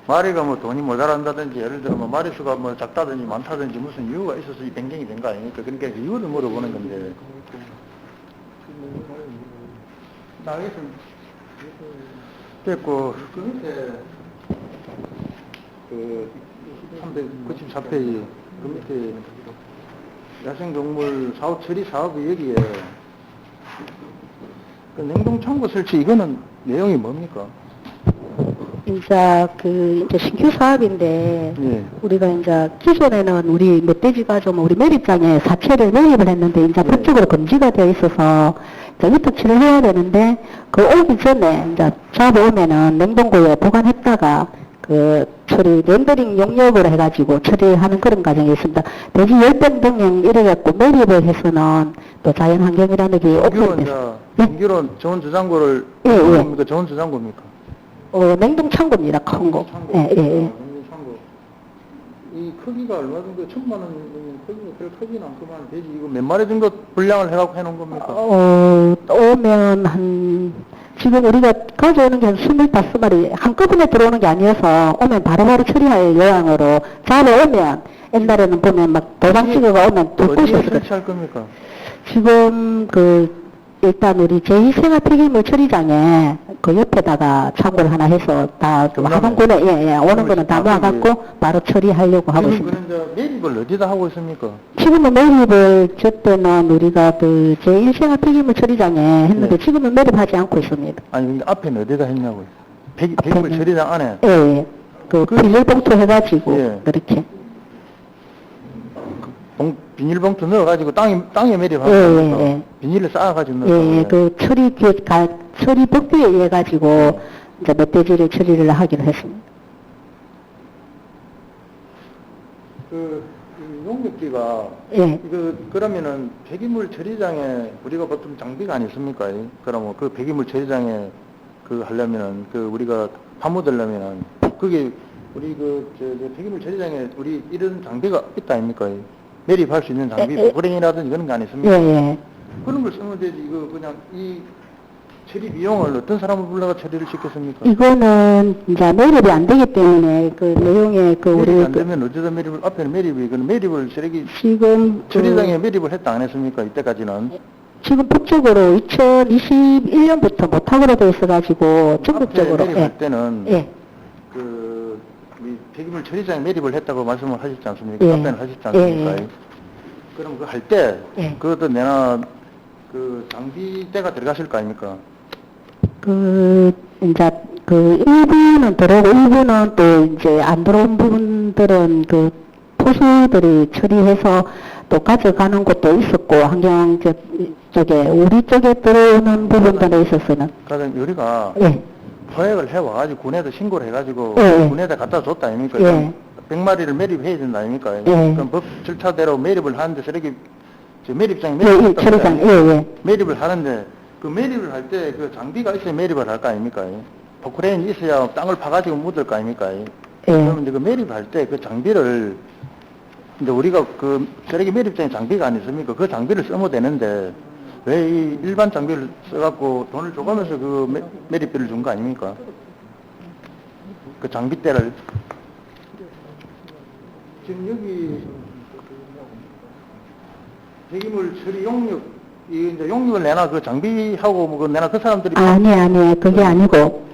마리가 뭐 돈이 모자란다든지 예를 들어 뭐 마리수가 뭐 작다든지 많다든지 무슨 이유가 있어서 이 변경이 된 거 아닙니까? 그러니까 이유를 물어보는 건데. 나에서 됐고 그 밑에 그 394페이지 그 밑에 야생동물 사업 처리 사업이 여기에 그 냉동창고 설치 이거는 내용이 뭡니까? 이제 신규 사업인데, 예. 우리가 이제 기존에는 우리 멧돼지가 좀 우리 매립장에 사체를 매립을 했는데, 이제 법적으로 금지가 되어 있어서, 이제 위탁치를 해야 되는데, 그 오기 전에 이제 잡아오면은 냉동고에 보관했다가, 그 처리, 렌더링 용역으로 해가지고 처리하는 그런 과정이 있습니다. 돼지 10병 등용 이래갖고 매립을 해서는 또 자연환경이라는 게 정규로 오픈돼서. 이제 정규로 저온 저장고를 예, 예. 뭡니까? 저온 저장고입니까? 냉동창고입니다, 큰 거. 창고. 예, 예, 예. 냉동창고. 이 크기가 얼마 정도? 1,000만 원 크기가 별 크지는 않구만. 돼지 이거 몇 마리 정도 분량을 해갖고 해놓은 겁니까? 오면 지금 우리가 가져오는 게 한 25마리, 한꺼번에 들어오는 게 아니어서, 오면 바로바로 처리할 요양으로 잡아오면, 옛날에는 보면 막 도장치기가 오면 또 어디에 꼬셔서. 설치할 겁니까? 지금 일단 우리 제2생활 폐기물 처리장에 그 옆에다가 창고를 하나 해서 다 하동군에, 예, 오는 거는 다 모아갖고 바로 처리하려고 하고 지금 있습니다. 그런 이제 매립을 어디다 하고 있습니까? 지금은 매립을 저때는 우리가 그 제1생활 폐기물 처리장에 했는데 네. 지금은 매립하지 않고 있습니다. 아니 근데 앞에는 어디다 했냐고요? 폐기물 앞에는. 처리장 안에 예, 예. 그 비닐봉투 해가지고 예. 그렇게. 비닐봉투 넣어가지고 땅에 매립하고 예, 합니까? 예. 비닐을 쌓아가지고 예, 넣어요. 예. 그 처리 법규에 의해 가지고 이제 멧돼지를 처리를 하기로 했습니다. 이 용역비가 예. 그러면은 폐기물 처리장에 우리가 보통 장비가 아니 있습니까? 그러면 그 폐기물 처리장에 하려면은 우리가 파묻으려면은 그게 우리 폐기물 처리장에 우리 이런 장비가 있다 아닙니까? 매립할 수 있는 장비, 보랭이라든지 그런 거 아니 있습니까? 예, 예. 그런 걸 쓰면 되지. 이거 그냥 이 처리 비용을 어떤 사람을 불러가 처리를 시켰습니까? 이거는 이제 매립이 안 되기 때문에 그 내용에 매립이 안 되면 어쩌다 매립을 앞에는 매립을 쓰레기 지금 처리장에 매립을 했다 안 했습니까? 이때까지는 지금 법적으로 2021년부터 못하기로 돼 있어가지고 전국적으로 앞에 매립할 때는 예. 우리 폐기물 처리장에 매립을 했다고 말씀을 하셨지 않습니까? 예. 앞에는 하셨지 않습니까? 예. 그럼 그 할 때 예. 그것도 내나 장비대가 들어갔을 거 아닙니까? 이제 일부는 들어오고 일부는 또 이제 안 들어온 부분들은 포수들이 처리해서 또 가져가는 것도 있었고 환경 쪽에 우리 쪽에 들어오는 부분들에 있어서는 그러니까 우리가 예. 포획을 해와가지고 군에다 신고를 해가지고 예. 군에다 갖다 줬다 아닙니까? 예. 100마리를 매립해야 된다 아닙니까? 예. 그럼 법 절차대로 매립을 하는데 쓰레기 매립장에 예, 예, 매립했다 처리장, 예, 예. 매립을 하는데 그 매립을 할 때 장비가 있어야 매립을 할 거 아닙니까? 포크레인이 있어야 땅을 파가지고 묻을 거 아닙니까? 그러면 이제 매립할 때 장비를 이제 우리가 쓰레기 매립장에 장비가 안 있습니까? 그 장비를 쓰면 되는데 왜 이 일반 장비를 써갖고 돈을 줘가면서 매립비를 준 거 아닙니까? 그 장비대를 지금 여기 폐기물 처리 용역 이제 용역을 내나 장비하고 내나 그 사람들이 아니 그게 아니고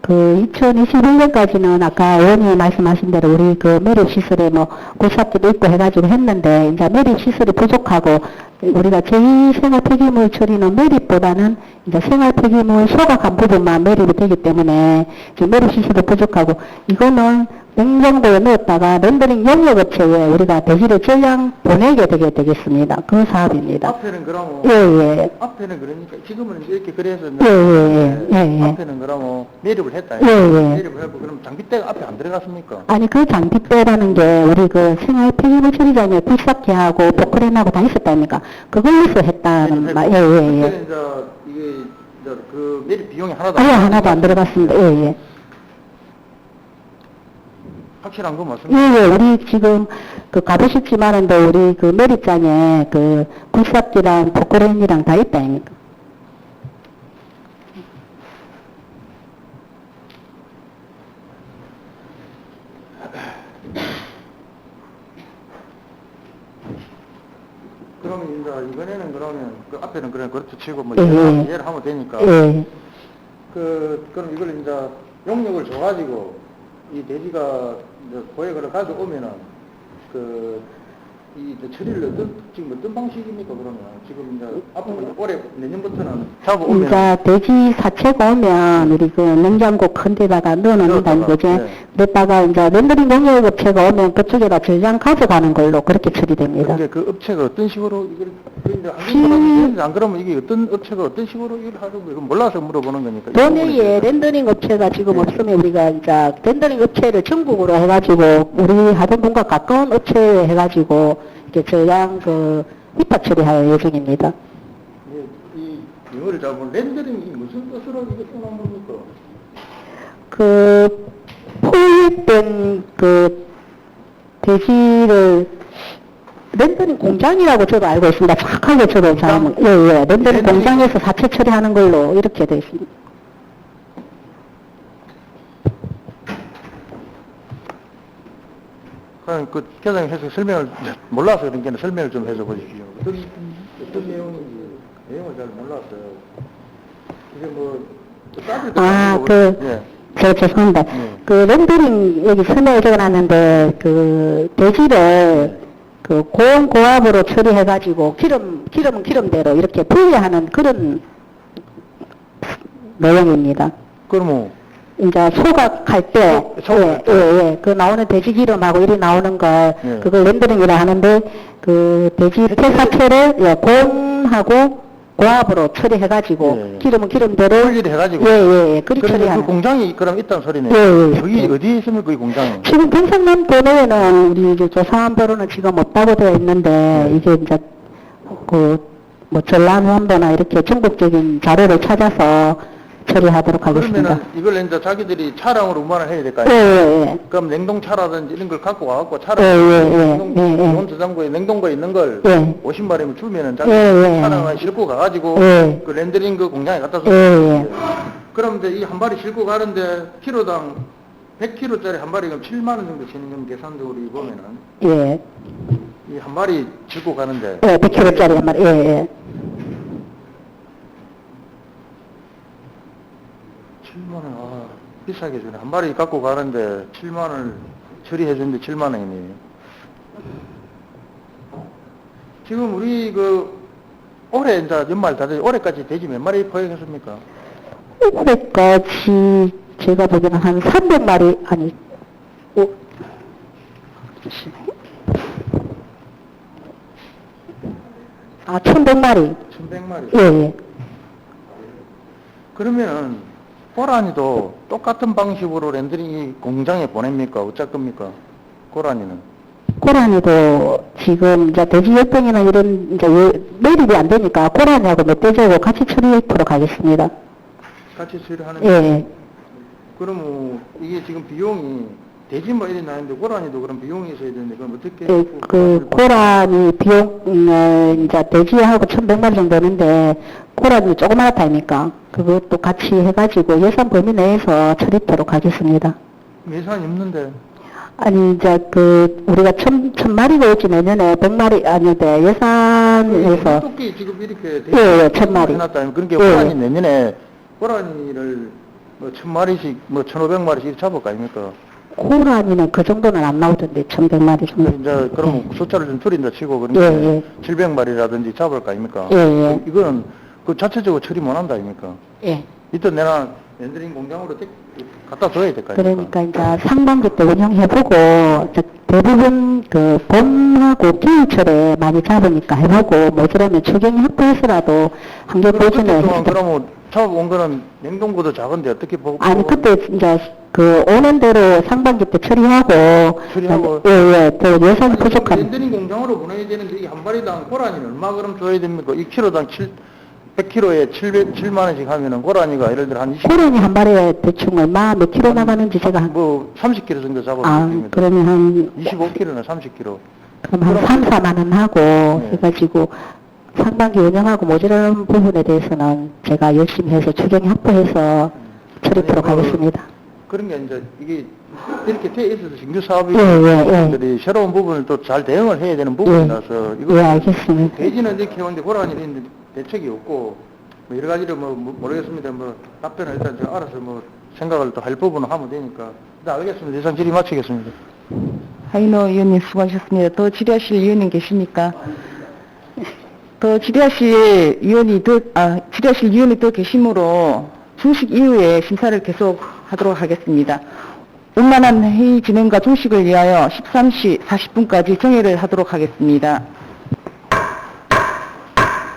2021년까지는 아까 의원님이 말씀하신 대로 우리 매립 시설에 고사기도 있고 해가지고 했는데 이제 매립 시설이 부족하고 우리가 제2생활 폐기물 처리는 매립보다는 이제 생활 폐기물 소각한 부분만 매립이 되기 때문에 지금 매립 시설이 부족하고 이거는 냉장고에 넣었다가 렌더링 영역업체에 우리가 돼지를 저장 보내게 되겠습니다. 그 사업입니다. 앞에는 그러면 예, 예. 앞에는 그러니까 지금은 이렇게 그래서 예. 앞에는 그러면 매립을 했다. 예, 예. 매립을 하고 그럼 장비대가 앞에 안 들어갔습니까? 아니, 그 장비대라는 게 우리 그 생활 폐기물 처리장에 굴삭기하고 포크레인하고 다 있었다니까. 그걸로서 했다는 말, 예. 그때는 이제 이게 이제 그 매립 비용이 하나도 아예 하나도 안 들어갔습니다. 예. 확실한 거 맞습니까? 예, 우리 지금 그 가보셨지만은도 우리 그 매립장에 그 굴삭기랑 포크레인이랑 다 있다 아닙니까? 그러면 이제 이번에는 그러면 그 앞에는 그래 그렇게 치고 뭐 예. 이해를 하면 되니까 예. 그럼 이걸 이제 용역을 줘가지고 이 돼지가 이제 고액을 가져오면은 이 처리를 지금 어떤 방식입니까 그러면 지금 이제 앞으로 올해 내년부터는 잡아오면 이제 돼지 사체가 오면 우리 그 냉장고 큰 데다가 넣어놓는다는 거죠. 네. 넣다가 이제 렌더링 용역 업체가 오면 그쪽에다 저장 가져가는 걸로 그렇게 처리됩니다. 근데 그 업체가 어떤 식으로 이걸 이제 한국사람이 안 그러면 이게 어떤 업체가 어떤 식으로 일을 하는 거예요? 몰라서 물어보는 거니까. 도내에 렌더링 업체가 지금 없으면 우리가 이제 렌더링 업체를 전국으로 해가지고 우리 하던 분과 가까운 업체에 해가지고 이렇게 저장 그 휘파 처리할 예정입니다. 이 이거를 잡으면 렌더링이 무슨 뜻으로 이게 써놓은 겁니까? 그 포획된 그 돼지를 렌더링 공장이라고 저도 알고 있습니다. 정확하게 저도 잘 예. 렌더링 공장에서 사체 처리하는 걸로 이렇게 되어 있습니다. 그럼 그 계장님께서 설명을 몰라서 그런 게 설명을 좀 해줘 보십시오. 어떤 내용인지 내용을 잘 몰랐어요. 이게 뭐 따질 거 제가 죄송합니다. 그 렌더링 여기 설명을 적어놨는데 그 돼지를 그 고온 고압으로 처리해가지고 기름은 기름대로 이렇게 분리하는 그런 내용입니다. 그러면 이제 소각할 때, 그 나오는 돼지 기름하고 이리 나오는 걸, 그걸 렌더링이라 하는데, 그 돼지 폐사체를, 고온하고 고압으로 처리해가지고, 기름은 기름대로. 분리를 해가지고. 그리 그러면 처리하는. 그 공장이 그럼 있다는 소리네요. 여기 어디에 있습니까, 이 공장이? 지금 경상남도 내에는 우리 이제 조사한 바로는 지금 없다고 되어 있는데, 이제 이제, 뭐 전라남도나 이렇게 전국적인 자료를 찾아서, 처리하도록 하겠습니다. 그러면은 이걸 이제 자기들이 차량으로 운반을 해야 될까요? 그럼 냉동차라든지 이런 걸 갖고 와갖고 냉동 저장고에 냉동고에 있는 걸 50마리면 주면은 자기 차량을 싣고 가가지고 그 렌더링 그 공장에 갖다 줘. 그럼 이제 이 한 마리 싣고 가는데 키로당 100kg짜리 한 마리 그럼 7만 원 정도 치는 건 계산적으로 보면은 이 한 마리 싣고 가는데 100kg짜리 한 마리 7만 원, 비싸게 주네. 한 마리 갖고 가는데 7만 원을 처리해 주는데 7만 원이네. 지금 우리 올해 이제 연말 다 되지, 올해까지 돼지 몇 마리 포획했습니까? 올해까지 제가 보기에는 한 300마리, 아니, 1100마리. 1100마리? 그러면은, 고라니도 똑같은 방식으로 렌더링 공장에 보냅니까? 어쩔 겁니까? 고라니는? 고라니도 지금 이제 돼지 열병이나 이런 이제 매립이 안 되니까 고라니하고 멧돼지하고 같이 처리하도록 하겠습니다. 같이 처리하는 그러면 이게 지금 비용이 돼지만 이리 나는데 고라니도 그럼 비용이 있어야 되는데 그럼 어떻게? 그 고라니 비용 이제 돼지하고 1100마리 정도 되는데 고라니 조그맣다 아닙니까? 그것도 같이 해가지고 예산 범위 내에서 처리하도록 하겠습니다. 예산이 없는데. 아니 이제 우리가 1000마리가 있지 내년에 100마리 아닌데 예산에서 토끼 지금 이렇게 돼지 1000마리 해놨다. 그러니까 고라니 내년에 고라니를 뭐 1000마리씩 뭐 1500마리씩 잡을 거 아닙니까? 고라니는 그 정도는 안 나오던데 1100마리 정도. 이제 그러면 숫자를 좀 줄인다 치고 그러니까 700마리라든지 잡을 거 아닙니까? 이거는 그 자체적으로 처리 못 한다 아닙니까? 이때 내가 렌더링 공장으로 갖다 줘야 될 거 아닙니까? 그러니까 이제 상반기 때 운영해보고 이제 대부분 그 봄하고 겨울철에 많이 잡으니까 해보고 모자라면 초경이 확보해서라도 환경 보존에 그러면 잡아온 거는 냉동고도 작은데 어떻게 보고? 아니 그때 이제 그 오는 대로 상반기 때 처리하고 예예 또 예산 부족한 렌더링 공장으로 보내야 되는데 이게 한 마리당 고라니는 얼마 그럼 줘야 됩니까? 1kg당 100kg에 700, 7만 원씩 하면은 고라니가 예를 들어 한 20. 고라니 한 마리에 대충 얼마 몇 킬로 나가는지 제가 뭐 30kg 정도 잡아도 아 됩니다. 그러면 한 25kg나 30kg. 그럼 한 3, 4만 원 하고 해가지고 상반기 운영하고 모자라는 부분에 대해서는 제가 열심히 해서 추경 확보해서 처리토록 하겠습니다. 그런 게 이제 이게 이렇게 돼 있어서 신규 사업이 예. 들이 새로운 부분을 또 잘 대응을 해야 되는 부분이라서 이거 예, 알겠습니다. 돼지는 이렇게 해왔는데 고라니는 있는데 대책이 없고 뭐 여러 가지를 뭐 모르겠습니다. 뭐 답변을 일단 제가 알아서 뭐 생각을 또 할 부분은 하면 되니까 일단 알겠습니다. 이상 질의 마치겠습니다. 하인호 의원님 수고하셨습니다. 더 질의하실 의원님 계십니까? 더 질의하실 의원이 더 계시므로 중식 이후에 심사를 계속하도록 하겠습니다. 원만한 회의 진행과 종식을 위하여 13시 40분까지 정회를 하도록 하겠습니다.